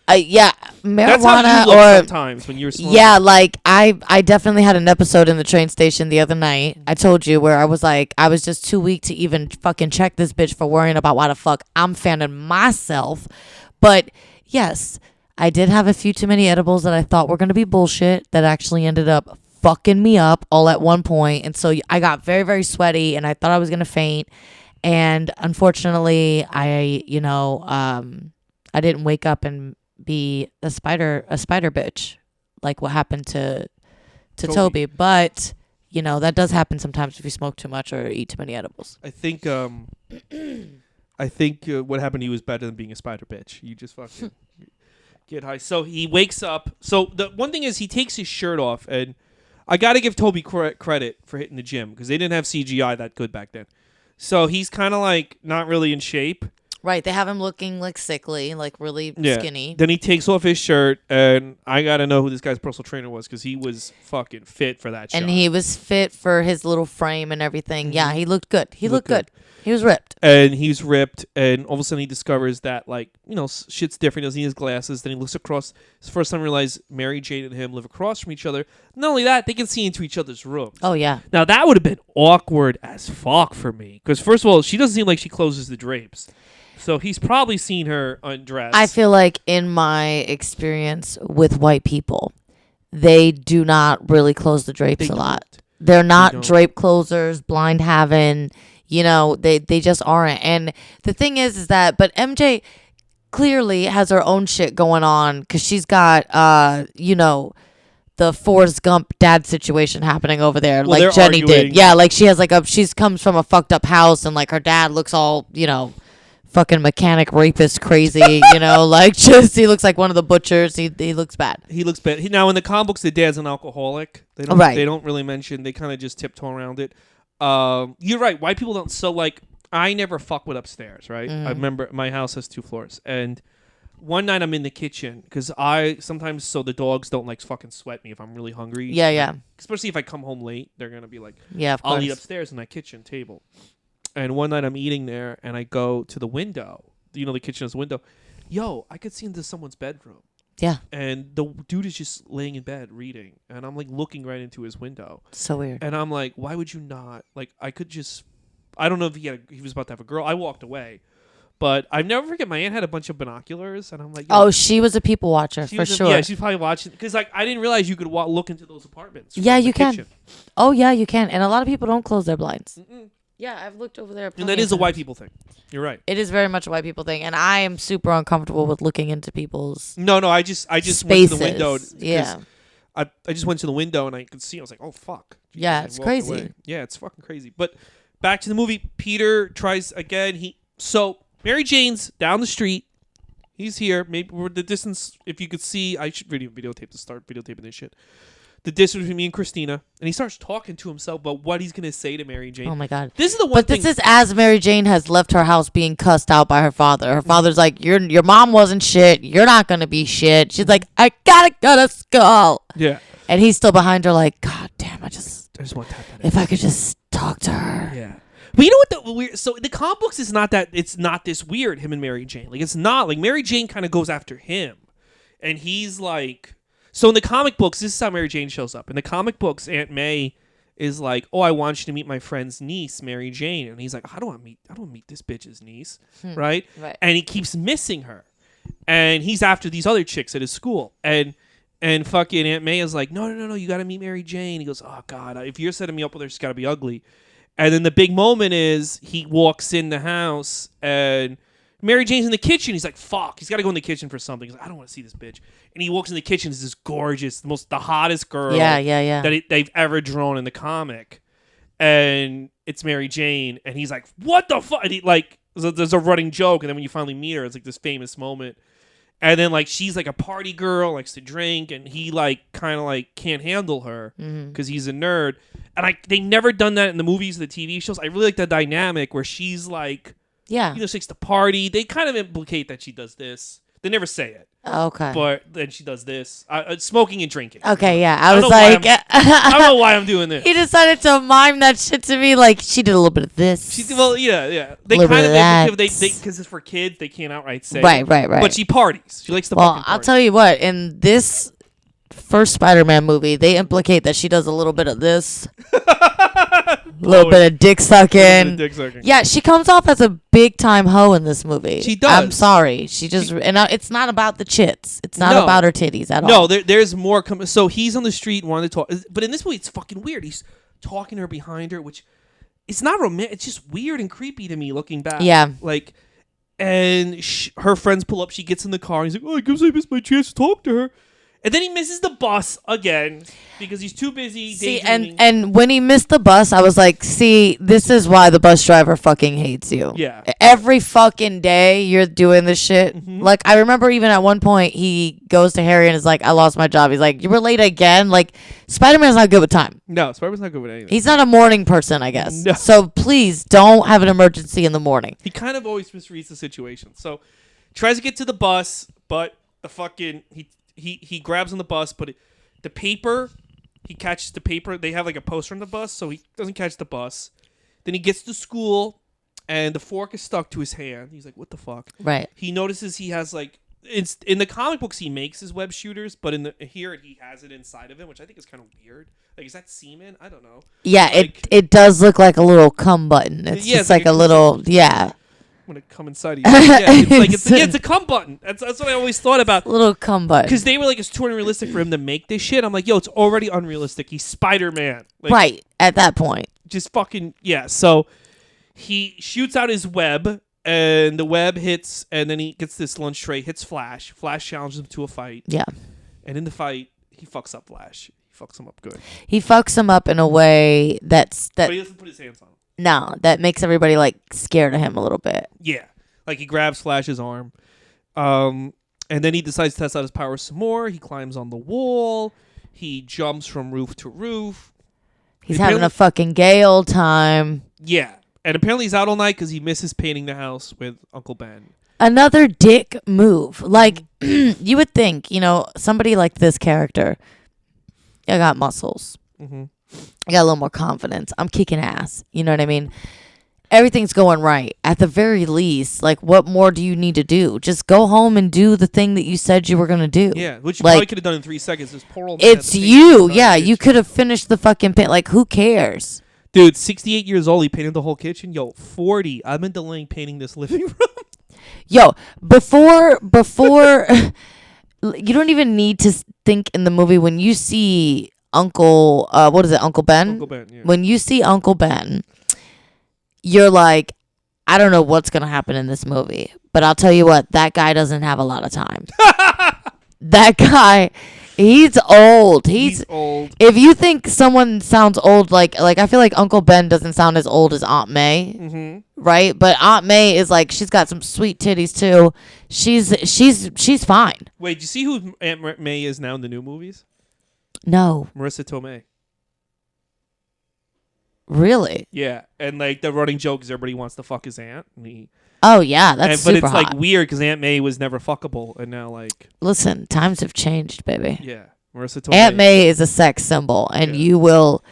[SPEAKER 5] Yeah,
[SPEAKER 6] That's how
[SPEAKER 5] marijuana
[SPEAKER 6] you look
[SPEAKER 5] or
[SPEAKER 6] sometimes when you're smoking.
[SPEAKER 5] yeah, like I definitely had an episode in the train station the other night. I told you where I was like, I was just too weak to even fucking check this bitch for worrying about why the fuck I'm fanning myself. But yes, I did have a few too many edibles that I thought were gonna be bullshit that actually ended up fucking me up all at one point. And so I got very, very sweaty and I thought I was gonna faint. And unfortunately, I didn't wake up and be a spider bitch, like what happened to Toby. But that does happen sometimes if you smoke too much or eat too many edibles.
[SPEAKER 6] I think what happened to you was better than being a spider bitch. You just fucking get high. So he wakes up. So the one thing is he takes his shirt off, and I got to give Toby credit for hitting the gym because they didn't have CGI that good back then. So he's kind of like not really in shape.
[SPEAKER 5] Right, they have him looking like sickly, like really skinny.
[SPEAKER 6] Then he takes off his shirt, and I got to know who this guy's personal trainer was because he was fucking fit for that shot.
[SPEAKER 5] And he was fit for his little frame and everything. Mm-hmm. Yeah, he looked good. He looked good. He was ripped.
[SPEAKER 6] And he's ripped, and all of a sudden he discovers that, shit's different. He doesn't need his glasses. Then he looks across. It's the first time he realized Mary Jane and him live across from each other. Not only that, they can see into each other's rooms.
[SPEAKER 5] Oh, yeah.
[SPEAKER 6] Now, that would have been awkward as fuck for me. Because, first of all, she doesn't seem like she closes the drapes. So he's probably seen her undressed.
[SPEAKER 5] I feel like in my experience with white people, they do not really close the drapes a lot. They're not drape closers, blind having... they just aren't. And the thing is that, but MJ clearly has her own shit going on because she's got, the Forrest Gump dad situation happening over there,
[SPEAKER 6] well,
[SPEAKER 5] like Jenny
[SPEAKER 6] arguing.
[SPEAKER 5] did. Yeah, like she has she comes from a fucked up house and like her dad looks all, fucking mechanic rapist crazy, like just he looks like one of the butchers. He looks bad.
[SPEAKER 6] He looks bad. Now in the comic books, the dad's an alcoholic. They don't really mention. They kind of just tiptoe around it. You're right. White people don't. So I never fuck with upstairs, right? I remember my house has 2 floors, and one night I'm in the kitchen because sometimes the dogs don't fucking sweat me if I'm really hungry.
[SPEAKER 5] Yeah.
[SPEAKER 6] Especially if I come home late, they're gonna be like,
[SPEAKER 5] yeah,
[SPEAKER 6] I'll eat upstairs in that kitchen table. And one night I'm eating there, and I go to the window. The kitchen has a window. Yo, I could see into someone's bedroom.
[SPEAKER 5] Yeah.
[SPEAKER 6] And the dude is just laying in bed reading, and I'm looking right into his window.
[SPEAKER 5] So weird.
[SPEAKER 6] And I'm like, why would you not? I could just, I don't know if he was about to have a girl. I walked away, but I never forget. My aunt had a bunch of binoculars, and I'm like,
[SPEAKER 5] oh, she was a people watcher for sure.
[SPEAKER 6] Yeah, she's probably watching because I didn't realize you could look into those apartments.
[SPEAKER 5] Yeah, you can.
[SPEAKER 6] Kitchen.
[SPEAKER 5] Oh yeah, you can. And a lot of people don't close their blinds. Mm-mm. Yeah, I've looked over there.
[SPEAKER 6] And that is a white people thing. You're right.
[SPEAKER 5] It is very much a white people thing, and I am super uncomfortable with looking into people's.
[SPEAKER 6] No, I just
[SPEAKER 5] spaces.
[SPEAKER 6] Went to the window.
[SPEAKER 5] Yeah.
[SPEAKER 6] I just went to the window and I could see. I was like, oh fuck.
[SPEAKER 5] Yeah, it's crazy.
[SPEAKER 6] Away. Yeah, it's fucking crazy. But back to the movie. Peter tries again. So Mary Jane's down the street. He's here. Maybe we're the distance. If you could see, I should videotape to start videotaping this shit. The distance between me and Christina, and he starts talking to himself about what he's gonna say to Mary Jane.
[SPEAKER 5] Oh my god!
[SPEAKER 6] This is the one.
[SPEAKER 5] But this is as Mary Jane has left her house being cussed out by her father. Her father's like, "Your mom wasn't shit. You're not gonna be shit." She's like, "I gotta go to school."
[SPEAKER 6] Yeah.
[SPEAKER 5] And he's still behind her, like, "God damn! I just
[SPEAKER 6] want to tap that.
[SPEAKER 5] If I could just talk to her."
[SPEAKER 6] Yeah. But you know what the weird? So the comic books is not that. It's not this weird. Him and Mary Jane. It's not Mary Jane kind of goes after him, and he's like. So in the comic books, this is how Mary Jane shows up. In the comic books, Aunt May is like, "Oh, I want you to meet my friend's niece, Mary Jane," and he's like, "I don't want to meet this bitch's niece," right? And he keeps missing her, and he's after these other chicks at his school, and fucking Aunt May is like, "No, you got to meet Mary Jane." He goes, "Oh God, if you're setting me up with her, she's got to be ugly." And then the big moment is he walks in the house and. Mary Jane's in the kitchen. He's like, fuck. He's got to go in the kitchen for something. He's like, I don't want to see this bitch. And he walks in the kitchen. It's this gorgeous, the hottest girl that they've ever drawn in the comic. And it's Mary Jane. And he's like, what the fuck? And he, there's a running joke. And then when you finally meet her, it's this famous moment. And then she's a party girl, likes to drink. And he kind of can't handle her because he's a nerd. And they never done that in the movies, the TV shows. I really like the dynamic where she's like,
[SPEAKER 5] yeah.
[SPEAKER 6] She likes to party. They kind of implicate that she does this. They never say it.
[SPEAKER 5] Okay.
[SPEAKER 6] But then she does this. Smoking and drinking.
[SPEAKER 5] Okay, yeah. I
[SPEAKER 6] don't
[SPEAKER 5] was
[SPEAKER 6] know why
[SPEAKER 5] like,
[SPEAKER 6] I don't know why I'm doing this.
[SPEAKER 5] he decided to mime that shit to me. Like she did a little bit of this.
[SPEAKER 6] Yeah. They
[SPEAKER 5] Little
[SPEAKER 6] kind
[SPEAKER 5] bit
[SPEAKER 6] of
[SPEAKER 5] of that.
[SPEAKER 6] because it's for kids. They can't outright say.
[SPEAKER 5] Right.
[SPEAKER 6] But she parties. She likes to.
[SPEAKER 5] Well,
[SPEAKER 6] fucking
[SPEAKER 5] I'll
[SPEAKER 6] party.
[SPEAKER 5] tell you what. In this first Spider-Man movie, they implicate that she does a little bit of this, a little bit of dick sucking. Yeah, she comes off as a big time hoe in this movie.
[SPEAKER 6] She does.
[SPEAKER 5] I'm sorry. It's not about the chits. It's not
[SPEAKER 6] No.
[SPEAKER 5] about her titties at all.
[SPEAKER 6] No, there's more coming. So he's on the street wanting to talk, but in this movie, it's fucking weird. He's talking to her behind her, which it's not romantic. It's just weird and creepy to me looking back.
[SPEAKER 5] Yeah.
[SPEAKER 6] Like, and her friends pull up. She gets in the car. And he's like, "Oh, I guess I missed my chance to talk to her." And then he misses the bus again because he's too busy.
[SPEAKER 5] See,
[SPEAKER 6] daydreaming.
[SPEAKER 5] and when he missed the bus, I was like, see, this is why the bus driver fucking hates you.
[SPEAKER 6] Yeah.
[SPEAKER 5] Every fucking day you're doing this shit.
[SPEAKER 6] Mhm.
[SPEAKER 5] Like, I remember even at one point he goes to Harry and is like, I lost my job. He's like, you were late again? Like, Spider-Man's not good with time.
[SPEAKER 6] No, Spider-Man's not good with anything.
[SPEAKER 5] He's not a morning person, I guess.
[SPEAKER 6] No.
[SPEAKER 5] So please don't have an emergency in the morning.
[SPEAKER 6] He kind of always misreads the situation. So tries to get to the bus, but the fucking he grabs on the bus, but the paper, he catches the paper. They have like a poster on the bus, so he doesn't catch the bus. Then he gets to school, and the fork is stuck to his hand. He's like, "What the fuck?"
[SPEAKER 5] Right.
[SPEAKER 6] He notices he has like it's in the comic books he makes his web shooters, but here he has it inside of him, which I think is kind of weird. Like, is that semen? I don't know.
[SPEAKER 5] Yeah,
[SPEAKER 6] Like,
[SPEAKER 5] it does look like a little cum button. It's
[SPEAKER 6] Yeah,
[SPEAKER 5] just
[SPEAKER 6] it's like
[SPEAKER 5] like a little, yeah.
[SPEAKER 6] when it come inside of you. Yeah, it's a cum button. That's what I always thought about.
[SPEAKER 5] Little cum button.
[SPEAKER 6] Because they were like, it's too unrealistic for him to make this shit. I'm like, yo, it's already unrealistic. He's Spider-Man. Like,
[SPEAKER 5] Right, at that point.
[SPEAKER 6] Just fucking, yeah. So he shoots out his web, and the web hits, and then he gets this lunch tray, hits Flash. Flash challenges him to a fight.
[SPEAKER 5] Yeah.
[SPEAKER 6] And in the fight, he fucks up Flash. He fucks him up good.
[SPEAKER 5] He fucks him up in a way that
[SPEAKER 6] But he doesn't put his hands on him.
[SPEAKER 5] no, that makes everybody like scared of him a little bit.
[SPEAKER 6] Yeah. Like he grabs Flash's arm. And then he decides to test out his powers some more. He climbs on the wall. He jumps from roof to roof.
[SPEAKER 5] He's having a fucking gay old time.
[SPEAKER 6] Yeah. And apparently he's out all night because he misses painting the house with Uncle Ben.
[SPEAKER 5] Another dick move. Like, you would think, somebody like this character, I got muscles.
[SPEAKER 6] Mm-hmm.
[SPEAKER 5] I got a little more confidence. I'm kicking ass. You know what I mean? Everything's going right. At the very least, like, what more do you need to do? Just go home and do the thing that you said you were going to do.
[SPEAKER 6] Yeah, which you
[SPEAKER 5] like,
[SPEAKER 6] probably could have done in 3 seconds. This poor old man
[SPEAKER 5] it's
[SPEAKER 6] had to
[SPEAKER 5] you.
[SPEAKER 6] paint
[SPEAKER 5] Yeah,
[SPEAKER 6] the
[SPEAKER 5] you
[SPEAKER 6] kitchen.
[SPEAKER 5] could have finished the fucking paint. Like, who cares?
[SPEAKER 6] Dude, 68 years old, he painted the whole kitchen. Yo, 40. I've been delaying painting this living room.
[SPEAKER 5] Yo, before you don't even need to think in the movie when you see Uncle Uncle Ben?
[SPEAKER 6] Uncle Ben, yeah.
[SPEAKER 5] When you see Uncle Ben, you're like, I don't know what's going to happen in this movie, but I'll tell you what, that guy doesn't have a lot of time. That guy, he's old. He's
[SPEAKER 6] old.
[SPEAKER 5] If you think someone sounds old, like I feel like Uncle Ben doesn't sound as old as Aunt May, right? But Aunt May is like, she's got some sweet titties too. She's fine.
[SPEAKER 6] Wait, do you see who Aunt May is now in the new movies?
[SPEAKER 5] No,
[SPEAKER 6] Marissa Tomei.
[SPEAKER 5] really?
[SPEAKER 6] Yeah, and like the running joke is everybody wants to fuck his aunt. And
[SPEAKER 5] Oh yeah, that's
[SPEAKER 6] but
[SPEAKER 5] super
[SPEAKER 6] it's
[SPEAKER 5] hot.
[SPEAKER 6] like weird because Aunt May was never fuckable, and now like
[SPEAKER 5] Listen, times have changed, baby.
[SPEAKER 6] yeah, Marissa Tomei.
[SPEAKER 5] Aunt May is a sex symbol, and
[SPEAKER 6] Yeah.
[SPEAKER 5] you will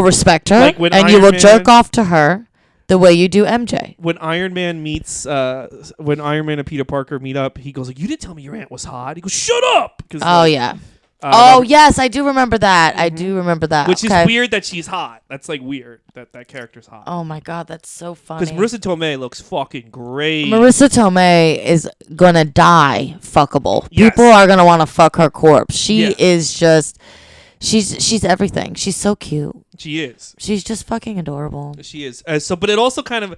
[SPEAKER 5] respect her,
[SPEAKER 6] Like when
[SPEAKER 5] and you
[SPEAKER 6] Iron
[SPEAKER 5] will
[SPEAKER 6] Man-
[SPEAKER 5] jerk off to her the way you do MJ.
[SPEAKER 6] When Iron Man when Iron Man and Peter Parker meet up, he goes like, "You didn't tell me your aunt was hot." He goes, "Shut up!" 'Cause,
[SPEAKER 5] Oh
[SPEAKER 6] like,
[SPEAKER 5] yeah. Oh
[SPEAKER 6] Robert-
[SPEAKER 5] yes, I do remember that. I do remember that.
[SPEAKER 6] which
[SPEAKER 5] Okay.
[SPEAKER 6] is weird that she's hot. That's like weird that character's hot.
[SPEAKER 5] Oh my god, that's so funny.
[SPEAKER 6] Because Marissa Tomei looks fucking great.
[SPEAKER 5] Marissa Tomei is gonna die fuckable.
[SPEAKER 6] Yes.
[SPEAKER 5] People are gonna want to fuck her corpse. She
[SPEAKER 6] Yeah.
[SPEAKER 5] is just, she's everything. She's so cute.
[SPEAKER 6] She is.
[SPEAKER 5] She's just fucking adorable.
[SPEAKER 6] She is. But it also kind of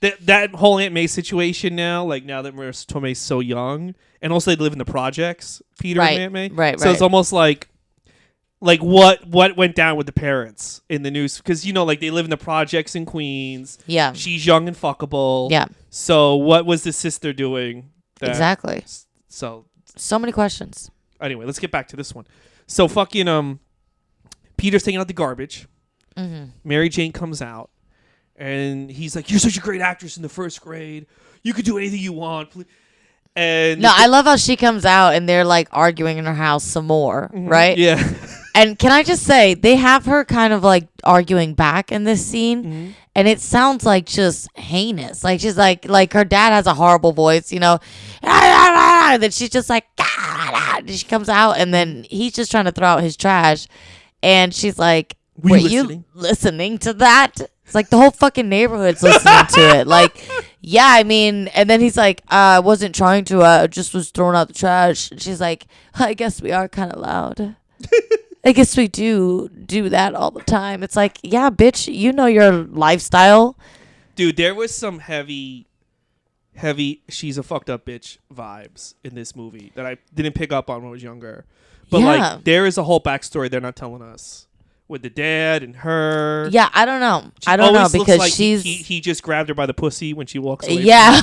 [SPEAKER 6] that whole Aunt May situation now, like now that Marissa Tomei's so young, and also they live in the projects, Peter
[SPEAKER 5] Right,
[SPEAKER 6] and Aunt May.
[SPEAKER 5] right,
[SPEAKER 6] So it's
[SPEAKER 5] right.
[SPEAKER 6] almost like what went down with the parents in the news, because like they live in the projects in Queens.
[SPEAKER 5] Yeah.
[SPEAKER 6] She's young and fuckable.
[SPEAKER 5] Yeah.
[SPEAKER 6] So what was the sister doing?
[SPEAKER 5] Exactly.
[SPEAKER 6] So
[SPEAKER 5] So many questions.
[SPEAKER 6] anyway, let's get back to this one. So fucking Peter's taking out the garbage.
[SPEAKER 5] Mm-hmm.
[SPEAKER 6] Mary Jane comes out, and he's like, "You're such a great actress in the first grade. You could do anything you want." And
[SPEAKER 5] No, I love how she comes out and they're like arguing in her house some more, right?
[SPEAKER 6] Yeah.
[SPEAKER 5] And can I just say, they have her kind of like arguing back in this scene, and it sounds like just heinous. Like she's like her dad has a horrible voice, you know, and then she's just like, and she comes out, and then he's just trying to throw out his trash, and she's like,
[SPEAKER 6] Were you
[SPEAKER 5] you listening to that? It's like the whole fucking neighborhood's listening to it. Like, yeah, I mean, and then he's like, I wasn't trying to, I just was throwing out the trash. And she's like, I guess we are kind of loud. I guess we do that all the time. It's like, yeah, bitch, you know your lifestyle.
[SPEAKER 6] Dude, there was some heavy she's a fucked up bitch vibes in this movie that I didn't pick up on when I was younger. But
[SPEAKER 5] Yeah.
[SPEAKER 6] like there is a whole backstory they're not telling us with the dad and her.
[SPEAKER 5] Yeah, I don't know.
[SPEAKER 6] She
[SPEAKER 5] I don't know
[SPEAKER 6] always looks
[SPEAKER 5] because
[SPEAKER 6] like
[SPEAKER 5] she's
[SPEAKER 6] he just grabbed her by the pussy when she walks away.
[SPEAKER 5] yeah.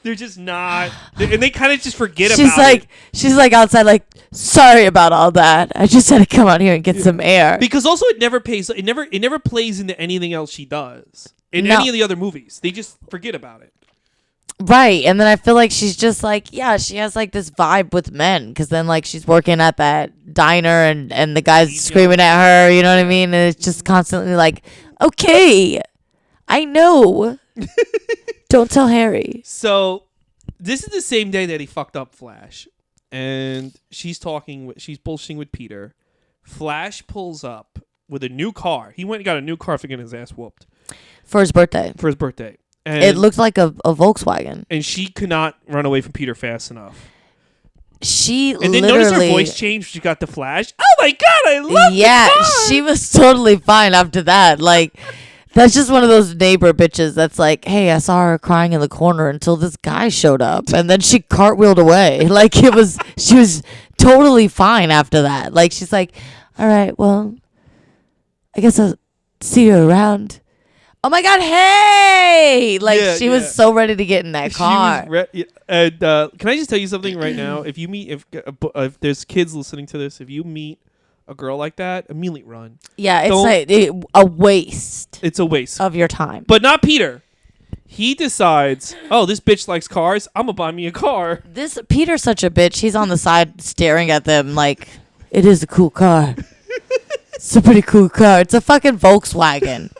[SPEAKER 6] They're just not, and they kind of just forget
[SPEAKER 5] she's
[SPEAKER 6] about it.
[SPEAKER 5] She's like outside, like, sorry about all that. I just had to come out here and get some air.
[SPEAKER 6] Because also it never plays into anything else she does in
[SPEAKER 5] No.
[SPEAKER 6] any of the other movies. They just forget about it.
[SPEAKER 5] Right, and then I feel like she's just like, yeah, she has like this vibe with men, because then like she's working at that diner and the guy's screaming at her, you know what I mean? And it's just constantly like, okay, I know. Don't tell Harry.
[SPEAKER 6] So this is the same day that he fucked up Flash, and she's bullshitting with Peter. Flash pulls up with a new car. He went and got a new car for getting his ass whooped
[SPEAKER 5] For his birthday.
[SPEAKER 6] And
[SPEAKER 5] It looked like a Volkswagen.
[SPEAKER 6] and she could not run away from Peter fast enough.
[SPEAKER 5] She
[SPEAKER 6] And then
[SPEAKER 5] literally...
[SPEAKER 6] notice her voice changed when she got the Flash. Oh my god, I love
[SPEAKER 5] Yeah,
[SPEAKER 6] the car!
[SPEAKER 5] she was totally fine after that. Like, that's just one of those neighbor bitches that's like, hey, I saw her crying in the corner until this guy showed up, and then she cartwheeled away. Like, she was totally fine after that. Like, she's like, all right, well, I guess I'll see you around. Oh my god, hey! Like,
[SPEAKER 6] Yeah,
[SPEAKER 5] she was so ready to get in that car.
[SPEAKER 6] And can I just tell you something right now? If there's kids listening to this, if you meet a girl like that, immediately run.
[SPEAKER 5] Yeah, it's
[SPEAKER 6] Don't-
[SPEAKER 5] like a waste
[SPEAKER 6] It's a waste.
[SPEAKER 5] of your time.
[SPEAKER 6] But not Peter. He decides, oh, this bitch likes cars. I'm gonna buy me a car.
[SPEAKER 5] This Peter's such a bitch. He's on the side staring at them like, it is a cool car. It's a pretty cool car. It's a fucking Volkswagen.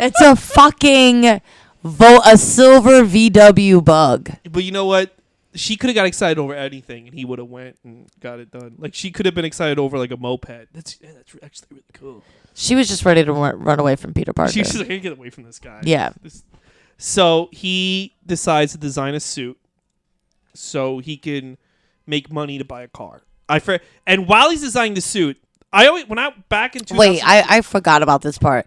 [SPEAKER 5] It's a fucking a silver VW Bug.
[SPEAKER 6] But you know what? She could have got excited over anything, and he would have went and got it done. Like she could have been excited over like a moped. That's actually really cool.
[SPEAKER 5] She was just ready to run away from Peter Parker.
[SPEAKER 6] She's just like, I can't get away from this guy.
[SPEAKER 5] Yeah.
[SPEAKER 6] So he decides to design a suit so he can make money to buy a car. And while he's designing the suit, back in 2000.
[SPEAKER 5] Wait, I forgot about this part.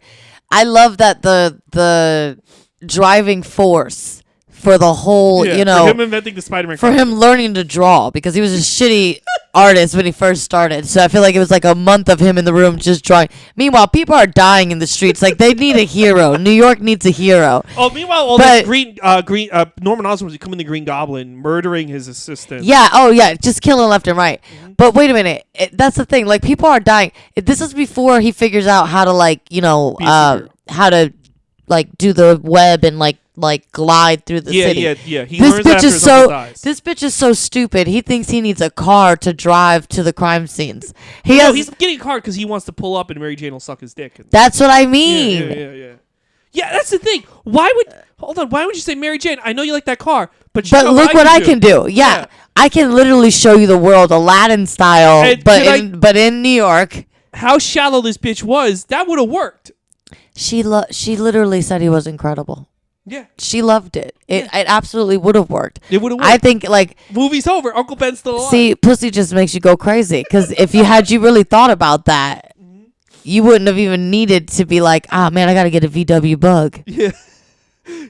[SPEAKER 5] I love that the driving force for the whole,
[SPEAKER 6] Yeah,
[SPEAKER 5] you know,
[SPEAKER 6] for him inventing the Spiderman.
[SPEAKER 5] for him learning to draw, because he was a shitty artist when he first started. So I feel like it was like a month of him in the room just drawing. Meanwhile, people are dying in the streets. Like, they need a hero. New York needs a hero.
[SPEAKER 6] Oh, meanwhile, all
[SPEAKER 5] But-
[SPEAKER 6] this Norman Osborn was becoming the Green Goblin, murdering his assistant.
[SPEAKER 5] Yeah. Oh, yeah. Just killing left and right. But wait a minute. That's the thing. Like, people are dying. This is before he figures out how to, like, you know,
[SPEAKER 6] Be a superhero.
[SPEAKER 5] how to, like, do the web and like glide through the city.
[SPEAKER 6] Yeah. He
[SPEAKER 5] This
[SPEAKER 6] learns that
[SPEAKER 5] bitch
[SPEAKER 6] after
[SPEAKER 5] is
[SPEAKER 6] his uncle
[SPEAKER 5] so.
[SPEAKER 6] dies.
[SPEAKER 5] This bitch is so stupid. He thinks he needs a car to drive to the crime scenes.
[SPEAKER 6] He's getting a car because he wants to pull up and Mary Jane will suck his dick.
[SPEAKER 5] That's what I mean.
[SPEAKER 6] Yeah. Yeah, that's the thing. Why would you say Mary Jane? I know you like that car, but
[SPEAKER 5] But look what I can do. Yeah. I can literally show you the world Aladdin style,
[SPEAKER 6] And
[SPEAKER 5] but in New York.
[SPEAKER 6] How shallow this bitch was, that would have worked.
[SPEAKER 5] She literally said he was incredible.
[SPEAKER 6] Yeah,
[SPEAKER 5] She loved it. It absolutely would have worked.
[SPEAKER 6] it would have worked.
[SPEAKER 5] I think, like,
[SPEAKER 6] Movie's over. Uncle Ben's still alive.
[SPEAKER 5] see, pussy just makes you go crazy. Because if you really thought about that, you wouldn't have even needed to be like, ah, man, I got to get a VW Bug.
[SPEAKER 6] Yeah.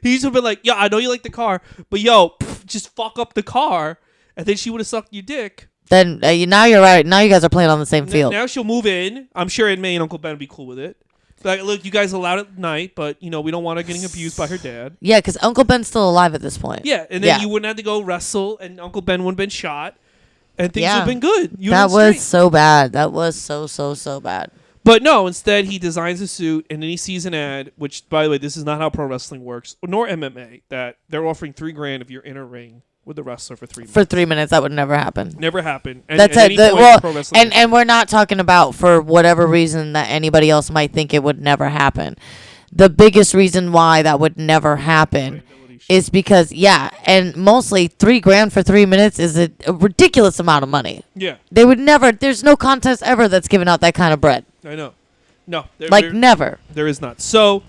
[SPEAKER 6] He used to be like, yeah, I know you like the car, but yo, just fuck up the car, and then she would have sucked your dick.
[SPEAKER 5] Then now you're right. Now you guys are playing on the same field.
[SPEAKER 6] Now she'll move in. I'm sure Aunt May and Uncle Ben would be cool with it. Like, look, you guys allowed it at night, but you know we don't want her getting abused by her dad.
[SPEAKER 5] Yeah, because Uncle Ben's still alive at this point.
[SPEAKER 6] Yeah, and then you wouldn't have to go wrestle, and Uncle Ben wouldn't have been shot, and things would have been good.
[SPEAKER 5] That was so bad. That was so bad.
[SPEAKER 6] But no, instead he designs a suit and then he sees an ad, which, by the way, this is not how pro wrestling works, nor MMA, that they're offering $3,000 if you're in a ring with a wrestler for 3 minutes.
[SPEAKER 5] For 3 minutes, that would never happen.
[SPEAKER 6] Never happen.
[SPEAKER 5] That's it. And we're not talking about for whatever reason that anybody else might think it would never happen. The biggest reason why that would never happen is because, and mostly $3,000 for 3 minutes is a ridiculous amount of money.
[SPEAKER 6] Yeah.
[SPEAKER 5] They would never, there's no contest ever that's giving out that kind of bread.
[SPEAKER 6] I know. No.
[SPEAKER 5] Never.
[SPEAKER 6] There is not. So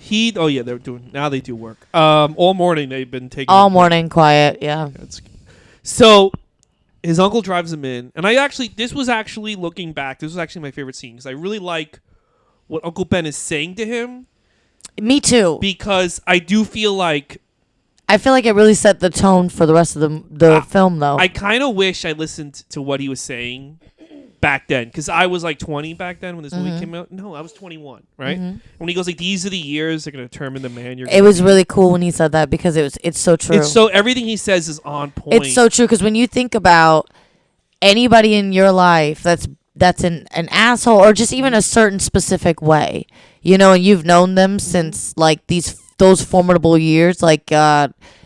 [SPEAKER 6] they do work. All morning they've been taking.
[SPEAKER 5] All morning, quiet, yeah.
[SPEAKER 6] So his uncle drives him in. And this was actually looking back, this was actually my favorite scene because I really like what Uncle Ben is saying to him.
[SPEAKER 5] Me too.
[SPEAKER 6] Because I do feel like
[SPEAKER 5] it really set the tone for the rest of the film, though.
[SPEAKER 6] I kind of wish I listened to what he was saying back then, because I was like 20 back then when this movie came out. No, I was 21, right? When he goes like, "These are the years that are going to determine the man you're." It
[SPEAKER 5] was really cool when he said that because it's so true.
[SPEAKER 6] It's so everything he says is on point.
[SPEAKER 5] It's so true because when you think about anybody in your life that's an asshole or just even a certain specific way, and you've known them since like those formidable years, like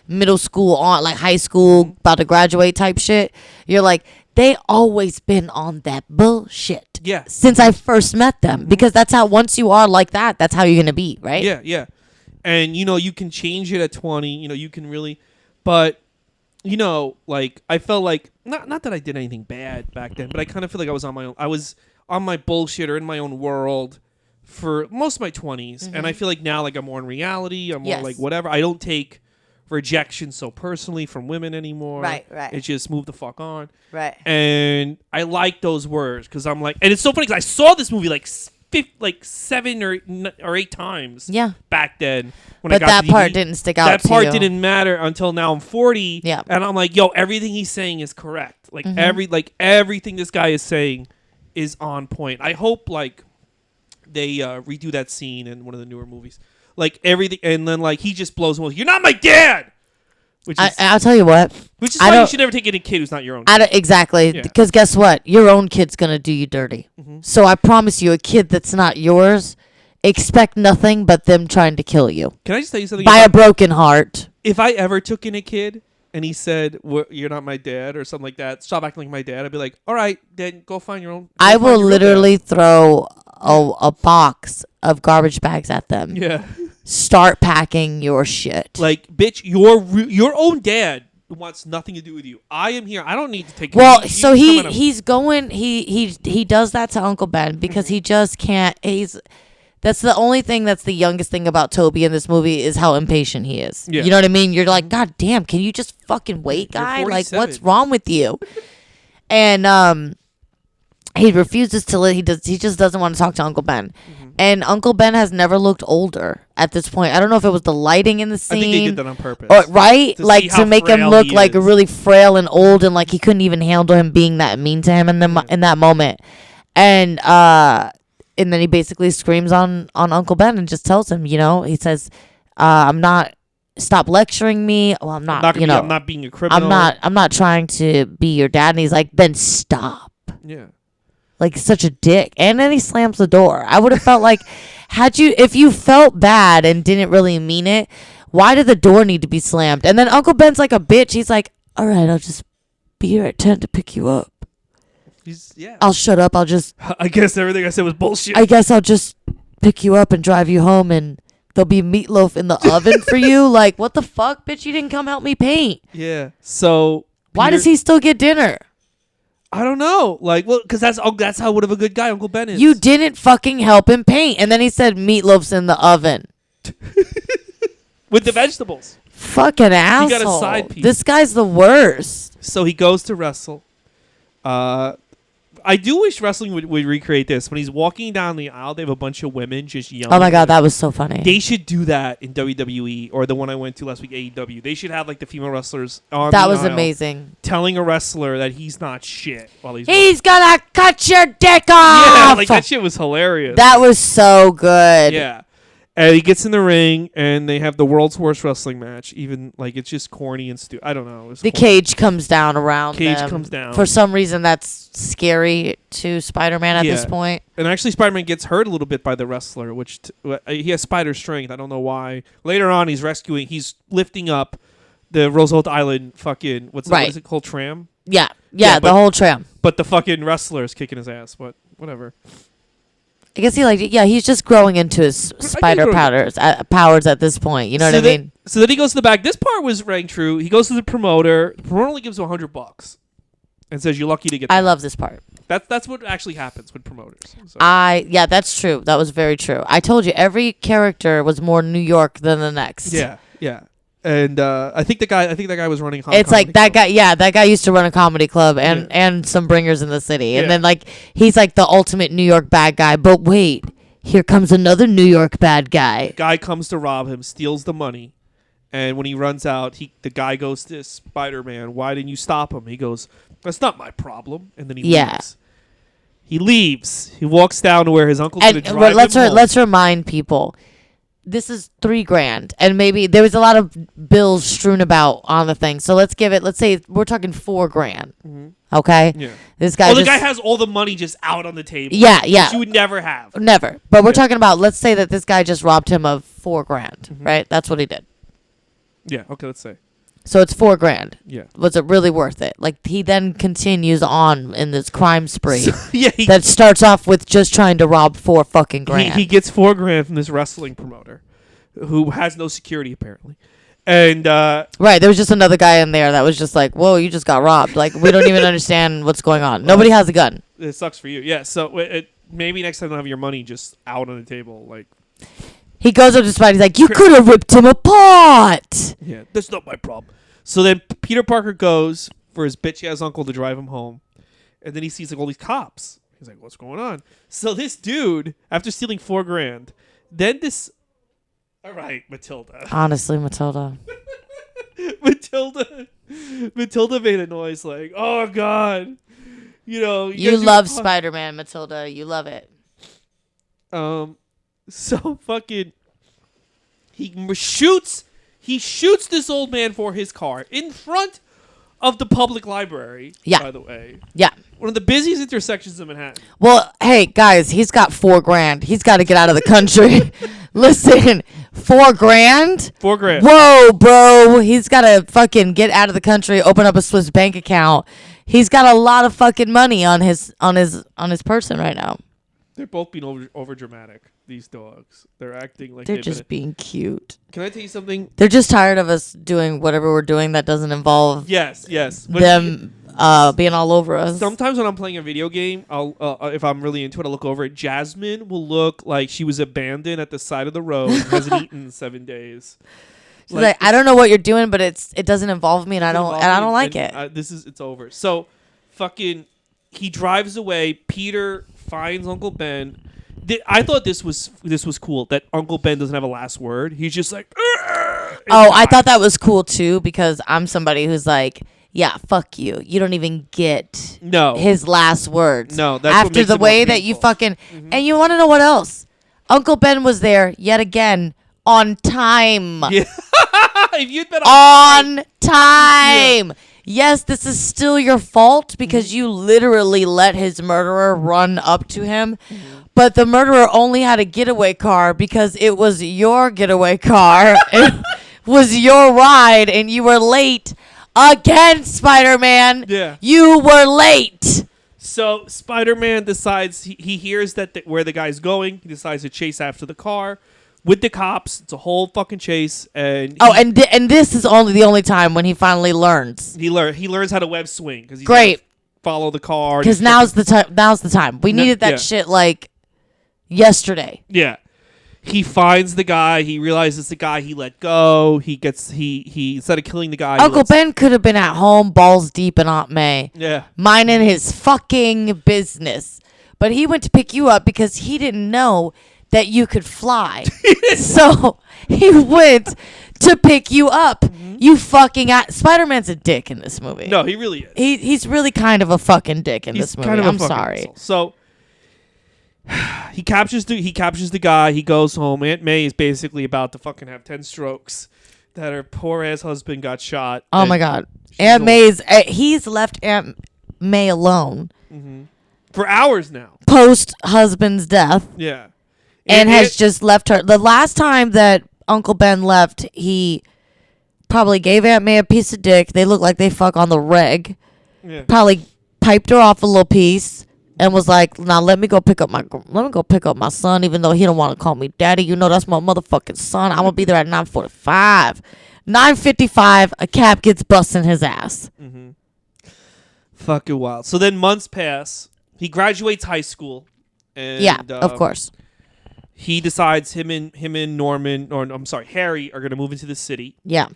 [SPEAKER 5] middle school on, like high school, about to graduate type shit. You're like, they always been on that bullshit.
[SPEAKER 6] Yeah.
[SPEAKER 5] Since I first met them, because that's how once you are like that, that's how you're gonna be, right?
[SPEAKER 6] Yeah. And you can change it at 20. You can really, but like I felt like not that I did anything bad back then, but I kind of feel like I was on my own. I was on my bullshit or in my own world for most of my 20s, and I feel like now like I'm more in reality. I'm more like whatever. I don't take rejection so personally from women anymore.
[SPEAKER 5] Right.
[SPEAKER 6] It's just move the fuck on.
[SPEAKER 5] Right.
[SPEAKER 6] And I like those words because I'm like, and it's so funny because I saw this movie like 7 or 8 times.
[SPEAKER 5] Yeah.
[SPEAKER 6] Back then, when
[SPEAKER 5] but
[SPEAKER 6] I got
[SPEAKER 5] that part didn't stick out.
[SPEAKER 6] That part didn't matter until now. I'm 40.
[SPEAKER 5] Yeah.
[SPEAKER 6] And I'm like, yo, everything he's saying is correct. Like everything this guy is saying is on point. I hope like they redo that scene in one of the newer movies. Like everything, and then like he just blows him. You're not my dad. Which is,
[SPEAKER 5] I'll tell you what.
[SPEAKER 6] Which is why you should never take in a kid who's not your own.
[SPEAKER 5] Exactly, because guess what? Your own kid's gonna do you dirty. So I promise you, a kid that's not yours, expect nothing but them trying to kill you.
[SPEAKER 6] Can I just tell you something?
[SPEAKER 5] By a broken heart.
[SPEAKER 6] If I ever took in a kid and he said, "You're not my dad" or something like that, stop acting like my dad, I'd be like, "All right, then go find your own."
[SPEAKER 5] I will literally throw a box of garbage bags at them.
[SPEAKER 6] Yeah.
[SPEAKER 5] Start packing your shit.
[SPEAKER 6] Like, bitch, your own dad wants nothing to do with you. I am here. I don't need to take.
[SPEAKER 5] Well, so he's going. He does that to Uncle Ben because he just can't. That's the only thing that's the youngest thing about Toby in this movie is how impatient he is.
[SPEAKER 6] Yeah.
[SPEAKER 5] You know what I mean? You're like, God damn, can you just fucking wait, guy? Like, what's wrong with you? And he refuses to he just doesn't want to talk to Uncle Ben. And Uncle Ben has never looked older at this point. I don't know if it was the lighting in the scene.
[SPEAKER 6] I think they did that on purpose.
[SPEAKER 5] Or, right?
[SPEAKER 6] To
[SPEAKER 5] make him look like really frail and old and like he couldn't even handle him being that mean to him in that moment. And then he basically screams on Uncle Ben and just tells him, he says, stop lecturing me. Well, I'm not
[SPEAKER 6] being a criminal.
[SPEAKER 5] I'm not trying to be your dad. And he's like, Ben, stop.
[SPEAKER 6] Yeah.
[SPEAKER 5] Like such a dick. And then he slams the door. I would have felt like if you felt bad and didn't really mean it, why did the door need to be slammed? And then Uncle Ben's like a bitch. He's like, all right, I'll just be here at 10 to pick you up. I'll shut up.
[SPEAKER 6] I guess everything I said was bullshit.
[SPEAKER 5] I guess I'll just pick you up and drive you home and there'll be meatloaf in the oven for you. Like, what the fuck, bitch? You didn't come help me paint.
[SPEAKER 6] Yeah. So
[SPEAKER 5] why does he still get dinner?
[SPEAKER 6] I don't know. Like, well, because that's how what of a good guy Uncle Ben is.
[SPEAKER 5] You didn't fucking help him paint. And then he said meatloaf's in the oven.
[SPEAKER 6] With the vegetables.
[SPEAKER 5] Fucking asshole.
[SPEAKER 6] He got a side piece.
[SPEAKER 5] This guy's the worst.
[SPEAKER 6] So he goes to wrestle. I do wish wrestling would recreate this. When he's walking down the aisle, they have a bunch of women just yelling.
[SPEAKER 5] Oh my God, that was so funny.
[SPEAKER 6] They should do that in WWE or the one I went to last week, AEW. They should have like the female wrestlers on
[SPEAKER 5] that
[SPEAKER 6] the
[SPEAKER 5] was
[SPEAKER 6] aisle
[SPEAKER 5] amazing.
[SPEAKER 6] telling a wrestler that he's not shit while
[SPEAKER 5] he's gonna cut your dick off.
[SPEAKER 6] Yeah, like that shit was hilarious.
[SPEAKER 5] That was so good.
[SPEAKER 6] Yeah. And he gets in the ring, and they have the world's worst wrestling match. Even like it's just corny and stupid. I don't know.
[SPEAKER 5] The cage comes down around
[SPEAKER 6] Cage
[SPEAKER 5] them.
[SPEAKER 6] comes down.
[SPEAKER 5] For some reason, that's scary to Spider-Man at this point.
[SPEAKER 6] And actually, Spider-Man gets hurt a little bit by the wrestler, which he has spider strength. I don't know why. Later on, he's lifting up the Roosevelt Island fucking what is it called, tram?
[SPEAKER 5] Yeah,
[SPEAKER 6] the
[SPEAKER 5] whole tram.
[SPEAKER 6] But the fucking wrestler is kicking his ass. But whatever.
[SPEAKER 5] I guess he's just growing into his spider powers at this point. You know what I mean?
[SPEAKER 6] So then he goes to the back. This part was rang true. He goes to the promoter. The promoter only gives him $100 and says, "You're lucky to get."
[SPEAKER 5] I love this part.
[SPEAKER 6] That's what actually happens with promoters. So.
[SPEAKER 5] That's true. That was very true. I told you every character was more New York than the next.
[SPEAKER 6] Yeah. And I think that guy was running.
[SPEAKER 5] It's like that guy. Yeah, that guy used to run a comedy club and some bringers in the city. And then like he's like the ultimate New York bad guy. But wait, here comes another New York bad guy.
[SPEAKER 6] Guy comes to rob him, steals the money, and when he runs out, the guy goes to Spider-Man. Why didn't you stop him? He goes, "That's not my problem." And then he leaves. He leaves. He walks down to where his uncle's going to drive him home.
[SPEAKER 5] Let's remind people. This is $3,000, and maybe there was a lot of bills strewn about on the thing. So let's say we're talking $4,000. Mm-hmm. Okay.
[SPEAKER 6] Yeah.
[SPEAKER 5] This guy.
[SPEAKER 6] The guy has all the money just out on the table.
[SPEAKER 5] Yeah.
[SPEAKER 6] Which you would never have.
[SPEAKER 5] Never. But we're talking about. Let's say that this guy just robbed him of $4,000. Right. That's what he did.
[SPEAKER 6] Yeah. Okay. Let's say.
[SPEAKER 5] So it's $4,000.
[SPEAKER 6] Yeah.
[SPEAKER 5] Was it really worth it? Like he then continues on in this crime spree.
[SPEAKER 6] He
[SPEAKER 5] that starts off with just trying to rob $4,000.
[SPEAKER 6] He gets $4,000 from this wrestling promoter, who has no security apparently, and
[SPEAKER 5] right, there was just another guy in there that was just like, "Whoa, you just got robbed!" Like we don't even understand what's going on. Nobody has a gun.
[SPEAKER 6] It sucks for you. Yeah. So maybe next time don't have your money just out on the table, like.
[SPEAKER 5] He goes up to Spidey. He's like, "You could have ripped him apart."
[SPEAKER 6] Yeah, that's not my problem. So then Peter Parker goes for his bitch-ass uncle to drive him home. And then he sees like all these cops. He's like, what's going on? So this dude, after stealing $4,000, then this... All right, Matilda.
[SPEAKER 5] Honestly, Matilda.
[SPEAKER 6] Matilda made a noise like, oh, God.
[SPEAKER 5] You love Spider-Man, Matilda. You love it.
[SPEAKER 6] So fucking... He shoots this old man for his car in front of the public library.
[SPEAKER 5] Yeah.
[SPEAKER 6] By the way.
[SPEAKER 5] Yeah.
[SPEAKER 6] One of the busiest intersections of Manhattan.
[SPEAKER 5] Well, hey guys, he's got $4,000. He's got to get out of the country. Listen, $4,000.
[SPEAKER 6] $4,000.
[SPEAKER 5] Whoa, bro. He's got to fucking get out of the country. Open up a Swiss bank account. He's got a lot of fucking money on his person right now.
[SPEAKER 6] They're both being over dramatic. These dogs. They're acting like
[SPEAKER 5] they're just being cute.
[SPEAKER 6] Can I tell you something?
[SPEAKER 5] They're just tired of us doing whatever we're doing that doesn't involve
[SPEAKER 6] yes
[SPEAKER 5] them being all over us.
[SPEAKER 6] Sometimes when I'm playing a video game, I'll if I'm really into it, I'll look over it. Jasmine will look like she was abandoned at the side of the road and hasn't eaten in 7 days.
[SPEAKER 5] She's like, I don't know what you're doing, but it doesn't involve me, and I don't like it.
[SPEAKER 6] It's over. So, fucking, he drives away. Peter finds Uncle Ben. I thought this was cool that Uncle Ben doesn't have a last word. He's just like,
[SPEAKER 5] I thought that was cool too, because I'm somebody who's like, yeah, fuck you. You don't even get his last words.
[SPEAKER 6] No, that's
[SPEAKER 5] after the way that you fucking and you want to know what else? Uncle Ben was there yet again on time.
[SPEAKER 6] Yeah. If you'd been
[SPEAKER 5] on time. Yeah. Yes, this is still your fault because you literally let his murderer run up to him. Mm-hmm. But the murderer only had a getaway car because it was your getaway car. It was your ride and you were late again, Spider-Man.
[SPEAKER 6] Yeah.
[SPEAKER 5] You were late.
[SPEAKER 6] So Spider-Man decides he hears that where the guy's going. He decides to chase after the car with the cops. It's a whole fucking chase. And
[SPEAKER 5] this is the only time when he finally learns.
[SPEAKER 6] He learns how to web swing because he's
[SPEAKER 5] great.
[SPEAKER 6] Follow the car
[SPEAKER 5] because now's the time. Now's the time. We needed that shit like yesterday.
[SPEAKER 6] Yeah. He finds the guy. He realizes the guy he let go. He instead of killing the guy.
[SPEAKER 5] Uncle Ben could have been at home, balls deep in Aunt May.
[SPEAKER 6] Yeah.
[SPEAKER 5] Minding his fucking business, but he went to pick you up because he didn't know that you could fly. So he went to pick you up. Mm-hmm. You fucking Spider-Man's a dick in this movie.
[SPEAKER 6] No, he really is.
[SPEAKER 5] He's really kind of a fucking dick in this movie. I'm sorry.
[SPEAKER 6] Asshole. So He captures the guy. He goes home. Aunt May is basically about to fucking have 10 strokes. That her poor ass husband got shot.
[SPEAKER 5] Oh my God. Aunt May's. He's left Aunt May alone
[SPEAKER 6] for hours now.
[SPEAKER 5] Post husband's death.
[SPEAKER 6] Yeah.
[SPEAKER 5] And has just left her. The last time that Uncle Ben left, he probably gave Aunt May a piece of dick. They look like they fuck on the reg.
[SPEAKER 6] Yeah.
[SPEAKER 5] Probably piped her off a little piece and was like, "Now let me go pick up my son, even though he don't want to call me daddy. You know that's my motherfucking son. I'm gonna be there at 9:45. 9:55, a cab gets busting his ass.
[SPEAKER 6] Fucking wild. So then months pass. He graduates high school. And,
[SPEAKER 5] yeah, of course.
[SPEAKER 6] He decides him and Harry are gonna move into the city.
[SPEAKER 5] Yeah.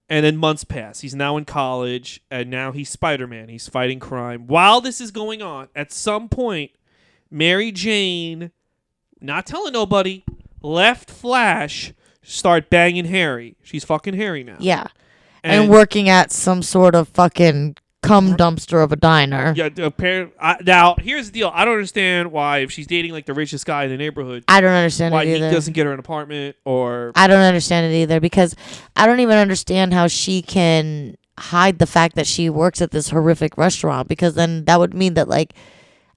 [SPEAKER 6] And then months pass. He's now in college, and now he's Spider-Man. He's fighting crime. While this is going on, at some point, Mary Jane, not telling nobody, left Flash, start banging Harry. She's fucking Harry now.
[SPEAKER 5] Yeah. And working at some sort of fucking cum dumpster of a diner.
[SPEAKER 6] Yeah, apparently. Now, here's the deal. I don't understand why, if she's dating like the richest guy in the neighborhood,
[SPEAKER 5] I don't understand
[SPEAKER 6] why
[SPEAKER 5] it either.
[SPEAKER 6] he doesn't get her an apartment or...
[SPEAKER 5] I don't understand it either, because I don't even understand how she can hide the fact that she works at this horrific restaurant, because then that would mean that, like,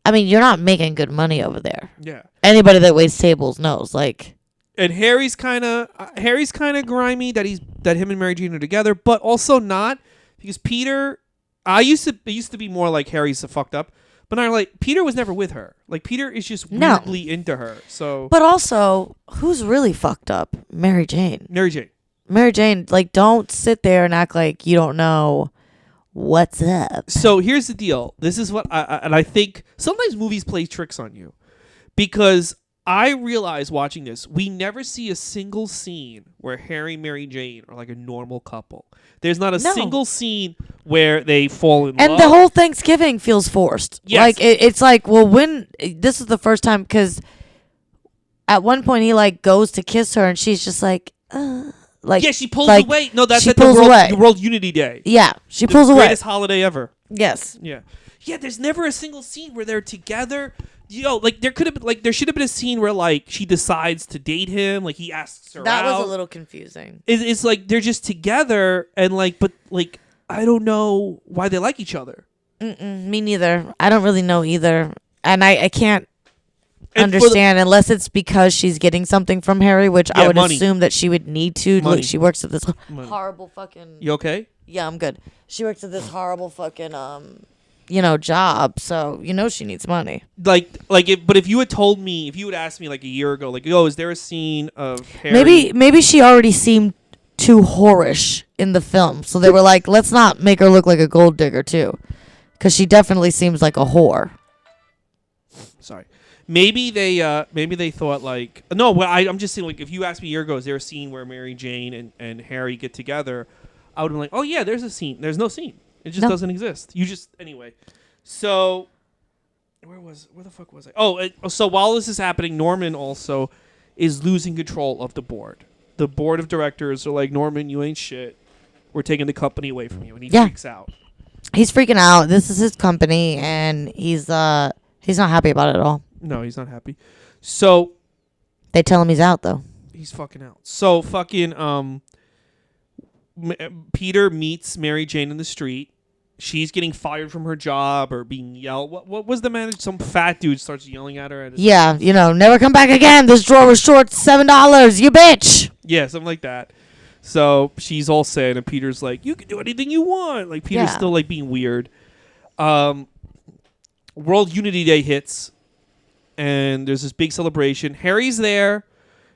[SPEAKER 5] I mean, you're not making good money over there.
[SPEAKER 6] Yeah. Anybody
[SPEAKER 5] that waits tables knows, like...
[SPEAKER 6] And Harry's kind of grimy that him and Mary Jane are together, but also not, because Peter... it used to be more like Harry's fucked up, but now like Peter was never with her. Like Peter is just weirdly into her. So,
[SPEAKER 5] but also, who's really fucked up? Mary Jane. Mary Jane, like, don't sit there and act like you don't know what's up.
[SPEAKER 6] So here's the deal. This is what I think sometimes movies play tricks on you, because I realize watching this, we never see a single scene where Harry and Mary Jane are like a normal couple. There's not a single scene where they fall in love.
[SPEAKER 5] And the whole Thanksgiving feels forced.
[SPEAKER 6] Yes.
[SPEAKER 5] Like, it's like, well, when... This is the first time, because at one point he, like, goes to kiss her, and she's just like... like,
[SPEAKER 6] yeah, she pulls away. No, that's
[SPEAKER 5] she
[SPEAKER 6] at
[SPEAKER 5] pulls away.
[SPEAKER 6] the World Unity Day.
[SPEAKER 5] Yeah, she pulls away.
[SPEAKER 6] The greatest holiday ever.
[SPEAKER 5] Yes.
[SPEAKER 6] Yeah. Yeah, there's never a single scene where they're together. You know, like there should have been a scene where like she decides to date him, like he asks her out.
[SPEAKER 5] That was a little confusing.
[SPEAKER 6] It's like they're just together, and like, but like I don't know why they like each other.
[SPEAKER 5] Me neither. I don't really know either, and I can't understand unless it's because she's getting something from Harry, which I would assume that she would need to. Look, she works at this horrible fucking...
[SPEAKER 6] You okay?
[SPEAKER 5] Yeah, I'm good. She works at this horrible fucking job, so she needs money.
[SPEAKER 6] But if you had told me, if you had asked me like a year ago, like, is there a scene of Harry?
[SPEAKER 5] Maybe she already seemed too whorish in the film, so they were like, let's not make her look like a gold digger too, because she definitely seems like a whore.
[SPEAKER 6] Sorry. Maybe they thought like no. Well, I'm just saying, like, if you asked me a year ago, is there a scene where Mary Jane and Harry get together? I would have been like, oh yeah, there's a scene. There's no scene. It just doesn't exist. Anyway. So where the fuck was I? So while this is happening, Norman also is losing control of the board. The board of directors are like, Norman, you ain't shit. We're taking the company away from you, and he freaks out.
[SPEAKER 5] He's freaking out. This is his company, and he's not happy about it at all.
[SPEAKER 6] No, he's not happy. So
[SPEAKER 5] they tell him he's out, though.
[SPEAKER 6] He's fucking out. So fucking Peter meets Mary Jane in the street. She's getting fired from her job or being yelled. What was the manager? Some fat dude starts yelling at her.
[SPEAKER 5] Never come back again. This drawer was short $7. You bitch.
[SPEAKER 6] Yeah, something like that. So she's all sad, and Peter's like, "You can do anything you want." Like Peter's still like being weird. World Unity Day hits, and there's this big celebration. Harry's there.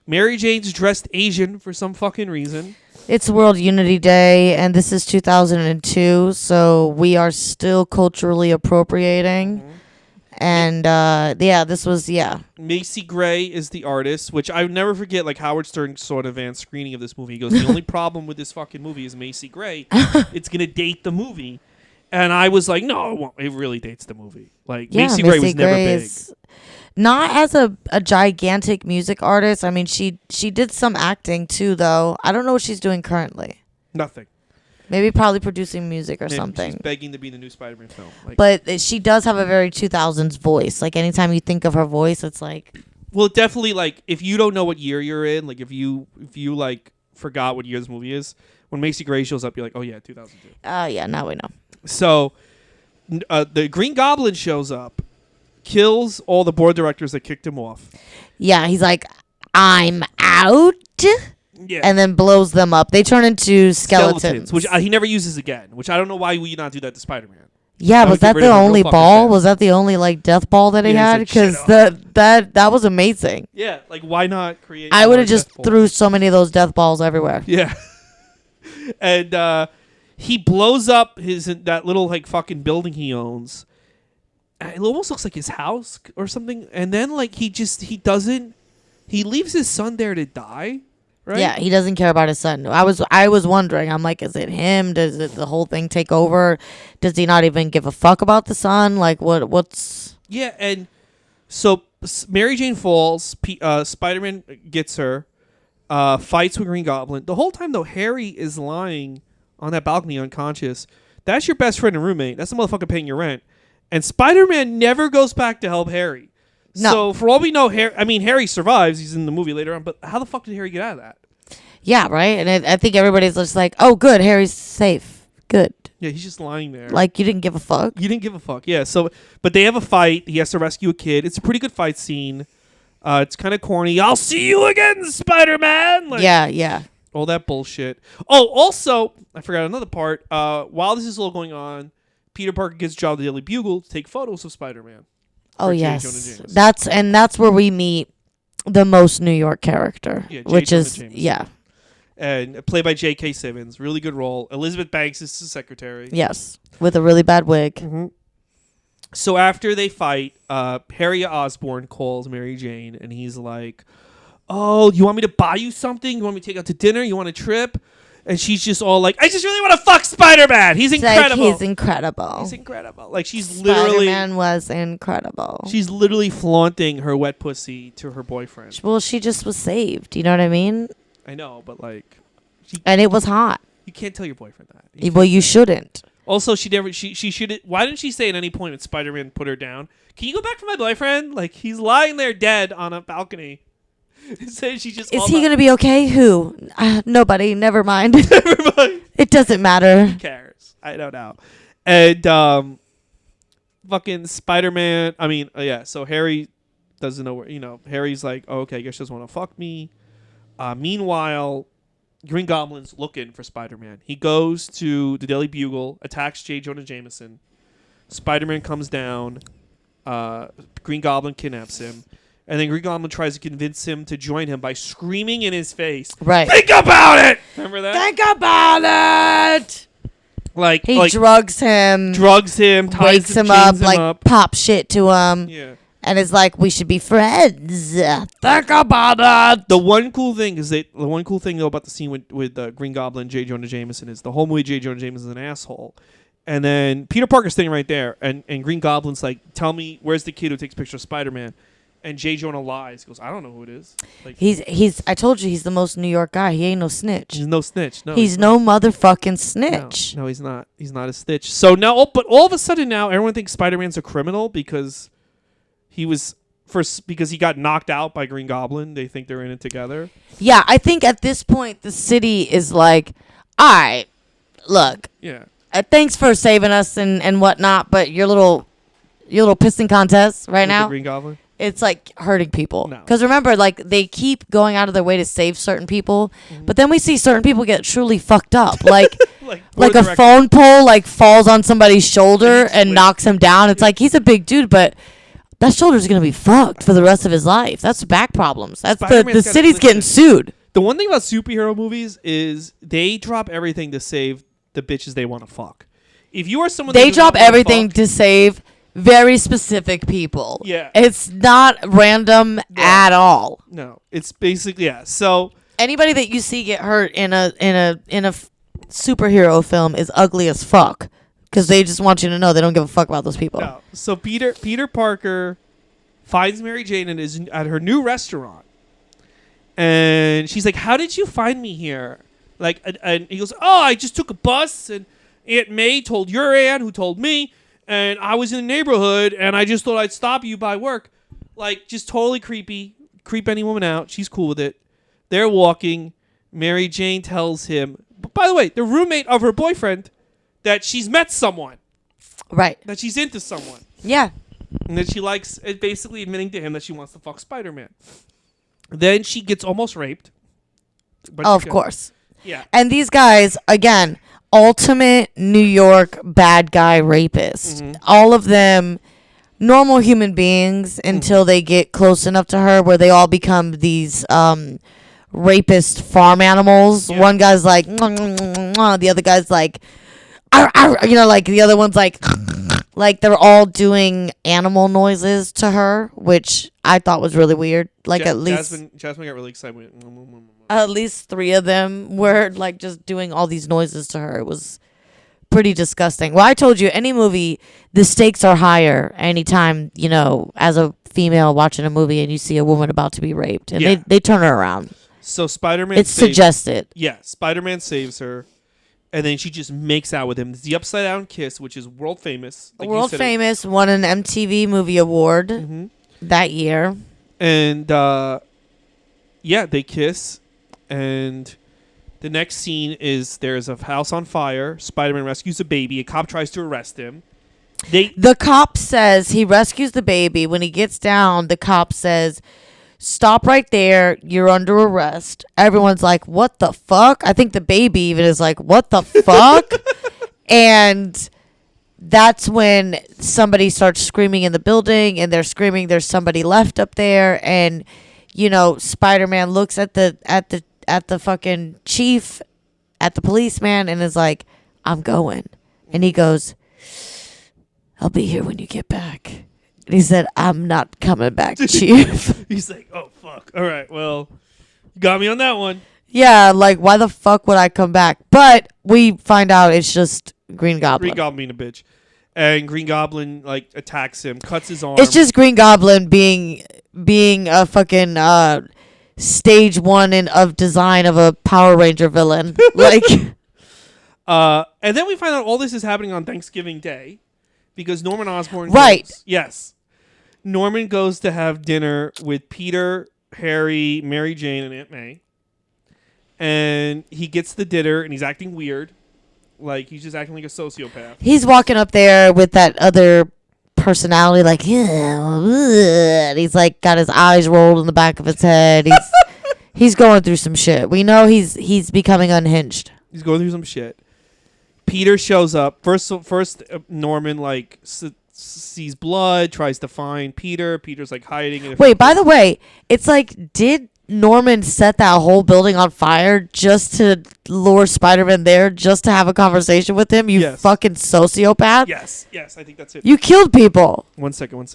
[SPEAKER 6] Mary Jane's dressed Asian for some fucking reason.
[SPEAKER 5] It's World Unity Day, and this is 2002, so we are still culturally appropriating. Mm-hmm. And, this was.
[SPEAKER 6] Macy Gray is the artist, which I would never forget, like, Howard Stern saw an advanced screening of this movie. He goes, the only problem with this fucking movie is Macy Gray. It's going to date the movie. And I was like, no, it won't. It really dates the movie. Like, Macy Gray was never big.
[SPEAKER 5] Not as a gigantic music artist. I mean, she did some acting too, though. I don't know what she's doing currently.
[SPEAKER 6] Nothing.
[SPEAKER 5] Maybe probably producing music or
[SPEAKER 6] Maybe
[SPEAKER 5] something.
[SPEAKER 6] She's begging to be in the new Spider-Man film. Like,
[SPEAKER 5] But she does have a very 2000s voice. Like anytime you think of her voice, it's like
[SPEAKER 6] well, definitely like if you don't know what year you're in, like if you like forgot what year this movie is, when Macy Gray shows up, you're like, oh yeah, 2002.
[SPEAKER 5] yeah, now we know.
[SPEAKER 6] So the Green Goblin shows up, kills all the board directors that kicked him off.
[SPEAKER 5] Yeah, he's like, I'm out.
[SPEAKER 6] Yeah.
[SPEAKER 5] And then blows them up. They turn into skeletons.
[SPEAKER 6] Which he never uses again. Which I don't know why would you not do that to Spider-Man.
[SPEAKER 5] Yeah,
[SPEAKER 6] That
[SPEAKER 5] was
[SPEAKER 6] would get
[SPEAKER 5] that
[SPEAKER 6] rid
[SPEAKER 5] the
[SPEAKER 6] of a real
[SPEAKER 5] only
[SPEAKER 6] fucking
[SPEAKER 5] ball?
[SPEAKER 6] fan.
[SPEAKER 5] Was that the only like death ball that he
[SPEAKER 6] Yeah,
[SPEAKER 5] had?
[SPEAKER 6] he's like,
[SPEAKER 5] Because that was amazing.
[SPEAKER 6] Yeah, like why not create?
[SPEAKER 5] I would have
[SPEAKER 6] more
[SPEAKER 5] just
[SPEAKER 6] death balls?
[SPEAKER 5] threw so many of those death balls everywhere.
[SPEAKER 6] Yeah. And he blows up that little like fucking building he owns. It almost looks like his house or something. And then like he leaves his son there to die. Right?
[SPEAKER 5] Yeah, he doesn't care about his son. I was wondering. I'm like, is it him? Does it the whole thing take over? Does he not even give a fuck about the son? Like what's
[SPEAKER 6] Yeah, and so Mary Jane falls. Spider-Man gets her. Fights with Green Goblin. The whole time though, Harry is lying on that balcony unconscious. That's your best friend and roommate. That's the motherfucker paying your rent. And Spider-Man never goes back to help Harry.
[SPEAKER 5] No.
[SPEAKER 6] So for all we know, Harry survives. He's in the movie later on. But how the fuck did Harry get out of that?
[SPEAKER 5] Yeah, right? And I think everybody's just like, oh, good, Harry's safe. Good.
[SPEAKER 6] Yeah, he's just lying there.
[SPEAKER 5] Like, you didn't give a fuck?
[SPEAKER 6] You didn't give a fuck. Yeah. So, but they have a fight. He has to rescue a kid. It's a pretty good fight scene. It's kind of corny. I'll see you again, Spider-Man. Like,
[SPEAKER 5] Yeah.
[SPEAKER 6] all that bullshit. Oh, also, I forgot another part. While this is all going on, Peter Parker gets a job at the Daily Bugle to take photos of Spider-Man.
[SPEAKER 5] Oh,
[SPEAKER 6] J.
[SPEAKER 5] yes.
[SPEAKER 6] Jonah Jameson.
[SPEAKER 5] That's where we meet the most New York character,
[SPEAKER 6] Yeah, J.
[SPEAKER 5] which
[SPEAKER 6] Jonah
[SPEAKER 5] is,
[SPEAKER 6] Jameson.
[SPEAKER 5] yeah.
[SPEAKER 6] And played by J.K. Simmons. Really good role. Elizabeth Banks is the secretary.
[SPEAKER 5] Yes. With a really bad wig.
[SPEAKER 6] Mm-hmm. So after they fight, Harry Osborn calls Mary Jane, and he's like, oh, you want me to buy you something? You want me to take out to dinner? You want a trip? And she's just all like, I just really want to fuck Spider-Man. He's
[SPEAKER 5] It's
[SPEAKER 6] incredible.
[SPEAKER 5] Like, he's incredible.
[SPEAKER 6] He's incredible. Like she's literally,
[SPEAKER 5] Spider-Man was incredible.
[SPEAKER 6] she's literally flaunting her wet pussy to her boyfriend.
[SPEAKER 5] Well, she just was saved. You know what I mean?
[SPEAKER 6] I know, but like,
[SPEAKER 5] And it was hot.
[SPEAKER 6] you can't tell your boyfriend that.
[SPEAKER 5] Well, you shouldn't.
[SPEAKER 6] Also, she should. Why didn't she say at any point when Spider-Man put her down, can you go back for my boyfriend? Like he's lying there dead on a balcony. Saying she just
[SPEAKER 5] Is he going to be okay? Who? Nobody. Never mind.
[SPEAKER 6] Everybody
[SPEAKER 5] It doesn't matter.
[SPEAKER 6] cares. I don't know. And fucking Spider-Man. I mean, yeah. So Harry doesn't know where. Harry's like, oh, okay, I guess she doesn't want to fuck me. Meanwhile, Green Goblin's looking for Spider-Man. He goes to the Daily Bugle, attacks J. Jonah Jameson. Spider-Man comes down. Green Goblin kidnaps him. And then Green Goblin tries to convince him to join him by screaming in his face.
[SPEAKER 5] Right.
[SPEAKER 6] Think about it! Remember that?
[SPEAKER 5] Think about it.
[SPEAKER 6] Like
[SPEAKER 5] He drugs him.
[SPEAKER 6] drugs him,
[SPEAKER 5] wakes him up, like pop shit to him.
[SPEAKER 6] Yeah.
[SPEAKER 5] And is like, we should be friends. Think about it.
[SPEAKER 6] The one cool thing though about the scene with Green Goblin, J. Jonah Jameson is the whole movie J. Jonah Jameson is an asshole. And then Peter Parker's sitting right there, and Green Goblin's like, tell me, where's the kid who takes pictures of Spider-Man? And J. Jonah lies. He goes, I don't know who it is. Like,
[SPEAKER 5] He's I told you he's the most New York guy. He ain't no snitch.
[SPEAKER 6] he's no snitch. No,
[SPEAKER 5] He's no motherfucking snitch.
[SPEAKER 6] No, he's not. He's not a snitch. So now, but all of a sudden now, everyone thinks Spider-Man's a criminal because he got knocked out by Green Goblin. They think they're in it together.
[SPEAKER 5] Yeah, I think at this point the city is like, all right, look,
[SPEAKER 6] Yeah.
[SPEAKER 5] thanks for saving us and whatnot, but your little pissing contest right
[SPEAKER 6] With the
[SPEAKER 5] now,
[SPEAKER 6] Green Goblin.
[SPEAKER 5] it's like hurting people.
[SPEAKER 6] No.
[SPEAKER 5] Because remember, like they keep going out of their way to save certain people, but then we see certain people get truly fucked up, like
[SPEAKER 6] Like
[SPEAKER 5] like a phone pole like falls on somebody's shoulder and
[SPEAKER 6] like-
[SPEAKER 5] knocks him down. It's like he's a big dude, but that shoulder's gonna be fucked for the rest of his life. That's back problems. That's the
[SPEAKER 6] Spider-Man's gotta
[SPEAKER 5] city's getting
[SPEAKER 6] listen.
[SPEAKER 5] sued.
[SPEAKER 6] The one thing about superhero movies is they drop everything to save the bitches they want to fuck. If you are someone
[SPEAKER 5] They
[SPEAKER 6] that does not
[SPEAKER 5] drop
[SPEAKER 6] wanna
[SPEAKER 5] everything
[SPEAKER 6] fuck,
[SPEAKER 5] to save very specific people.
[SPEAKER 6] Yeah.
[SPEAKER 5] It's not random at all.
[SPEAKER 6] no, it's basically So
[SPEAKER 5] Anybody that you see get hurt in a superhero film is ugly as fuck because they just want you to know they don't give a fuck about those people.
[SPEAKER 6] no, so Peter Parker finds Mary Jane and is at her new restaurant, and she's like, "How did you find me here?" Like, and he goes, oh, I just took a bus, and Aunt May told your aunt, who told me, and I was in the neighborhood, and I just thought I'd stop you by work. Like, just totally creepy. Creep any woman out. She's cool with it. They're walking. Mary Jane tells him, by the way, the roommate of her boyfriend, that she's met someone.
[SPEAKER 5] Right.
[SPEAKER 6] That she's into someone.
[SPEAKER 5] Yeah.
[SPEAKER 6] And that she likes, basically admitting to him that she wants to fuck Spider-Man. Then she gets almost raped. But
[SPEAKER 5] Of course.
[SPEAKER 6] Yeah.
[SPEAKER 5] And these guys, again, ultimate New York bad guy rapists.
[SPEAKER 6] Mm-hmm.
[SPEAKER 5] All of them normal human beings until they get close enough to her where they all become these rapist farm animals.
[SPEAKER 6] Yeah.
[SPEAKER 5] One guy's like, "Mwah, mwah, mwah, mwah." The other guy's like, "Arr, arr," like the other one's like they're all doing animal noises to her, which I thought was really weird. Like at least
[SPEAKER 6] Jasmine got really excited.
[SPEAKER 5] at least 3 of them were like just doing all these noises to her. It was pretty disgusting. Well, I told you, any movie, the stakes are higher anytime, as a female watching a movie and you see a woman about to be raped. And they turn her around.
[SPEAKER 6] So Spider-Man
[SPEAKER 5] It's suggested.
[SPEAKER 6] Yeah, Spider-Man saves her. And then she just makes out with him. It's the upside down kiss, which is world famous. Like
[SPEAKER 5] World famous, won an MTV Movie Award that year.
[SPEAKER 6] And they kiss. And the next scene is there's a house on fire. Spider-Man rescues a baby. A cop tries to arrest him.
[SPEAKER 5] The cop says he rescues the baby. When he gets down, the cop says, "Stop right there. You're under arrest." Everyone's like, "What the fuck?" I think the baby even is like, "What the fuck?" And that's when somebody starts screaming in the building, and they're screaming, "There's somebody left up there." And Spider-Man looks at the fucking chief, at the policeman, and is like, "I'm going." And he goes, "I'll be here when you get back." And he said, "I'm not coming back, chief."
[SPEAKER 6] He's like, oh, fuck. All right, well, you got me on that one.
[SPEAKER 5] Yeah, like, why the fuck would I come back? But we find out it's just Green Goblin.
[SPEAKER 6] Green Goblin being a bitch. And Green Goblin, attacks him, cuts his arm.
[SPEAKER 5] It's just Green Goblin being a fucking stage 1 of design of a Power Ranger villain.
[SPEAKER 6] And then we find out all this is happening on Thanksgiving Day because Norman Osborn
[SPEAKER 5] Right.
[SPEAKER 6] goes, yes. Norman goes to have dinner with Peter, Harry, Mary Jane, and Aunt May. And he gets the dinner, and he's acting weird. Like, he's just acting like a sociopath.
[SPEAKER 5] He's walking up there with that other personality, like, and he's like got his eyes rolled in the back of his head. He's going through some shit. We know he's becoming unhinged.
[SPEAKER 6] He's going through some shit. Peter shows up. First Norman, sees blood, tries to find Peter. Peter's hiding.
[SPEAKER 5] Wait, by the way, it's like, did Norman set that whole building on fire just to lure Spider-Man there, just to have a conversation with him? You fucking sociopath.
[SPEAKER 6] Yes, I think that's it.
[SPEAKER 5] You killed people.
[SPEAKER 6] One second.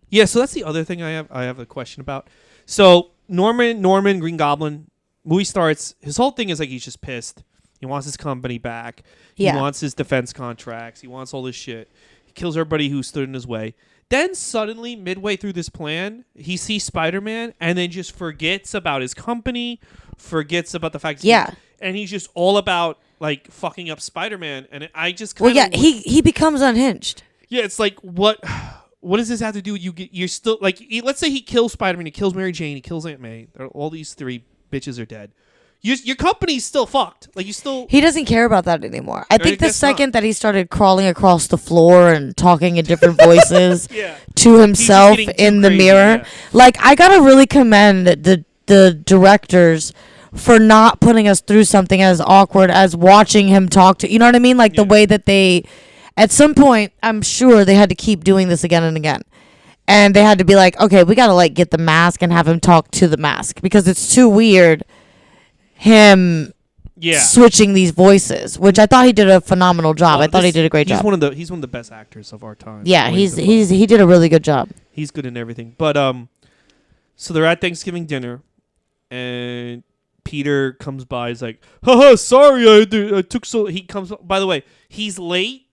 [SPEAKER 6] Yeah, so that's the other thing I have a question about. So Norman, Green Goblin, movie starts. His whole thing is he's just pissed. He wants his company back.
[SPEAKER 5] Yeah.
[SPEAKER 6] He wants his defense contracts. He wants all this shit. He kills everybody who stood in his way. Then suddenly, midway through this plan, he sees Spider-Man and then just forgets about his company, forgets about the fact and he's just all about fucking up Spider-Man. And I just kind of
[SPEAKER 5] he becomes unhinged.
[SPEAKER 6] Yeah, it's like what does this have to do with you? You're still let's say he kills Spider-Man, he kills Mary Jane, he kills Aunt May. All these 3 bitches are dead. Your company's still fucked.
[SPEAKER 5] He doesn't care about that anymore. I think the second that he started crawling across the floor and talking in different voices to himself in the mirror, I gotta really commend the directors for not putting us through something as awkward as watching him talk to. You know what I mean? The way that they, at some point, I'm sure they had to keep doing this again and again. And they had to be like, okay, we gotta get the mask and have him talk to the mask because it's too weird. Him switching these voices, which I thought he did a phenomenal job. I thought he did a great job.
[SPEAKER 6] He's one of the best actors of our time.
[SPEAKER 5] Yeah, he did a really good job.
[SPEAKER 6] He's good in everything. But so they're at Thanksgiving dinner, and Peter comes by. He's like, "Haha, sorry, I took so." He comes. By the way, he's late.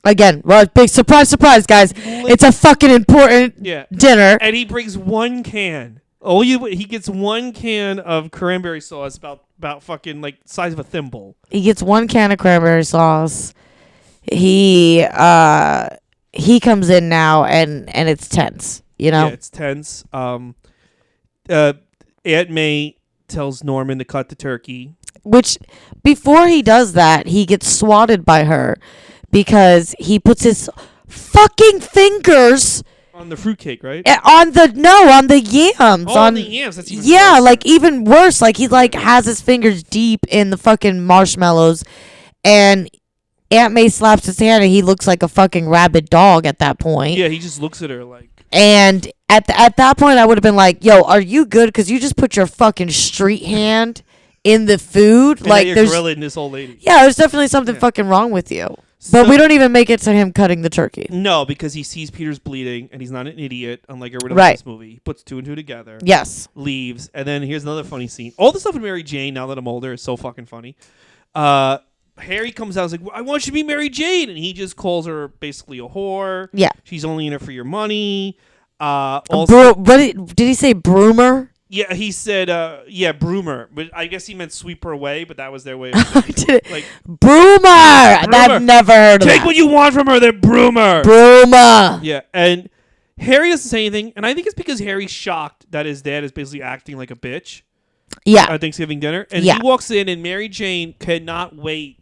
[SPEAKER 5] Again, big surprise, guys! It's a fucking important dinner,
[SPEAKER 6] and he brings one can. He gets 1 can of cranberry sauce, about fucking like size of a thimble.
[SPEAKER 5] He gets 1 can of cranberry sauce. He comes in now and it's tense. You know.
[SPEAKER 6] Yeah, it's tense. Aunt May tells Norman to cut the turkey.
[SPEAKER 5] Which, before he does that, he gets swatted by her because he puts his fucking fingers
[SPEAKER 6] On the fruitcake, right?
[SPEAKER 5] on the yams.
[SPEAKER 6] On the yams. That's even
[SPEAKER 5] yeah,
[SPEAKER 6] worse.
[SPEAKER 5] like even worse. Like he like has his fingers deep in the fucking marshmallows, and Aunt May slaps his hand, and he looks like a fucking rabid dog at that point.
[SPEAKER 6] Yeah, he just looks at her like.
[SPEAKER 5] And at that point, I would have been like, "Yo, are you good? Because you just put your fucking street hand in the food.
[SPEAKER 6] And
[SPEAKER 5] like
[SPEAKER 6] you're
[SPEAKER 5] there's
[SPEAKER 6] grilling this old lady.
[SPEAKER 5] yeah, there's definitely something fucking wrong with you."
[SPEAKER 6] So-
[SPEAKER 5] But we don't even make it to him cutting the turkey.
[SPEAKER 6] No, because he sees Peter's bleeding, and he's not an idiot, unlike everyone else
[SPEAKER 5] Right.
[SPEAKER 6] in this movie. He puts 2 and 2 together.
[SPEAKER 5] Yes.
[SPEAKER 6] Leaves, and then here's another funny scene. All the stuff with Mary Jane, now that I'm older, is so fucking funny. Harry comes out and is like, I want you to be Mary Jane, and he just calls her basically a whore.
[SPEAKER 5] Yeah.
[SPEAKER 6] She's only in it for your money. Also,
[SPEAKER 5] What did he say? Broomer?
[SPEAKER 6] yeah, he said, broomer, but I guess he meant sweep her away, but that was their way of saying
[SPEAKER 5] Did it-
[SPEAKER 6] like,
[SPEAKER 5] Broomer. I've never heard of
[SPEAKER 6] take
[SPEAKER 5] that.
[SPEAKER 6] what you want from her, they're broomer.
[SPEAKER 5] Broomer.
[SPEAKER 6] Yeah, and Harry doesn't say anything, and I think it's because Harry's shocked that his dad is basically acting like a bitch
[SPEAKER 5] Yeah.
[SPEAKER 6] at Thanksgiving dinner, and
[SPEAKER 5] Yeah.
[SPEAKER 6] he walks in, and Mary Jane cannot wait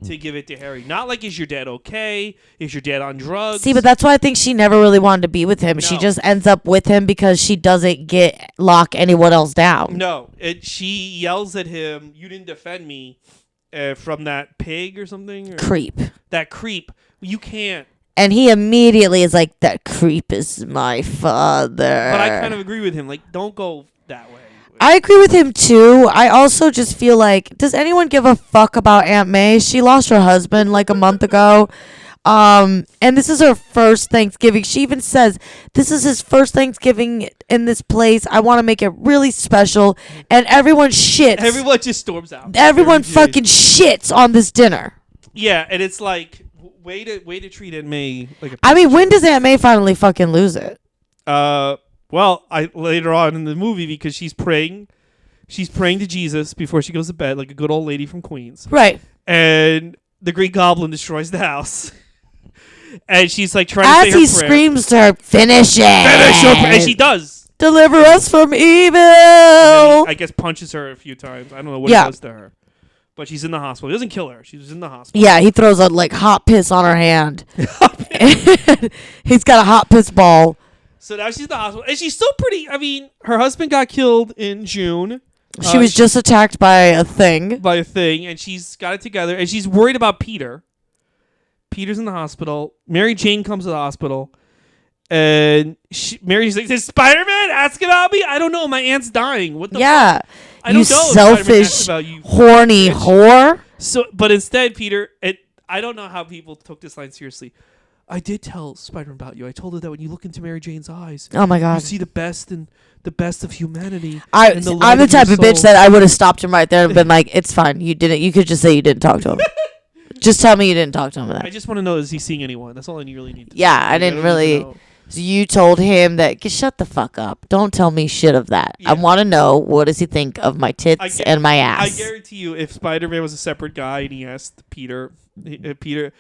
[SPEAKER 6] to give it to Harry. Not like, is your dad okay? Is your dad on drugs?
[SPEAKER 5] See, but that's why I think she never really wanted to be with him. She
[SPEAKER 6] No.
[SPEAKER 5] just ends up with him because she doesn't lock anyone else down.
[SPEAKER 6] No, she yells at him, you didn't defend me from that pig or something? Or
[SPEAKER 5] Creep.
[SPEAKER 6] that creep. You can't.
[SPEAKER 5] And he immediately is like, that creep is my father.
[SPEAKER 6] But I kind of agree with him. Like, don't go that way.
[SPEAKER 5] I agree with him too. I also just feel like, does anyone give a fuck about Aunt May? She lost her husband like a month ago. And this is her first Thanksgiving. She even says, this is his first Thanksgiving in this place. I want to make it really special. And everyone shits.
[SPEAKER 6] Everyone just storms out.
[SPEAKER 5] Everyone
[SPEAKER 6] Mary Jane.
[SPEAKER 5] fucking shits on this dinner.
[SPEAKER 6] Yeah, and it's like, way to treat Aunt May like a
[SPEAKER 5] I mean, when does Aunt May finally fucking lose it?
[SPEAKER 6] Well, later on in the movie, because she's praying to Jesus before she goes to bed, like a good old lady from Queens.
[SPEAKER 5] Right.
[SPEAKER 6] And the Green Goblin destroys the house. And she's like trying to
[SPEAKER 5] As
[SPEAKER 6] say her
[SPEAKER 5] he
[SPEAKER 6] prayer.
[SPEAKER 5] screams to her, finish it.
[SPEAKER 6] Finish your prayer. And she does.
[SPEAKER 5] Deliver us from evil.
[SPEAKER 6] And then he, I guess, punches her a few times. I don't know what he does to her. But she's in the hospital. He doesn't kill her. She's in the hospital.
[SPEAKER 5] Yeah, he throws a like hot piss on her hand. He's got a hot piss ball.
[SPEAKER 6] So now she's in the hospital. And she's still pretty. I mean, her husband got killed in June.
[SPEAKER 5] She was just attacked by a thing.
[SPEAKER 6] By a thing. And she's got it together. And she's worried about Peter. Peter's in the hospital. Mary Jane comes to the hospital. And Mary's like, "Is Spider-Man ask about me? I don't know. My aunt's dying. What the fuck? I don't
[SPEAKER 5] you
[SPEAKER 6] know if Spider-Man asked
[SPEAKER 5] selfish,
[SPEAKER 6] about you,
[SPEAKER 5] horny
[SPEAKER 6] bitch."
[SPEAKER 5] whore.
[SPEAKER 6] So, but instead, Peter, I don't know how people took this line seriously. I did tell Spider-Man about you. I told her that when you look into Mary Jane's eyes,
[SPEAKER 5] Oh my
[SPEAKER 6] you
[SPEAKER 5] god.
[SPEAKER 6] see the best of humanity.
[SPEAKER 5] I'm
[SPEAKER 6] and the light
[SPEAKER 5] the
[SPEAKER 6] of your
[SPEAKER 5] type of bitch
[SPEAKER 6] soul."
[SPEAKER 5] that I would have stopped him right there and been like, "It's fine. You didn't. You could just say you didn't talk to him. Just tell me you didn't talk to him."
[SPEAKER 6] I just want to know, is he seeing anyone? That's all I really need to
[SPEAKER 5] Yeah,
[SPEAKER 6] know.
[SPEAKER 5] I
[SPEAKER 6] Like,
[SPEAKER 5] didn't
[SPEAKER 6] don't
[SPEAKER 5] really-
[SPEAKER 6] even know.
[SPEAKER 5] So you told him that, shut the fuck up. Don't tell me shit of that. I
[SPEAKER 6] Yeah.
[SPEAKER 5] want to know, what does he think of my tits and my
[SPEAKER 6] I
[SPEAKER 5] ass?
[SPEAKER 6] guarantee you, if Spider-Man was a separate guy and he asked Peter, and Peter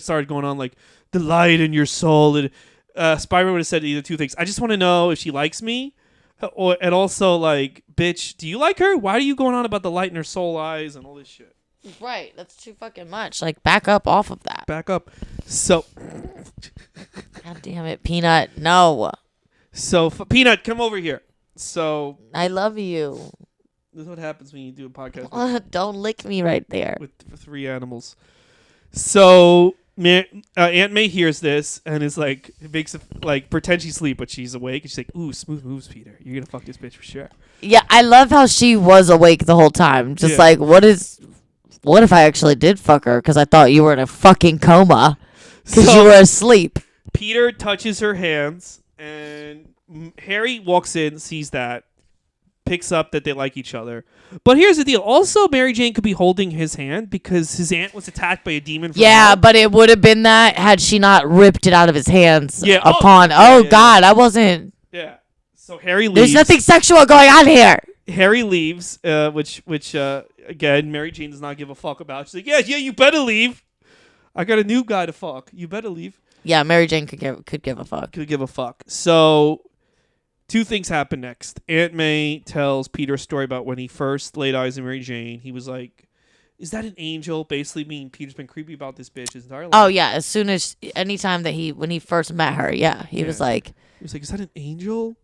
[SPEAKER 6] started going on like, the light in your soul, and Spider-Man would have said either two things. I just want to know if she likes me, and also like, bitch, do you like her? Why are you going on about the light in her soul eyes and all this shit?
[SPEAKER 5] Right, that's too fucking much. Like, back up off of that.
[SPEAKER 6] Back up. So
[SPEAKER 5] God damn it, Peanut. No.
[SPEAKER 6] Peanut, come over here. So
[SPEAKER 5] I love you.
[SPEAKER 6] this is what happens when you do a podcast
[SPEAKER 5] Don't lick me right there.
[SPEAKER 6] with three animals. So Aunt May hears this and is like, makes like pretend she's asleep, but she's awake, and she's like, "Ooh, smooth moves, Peter. You're gonna fuck this bitch for sure."
[SPEAKER 5] Yeah, I love how she was awake the whole time. Just
[SPEAKER 6] Yeah.
[SPEAKER 5] like, what if I actually did fuck her? Because I thought you were in a fucking coma. Because
[SPEAKER 6] So-
[SPEAKER 5] you were asleep.
[SPEAKER 6] Peter touches her hands, and Harry walks in, sees that, picks up that they like each other. But here's the deal. Also, Mary Jane could be holding his hand because his aunt was attacked by a demon. From
[SPEAKER 5] Yeah,
[SPEAKER 6] hell.
[SPEAKER 5] but it would have been that had she not ripped it out of his hands
[SPEAKER 6] Yeah.
[SPEAKER 5] upon.
[SPEAKER 6] Yeah,
[SPEAKER 5] Oh,
[SPEAKER 6] yeah,
[SPEAKER 5] God, I wasn't.
[SPEAKER 6] Yeah. So Harry leaves.
[SPEAKER 5] There's nothing sexual going on here.
[SPEAKER 6] Harry leaves, which again, Mary Jane does not give a fuck about. She's like, yeah, you better leave. I got a new guy to fuck. You better leave.
[SPEAKER 5] Yeah, Mary Jane could give a fuck.
[SPEAKER 6] Could give a fuck. So, two things happen next. Aunt May tells Peter a story about when he first laid eyes on Mary Jane. He was like, is that an angel? Basically meaning Peter's been creepy about this bitch his entire life.
[SPEAKER 5] Oh, yeah. Anytime that when he first met her, he was like...
[SPEAKER 6] He was like, is that an angel?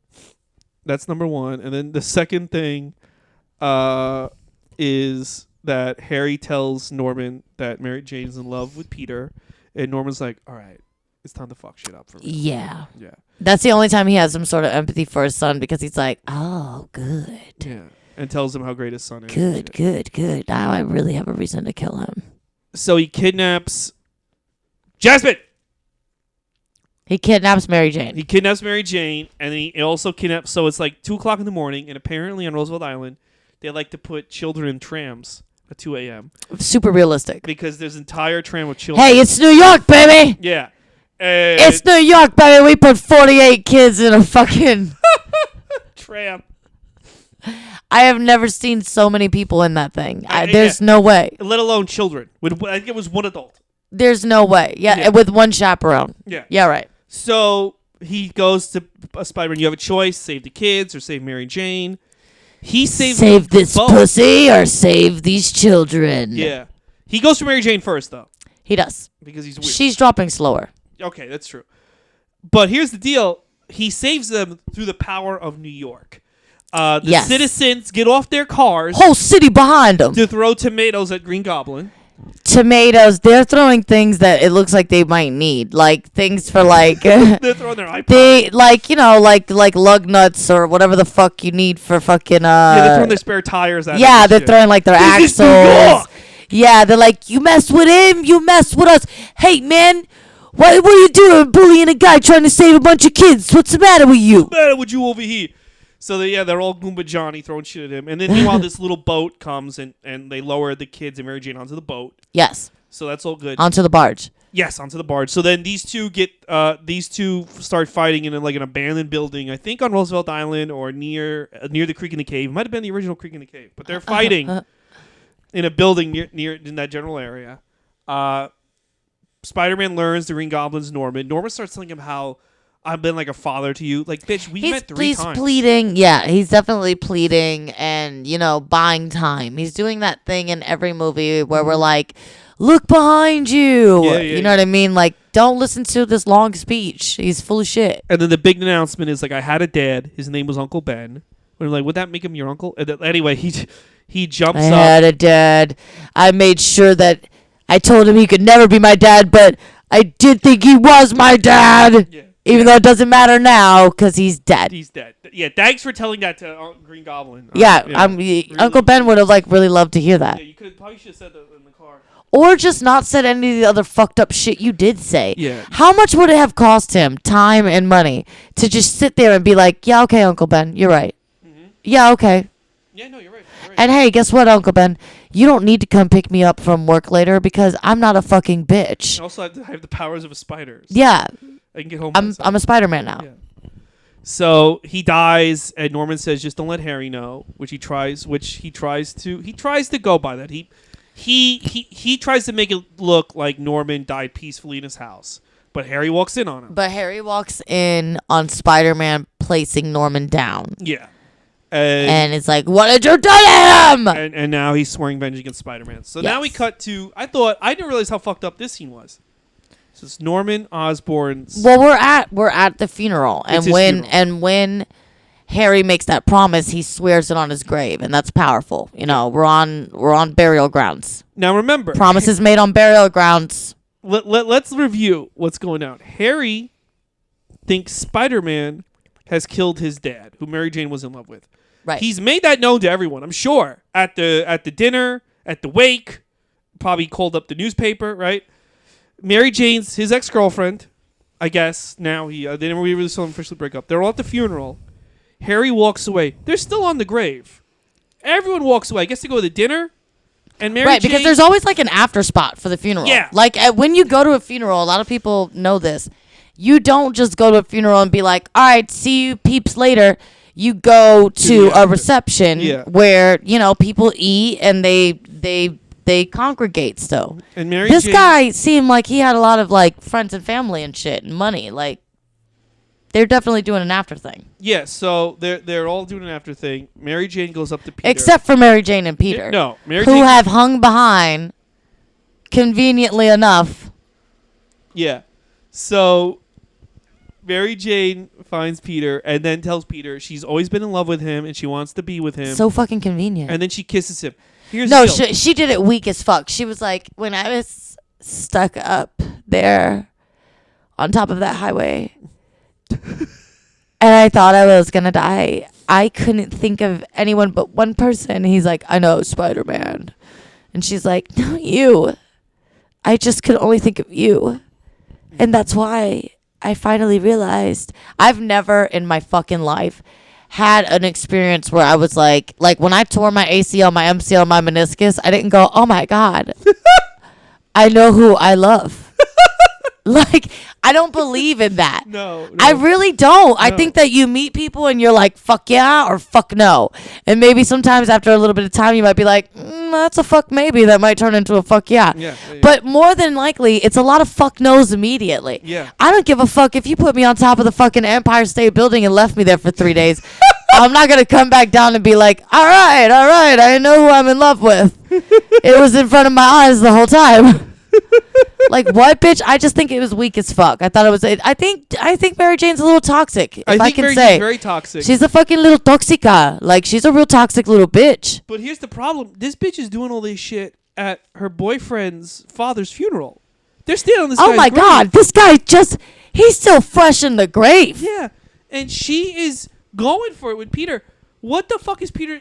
[SPEAKER 6] That's number one. And then the second thing is that Harry tells Norman that Mary Jane's in love with Peter. And Norman's like, all right, it's time to fuck shit up for me.
[SPEAKER 5] Yeah.
[SPEAKER 6] Yeah.
[SPEAKER 5] That's the only time he has some sort of empathy for his son because he's like, oh, good.
[SPEAKER 6] Yeah. And tells him how great his son is.
[SPEAKER 5] Good. Now I really have a reason to kill him.
[SPEAKER 6] So he kidnaps Jasmine.
[SPEAKER 5] He kidnaps Mary Jane.
[SPEAKER 6] He kidnaps Mary Jane, and then he also kidnaps. So it's like 2:00 in the morning, and apparently on Roosevelt Island, they like to put children in trams at 2 a.m.
[SPEAKER 5] Super realistic.
[SPEAKER 6] because there's an entire tram with children.
[SPEAKER 5] Hey, it's New York, baby.
[SPEAKER 6] Yeah.
[SPEAKER 5] It's New York, baby. We put 48 kids in a fucking
[SPEAKER 6] tram.
[SPEAKER 5] I have never seen so many people in that thing. There's
[SPEAKER 6] Yeah.
[SPEAKER 5] no way.
[SPEAKER 6] Let alone children. I think it was one adult.
[SPEAKER 5] There's no way. Yeah,
[SPEAKER 6] Yeah.
[SPEAKER 5] with one chaperone.
[SPEAKER 6] Yeah.
[SPEAKER 5] Yeah, right.
[SPEAKER 6] So he goes to Spider-Man. You have a choice: save the kids or save Mary Jane. He saves
[SPEAKER 5] Save this
[SPEAKER 6] both.
[SPEAKER 5] pussy or save these children.
[SPEAKER 6] Yeah. He goes for Mary Jane first, though,
[SPEAKER 5] He does.
[SPEAKER 6] because he's weird.
[SPEAKER 5] She's dropping slower.
[SPEAKER 6] Okay, that's true. But here's the deal. He saves them through the power of New York. The
[SPEAKER 5] Yes.
[SPEAKER 6] citizens get off their cars
[SPEAKER 5] Whole city behind them.
[SPEAKER 6] to throw tomatoes at Green Goblin.
[SPEAKER 5] Tomatoes. They're throwing things that it looks like they might need. Like things for like...
[SPEAKER 6] They're throwing their iPod.
[SPEAKER 5] They like lug nuts or whatever the fuck you need for fucking
[SPEAKER 6] Yeah, they're throwing their spare tires at
[SPEAKER 5] yeah,
[SPEAKER 6] it.
[SPEAKER 5] they're throwing like their
[SPEAKER 6] This is New
[SPEAKER 5] axles.
[SPEAKER 6] York!
[SPEAKER 5] Yeah, they're like, you mess with him, you mess with us. Hey man, what are you doing bullying a guy trying to save a bunch of kids? What's the matter with you?
[SPEAKER 6] What's the matter with you over here? So they're all Goomba Johnny throwing shit at him. And then meanwhile this little boat comes and they lower the kids and Mary Jane onto the boat.
[SPEAKER 5] Yes,
[SPEAKER 6] So that's all good.
[SPEAKER 5] onto the barge.
[SPEAKER 6] Yes, onto the barge. So then these two start fighting in like an abandoned building, I think on Roosevelt Island or near the Creek in the Cave. It might have been the original Creek in the Cave, but they're fighting in a building near in that general area. Spider-Man learns the Green Goblin's Norman. Norman starts telling him how I've been like a father to you. Like, bitch, we met three times.
[SPEAKER 5] He's pleading. Yeah, he's definitely pleading and, buying time. He's doing that thing in every movie where we're like, look behind you.
[SPEAKER 6] Yeah,
[SPEAKER 5] You know what I mean? Like, don't listen to this long speech. He's full of shit.
[SPEAKER 6] And then the big announcement is like, I had a dad. His name was Uncle Ben. We're like, would that make him your uncle? And then, anyway, he jumps
[SPEAKER 5] I
[SPEAKER 6] up.
[SPEAKER 5] had a dad. I made sure that I told him he could never be my dad, but I did think he was my dad.
[SPEAKER 6] Yeah.
[SPEAKER 5] Even though it doesn't matter now because he's dead.
[SPEAKER 6] He's dead. Yeah, thanks for telling that to Green Goblin.
[SPEAKER 5] Really, Uncle Ben would have really loved to hear that.
[SPEAKER 6] Yeah, you probably should have said that in the car.
[SPEAKER 5] Or just not said any of the other fucked up shit you did say.
[SPEAKER 6] Yeah.
[SPEAKER 5] How much would it have cost him, time and money, to just sit there and be like, yeah, okay, Uncle Ben, you're right.
[SPEAKER 6] Mm-hmm.
[SPEAKER 5] Yeah, okay.
[SPEAKER 6] Yeah, no, you're right.
[SPEAKER 5] And hey, guess what, Uncle Ben? You don't need to come pick me up from work later because I'm not a fucking bitch.
[SPEAKER 6] And also, I have the powers of a spider. So
[SPEAKER 5] Yeah,
[SPEAKER 6] I can get home.
[SPEAKER 5] I'm a Spider-Man now.
[SPEAKER 6] Yeah. So he dies, and Norman says, "Just don't let Harry know." Which he tries to go by that. He tries to make it look like Norman died peacefully in his house, but Harry walks in on him.
[SPEAKER 5] But Harry walks in on Spider-Man placing Norman down.
[SPEAKER 6] Yeah.
[SPEAKER 5] And it's like, what did you do to him?
[SPEAKER 6] And now he's swearing vengeance against Spider-Man. So now we cut to... I didn't realize how fucked up this scene was. So it's Norman Osborn's...
[SPEAKER 5] Well, we're at the funeral, and when Harry makes that promise, he swears it on his grave, and that's powerful. We're on burial grounds.
[SPEAKER 6] Now remember...
[SPEAKER 5] Promises made on burial grounds.
[SPEAKER 6] Let's review what's going on. Harry thinks Spider-Man has killed his dad, who Mary Jane was in love with.
[SPEAKER 5] Right.
[SPEAKER 6] He's made that known to everyone, I'm sure. At the dinner, at the wake, probably called up the newspaper, right? Mary Jane's his ex-girlfriend, I guess. Now they never really saw him officially break up. They're all at the funeral. Harry walks away. They're still on the grave. Everyone walks away. I guess they go to the dinner. And Mary
[SPEAKER 5] Right,
[SPEAKER 6] Jane,
[SPEAKER 5] because there's always like an after spot for the funeral.
[SPEAKER 6] Yeah.
[SPEAKER 5] Like when you go to a funeral, a lot of people know this. You don't just go to a funeral and be like, all right, see you peeps later. You go to a reception where, you know, people eat and they congregate still.
[SPEAKER 6] And
[SPEAKER 5] this guy seemed like he had a lot of like friends and family and shit and money. Like, they're definitely doing an after thing.
[SPEAKER 6] Yeah, so they're all doing an after thing. Mary Jane goes up to Peter.
[SPEAKER 5] Except for Mary Jane and Peter.
[SPEAKER 6] Mary
[SPEAKER 5] who
[SPEAKER 6] Jane
[SPEAKER 5] have hung behind, conveniently enough.
[SPEAKER 6] Yeah. So Mary Jane finds Peter and then tells Peter she's always been in love with him and she wants to be with him.
[SPEAKER 5] So fucking convenient.
[SPEAKER 6] And then she kisses him.
[SPEAKER 5] She did it weak as fuck. She was like, when I was stuck up there on top of that highway and I thought I was gonna die, I couldn't think of anyone but one person. He's like, I know, Spider-Man. And she's like, no, you. I just could only think of you. And that's why I finally realized I've never in my fucking life had an experience where I was like when I tore my ACL, my MCL, my meniscus, I didn't go, oh my God, I know who I love. Like, I don't believe in that.
[SPEAKER 6] No.
[SPEAKER 5] I really don't. I think that you meet people and you're like, fuck yeah or fuck no. And maybe sometimes after a little bit of time, you might be like, that's a fuck maybe. That might turn into a fuck yeah. But more than likely, it's a lot of fuck no's immediately.
[SPEAKER 6] Yeah.
[SPEAKER 5] I don't give a fuck if you put me on top of the fucking Empire State Building and left me there for 3 days. I'm not going to come back down and be like, all right, I know who I'm in love with. It was in front of my eyes the whole time. Like, what, bitch? I just think it was weak as fuck. I thought it was. I think Mary Jane's a little toxic. If I can
[SPEAKER 6] Mary
[SPEAKER 5] say,
[SPEAKER 6] Jane's very toxic.
[SPEAKER 5] She's a fucking little toxica. Like, she's a real toxic little bitch.
[SPEAKER 6] But here's the problem: this bitch is doing all this shit at her boyfriend's father's funeral. They're still on this.
[SPEAKER 5] Oh my God, this guy he's still fresh in the grave.
[SPEAKER 6] Yeah, and she is going for it with Peter. What the fuck is Peter?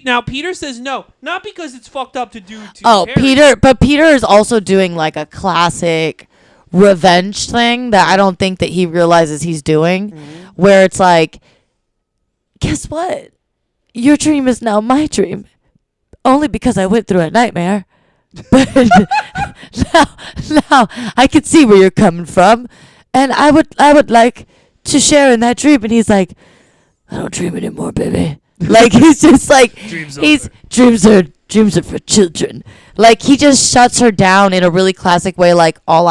[SPEAKER 6] Now Peter says no, not because it's fucked up to do.
[SPEAKER 5] Harry. Peter is also doing like a classic revenge thing that I don't think that he realizes he's doing, where it's like, guess what? Your dream is now my dream, only because I went through a nightmare. But now I can see where you're coming from, and I would like to share in that dream. And he's like, I don't dream anymore, baby. Like, he's just like, dreams are for children. Like, he just shuts her down in a really classic way. Like, I'll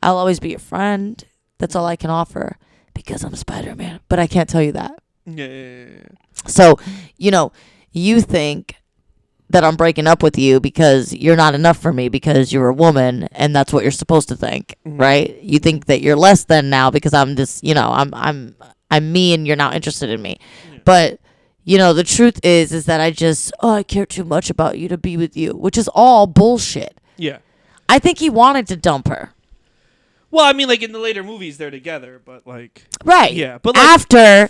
[SPEAKER 5] always be your friend. That's all I can offer because I'm Spider-Man. But I can't tell you that.
[SPEAKER 6] Yeah.
[SPEAKER 5] So, you think that I'm breaking up with you because you're not enough for me because you're a woman, and that's what you're supposed to think, right? You think that you're less than now because I'm just, I'm me and you're not interested in me. Yeah. But, the truth is that I care too much about you to be with you, which is all bullshit.
[SPEAKER 6] Yeah.
[SPEAKER 5] I think he wanted to dump her.
[SPEAKER 6] Well, I mean, like, in the later movies, they're together, but, like...
[SPEAKER 5] Right.
[SPEAKER 6] Yeah, but, like...
[SPEAKER 5] After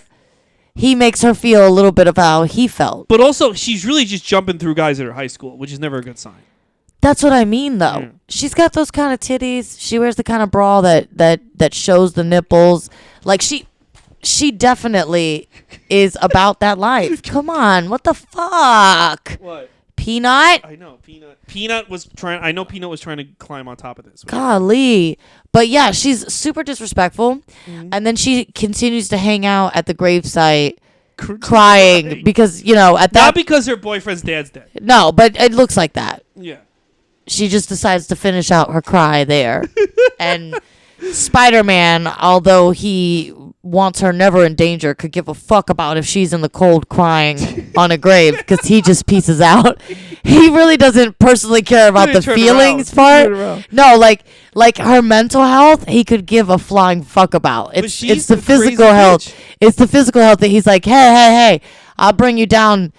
[SPEAKER 5] he makes her feel a little bit of how he felt.
[SPEAKER 6] But also, she's really just jumping through guys at her high school, which is never a good sign.
[SPEAKER 5] That's what I mean, though. Yeah. She's got those kind of titties. She wears the kind of bra that shows the nipples. Like, she definitely is about that life. Come on, what the fuck?
[SPEAKER 6] What?
[SPEAKER 5] Peanut?
[SPEAKER 6] I know, Peanut. Peanut was trying to climb on top of this.
[SPEAKER 5] Golly. But yeah, she's super disrespectful. Mm-hmm. And then she continues to hang out at the gravesite crying because, at that...
[SPEAKER 6] Not because her boyfriend's dad's dead.
[SPEAKER 5] No, but it looks like that.
[SPEAKER 6] Yeah.
[SPEAKER 5] She just decides to finish out her cry there. And Spider-Man, although he wants her never in danger, could give a fuck about if she's in the cold crying on a grave because he just pieces out. He really doesn't personally care about the feelings part. No, like her mental health, he could give a flying fuck about. It's the physical health. Bitch. It's the physical health that he's like, hey, I'll bring you down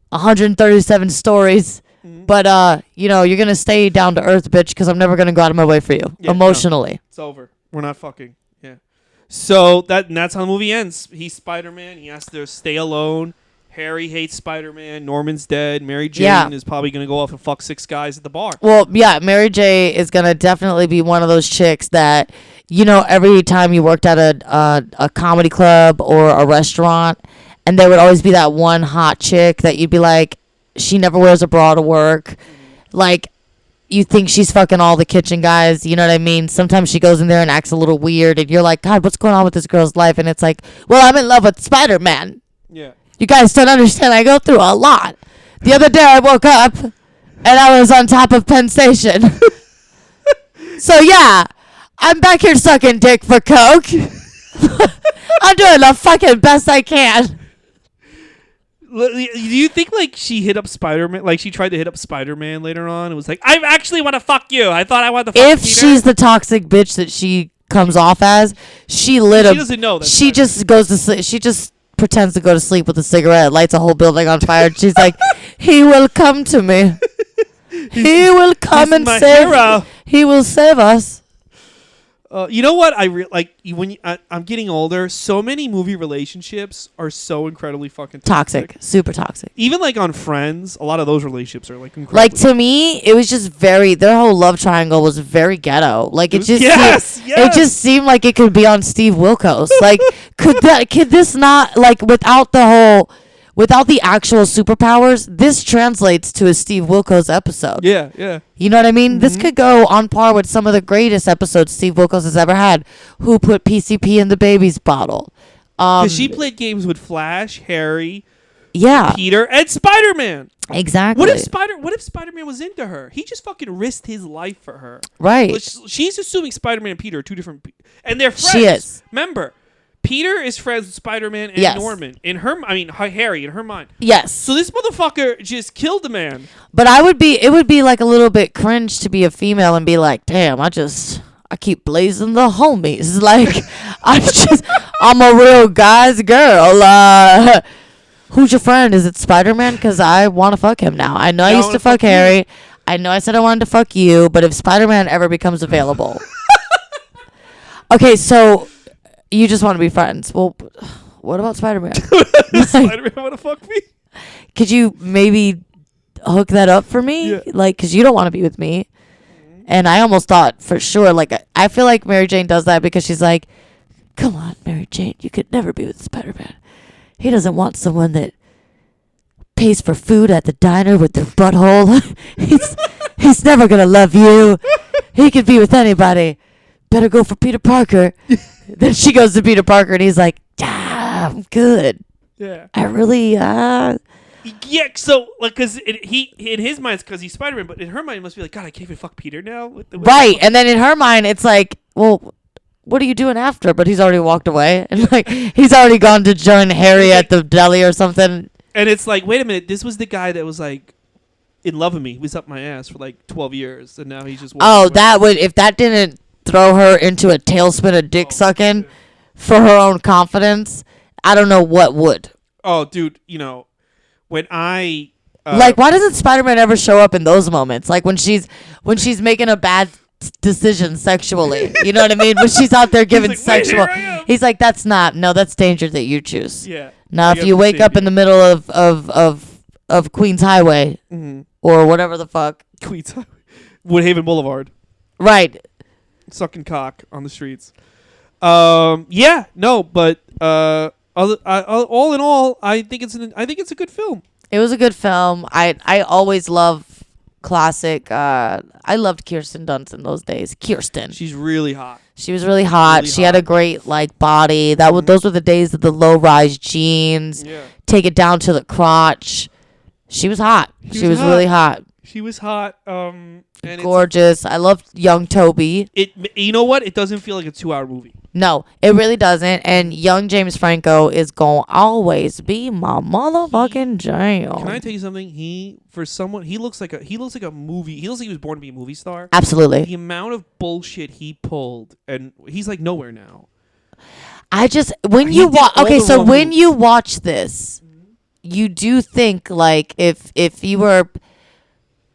[SPEAKER 5] 137 stories. Mm-hmm. But, you're going to stay down to earth, bitch, because I'm never going to go out of my way for you. Emotionally.
[SPEAKER 6] No, it's over. We're not fucking. Yeah. So that's how the movie ends. He's Spider-Man. He has to stay alone. Harry hates Spider-Man. Norman's dead. Mary Jane is probably going to go off and fuck 6 guys at the bar.
[SPEAKER 5] Well, yeah, Mary J is going to definitely be one of those chicks that, every time you worked at a comedy club or a restaurant, and there would always be that one hot chick that you'd be like, she never wears a bra to work. Like, you think she's fucking all the kitchen guys. You know what I mean? Sometimes she goes in there and acts a little weird, and you're like, God, what's going on with this girl's life? And it's like, well, I'm in love with Spider-Man.
[SPEAKER 6] Yeah.
[SPEAKER 5] You guys don't understand. I go through a lot. The other day I woke up and I was on top of Penn Station. So yeah, I'm back here sucking dick for coke. I'm doing the fucking best I can.
[SPEAKER 6] Do you think like she hit up Spider-Man? Like she tried to hit up Spider-Man later on? It was like, I actually want to fuck you. I thought I wanted to fuck
[SPEAKER 5] If
[SPEAKER 6] Peter.
[SPEAKER 5] she's the toxic bitch that she comes off as, she
[SPEAKER 6] doesn't know that.
[SPEAKER 5] She just goes to sleep. She just pretends to go to sleep with a cigarette, lights a whole building on fire. And she's like, he will come to me. He will come and save.
[SPEAKER 6] Hero.
[SPEAKER 5] He will save us.
[SPEAKER 6] You know what? I'm getting older. So many movie relationships are so incredibly fucking
[SPEAKER 5] Toxic, super toxic.
[SPEAKER 6] Even like on Friends, a lot of those relationships are like incredibly.
[SPEAKER 5] Like to me, it was just their whole love triangle was very ghetto. Like it just it just seemed like it could be on Steve Wilkos. Like could this not, like, without the actual superpowers, this translates to a Steve Wilkos episode.
[SPEAKER 6] Yeah, yeah.
[SPEAKER 5] You know what I mean? This could go on par with some of the greatest episodes Steve Wilkos has ever had. Who put PCP in the baby's bottle?
[SPEAKER 6] Because she played games with Flash, Harry,
[SPEAKER 5] yeah,
[SPEAKER 6] Peter, and Spider-Man.
[SPEAKER 5] Exactly.
[SPEAKER 6] What if Spider-Man was into her? He just fucking risked his life for her.
[SPEAKER 5] Right.
[SPEAKER 6] She's assuming Spider-Man and Peter are two different people. And they're friends.
[SPEAKER 5] She is.
[SPEAKER 6] Remember, Peter is friends with Spider-Man and
[SPEAKER 5] Yes.
[SPEAKER 6] Norman. Harry in her mind.
[SPEAKER 5] Yes.
[SPEAKER 6] So this motherfucker just killed the man.
[SPEAKER 5] But it would be like a little bit cringe to be a female and be like, damn, I keep blazing the homies. Like, I'm a real guy's girl. Who's your friend? Is it Spider-Man? Because I want to fuck him now. I know I used to fuck Harry. I know I said I wanted to fuck you, but if Spider-Man ever becomes available. Okay, so you just want to be friends. Well, what about Spider-Man?
[SPEAKER 6] Spider-Man want to fuck me?
[SPEAKER 5] Could you maybe hook that up for me?
[SPEAKER 6] Yeah.
[SPEAKER 5] Like, because you don't want to be with me. And I almost thought for sure, like, I feel like Mary Jane does that because she's like, come on, Mary Jane, you could never be with Spider-Man. He doesn't want someone that pays for food at the diner with their butthole. he's never going to love you. He could be with anybody. Better go for Peter Parker. Then she goes to Peter Parker and he's like, I'm good.
[SPEAKER 6] Yeah.
[SPEAKER 5] I really,
[SPEAKER 6] Yeah, so, like, because he in his mind, it's because he's Spider-Man, but in her mind, it must be like, God, I can't even fuck Peter now.
[SPEAKER 5] Right, and then in her mind, it's like, well, what are you doing after? But he's already walked away, and like he's already gone to join Harry at the deli or something.
[SPEAKER 6] And it's like, wait a minute, this was the guy that was like in love with me. He was up my ass for like 12 years, and now he's just.
[SPEAKER 5] Oh, that would, if that didn't throw her into a tailspin of dick sucking for her own confidence, I don't know what would.
[SPEAKER 6] Oh, dude, when I
[SPEAKER 5] like, why doesn't Spider-Man ever show up in those moments? Like when she's making a bad decision sexually, you know what I mean? When she's out there giving
[SPEAKER 6] He's like,
[SPEAKER 5] sexual,
[SPEAKER 6] "Wait, here I am."
[SPEAKER 5] he's like, that's danger that you choose.
[SPEAKER 6] Yeah.
[SPEAKER 5] Now,
[SPEAKER 6] I
[SPEAKER 5] if
[SPEAKER 6] have
[SPEAKER 5] you
[SPEAKER 6] to
[SPEAKER 5] wake
[SPEAKER 6] save
[SPEAKER 5] up in
[SPEAKER 6] you.
[SPEAKER 5] the middle of Queens Highway or whatever the fuck,
[SPEAKER 6] Queens, Woodhaven Boulevard,
[SPEAKER 5] right?
[SPEAKER 6] sucking cock on the streets. Yeah, no, but all in all, I think it's a good film.
[SPEAKER 5] It was a good film. I always love classic. I loved Kirsten Dunst in those days. Kirsten.
[SPEAKER 6] She's really hot.
[SPEAKER 5] She was really hot. She had a great like body. Those were the days of the low rise jeans.
[SPEAKER 6] Yeah.
[SPEAKER 5] Take it down to the crotch. She was hot. She was really hot.
[SPEAKER 6] She was hot. And
[SPEAKER 5] gorgeous. I loved young Toby.
[SPEAKER 6] You know what? It doesn't feel like a 2-hour movie.
[SPEAKER 5] No, it really doesn't. And young James Franco is gonna always be my motherfucking jam.
[SPEAKER 6] Can I tell you something? He looks like a movie. He looks like he was born to be a movie star.
[SPEAKER 5] Absolutely.
[SPEAKER 6] The amount of bullshit he pulled, and he's like nowhere now.
[SPEAKER 5] When you watch this, you do think like if you were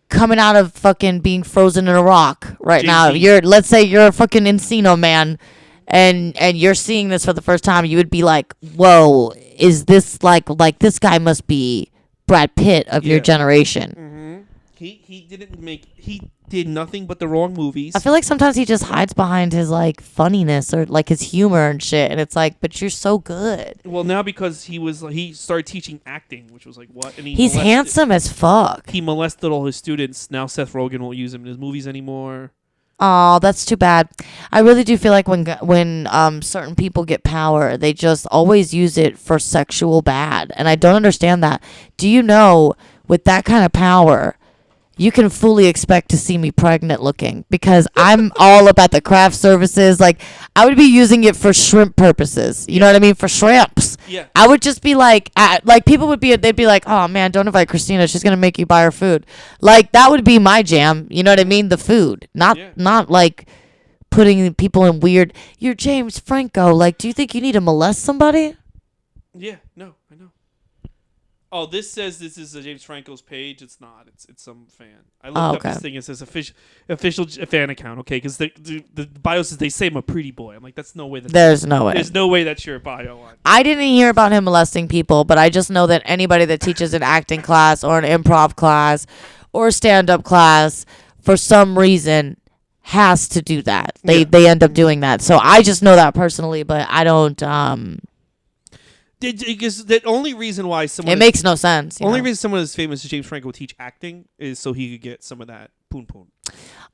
[SPEAKER 5] coming out of fucking being frozen in a rock right now, let's say you're a fucking Encino Man, and you're seeing this for the first time, you would be like, whoa, is this like this guy must be Brad Pitt of your generation.
[SPEAKER 6] He did nothing but the wrong movies.
[SPEAKER 5] I feel like sometimes he just hides behind his like funniness or like his humor and shit, and it's like, but you're so good.
[SPEAKER 6] Well, now because he started teaching acting, which was like what? And
[SPEAKER 5] He's handsome as fuck.
[SPEAKER 6] He molested all his students. Now Seth Rogen won't use him in his movies anymore.
[SPEAKER 5] Oh, that's too bad. I really do feel like when certain people get power, they just always use it for sexual bad, and I don't understand that. Do you know, with that kind of power, you can fully expect to see me pregnant looking, because I'm all about the craft services. Like, I would be using it for shrimp purposes. You know what I mean? For shrimps.
[SPEAKER 6] Yeah.
[SPEAKER 5] I would just be like people would be, they'd be like, oh man, don't invite Christina. She's going to make you buy her food. Like, that would be my jam. You know what I mean? The food, not like putting people in weird, you're James Franco. Like, do you think you need to molest somebody?
[SPEAKER 6] Yeah, no, I know. Oh, this says this is James Franco's page. It's not. It's some fan. I looked up this thing. It says official fan account. Okay, because the bio says they say I'm a pretty boy. I'm like, that's no way.
[SPEAKER 5] There's no way.
[SPEAKER 6] There's no way that's your bio on.
[SPEAKER 5] I didn't hear about him molesting people, but I just know that anybody that teaches an acting class or an improv class or stand-up class, for some reason, has to do that. They end up doing that. So I just know that personally, but I don't.
[SPEAKER 6] Because the only reason why someone
[SPEAKER 5] makes no sense.
[SPEAKER 6] Only reason someone as famous as James Franco would teach acting is so he could get some of that poon poon.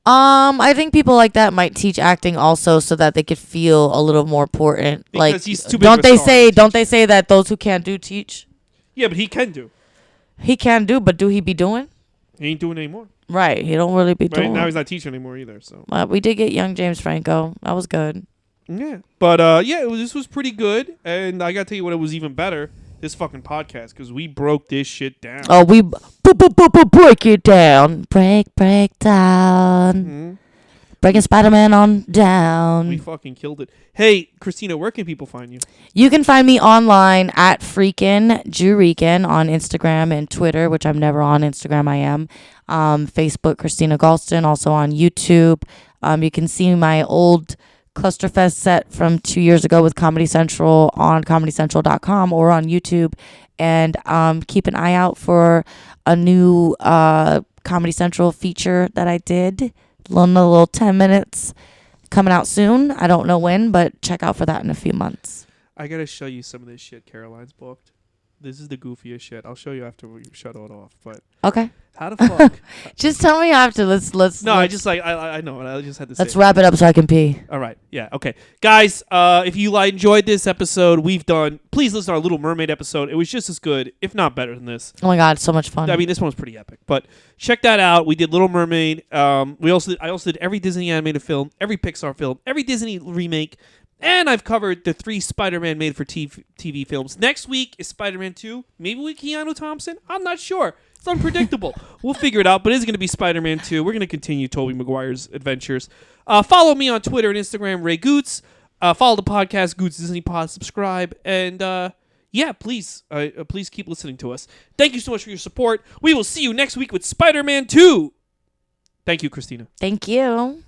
[SPEAKER 5] I think people like that might teach acting also so that they could feel a little more important.
[SPEAKER 6] Because
[SPEAKER 5] like,
[SPEAKER 6] he's too big
[SPEAKER 5] don't
[SPEAKER 6] of a
[SPEAKER 5] they
[SPEAKER 6] star
[SPEAKER 5] say?
[SPEAKER 6] to
[SPEAKER 5] Don't
[SPEAKER 6] teach
[SPEAKER 5] they say that those who can't do teach?
[SPEAKER 6] Yeah, but he can do.
[SPEAKER 5] He can do, but do he be doing?
[SPEAKER 6] He ain't doing it anymore.
[SPEAKER 5] Right, he don't really be
[SPEAKER 6] Right
[SPEAKER 5] doing.
[SPEAKER 6] now he's not teaching anymore either. So
[SPEAKER 5] we did get young James Franco. That was good.
[SPEAKER 6] Yeah, but this was pretty good, and I gotta tell you what, it was even better. This fucking podcast, because we broke this shit down.
[SPEAKER 5] Oh, we break it down. Break down.
[SPEAKER 6] Mm-hmm.
[SPEAKER 5] Breaking Spider-Man on down.
[SPEAKER 6] We fucking killed it. Hey, Christina, where can people find you?
[SPEAKER 5] You can find me online at freakin' Jurican on Instagram and Twitter, which I'm never on Instagram. I am. Facebook, Christina Galston. Also on YouTube. You can see my old Clusterfest set from 2 years ago with Comedy Central on comedycentral.com or on YouTube, and keep an eye out for a new Comedy Central feature that I did, little 10 minutes, coming out soon. I don't know when, but check out for that in a few months.
[SPEAKER 6] I gotta show you some of this shit Caroline's booked. This is the goofiest shit. I'll show you after we shut it off. But
[SPEAKER 5] okay,
[SPEAKER 6] how the fuck?
[SPEAKER 5] Just tell me after. Let's.
[SPEAKER 6] No, I just I know. I just had to.
[SPEAKER 5] Let's wrap it up so I can pee.
[SPEAKER 6] All right. Yeah. Okay. Guys, if you enjoyed this episode, please listen to our Little Mermaid episode. It was just as good, if not better than this.
[SPEAKER 5] Oh my god, so much fun.
[SPEAKER 6] I mean, this one was pretty epic. But check that out. We did Little Mermaid. I also did every Disney animated film, every Pixar film, every Disney remake. And I've covered the 3 Spider-Man made for TV films. Next week is Spider-Man 2. Maybe with Keanu Thompson. I'm not sure. It's unpredictable. We'll figure it out. But it's going to be Spider-Man 2. We're going to continue Tobey Maguire's adventures. Follow me on Twitter and Instagram, Ray Goots. Follow the podcast, Goots Disney Pod. Subscribe. And please keep listening to us. Thank you so much for your support. We will see you next week with Spider-Man 2. Thank you, Christina.
[SPEAKER 5] Thank you.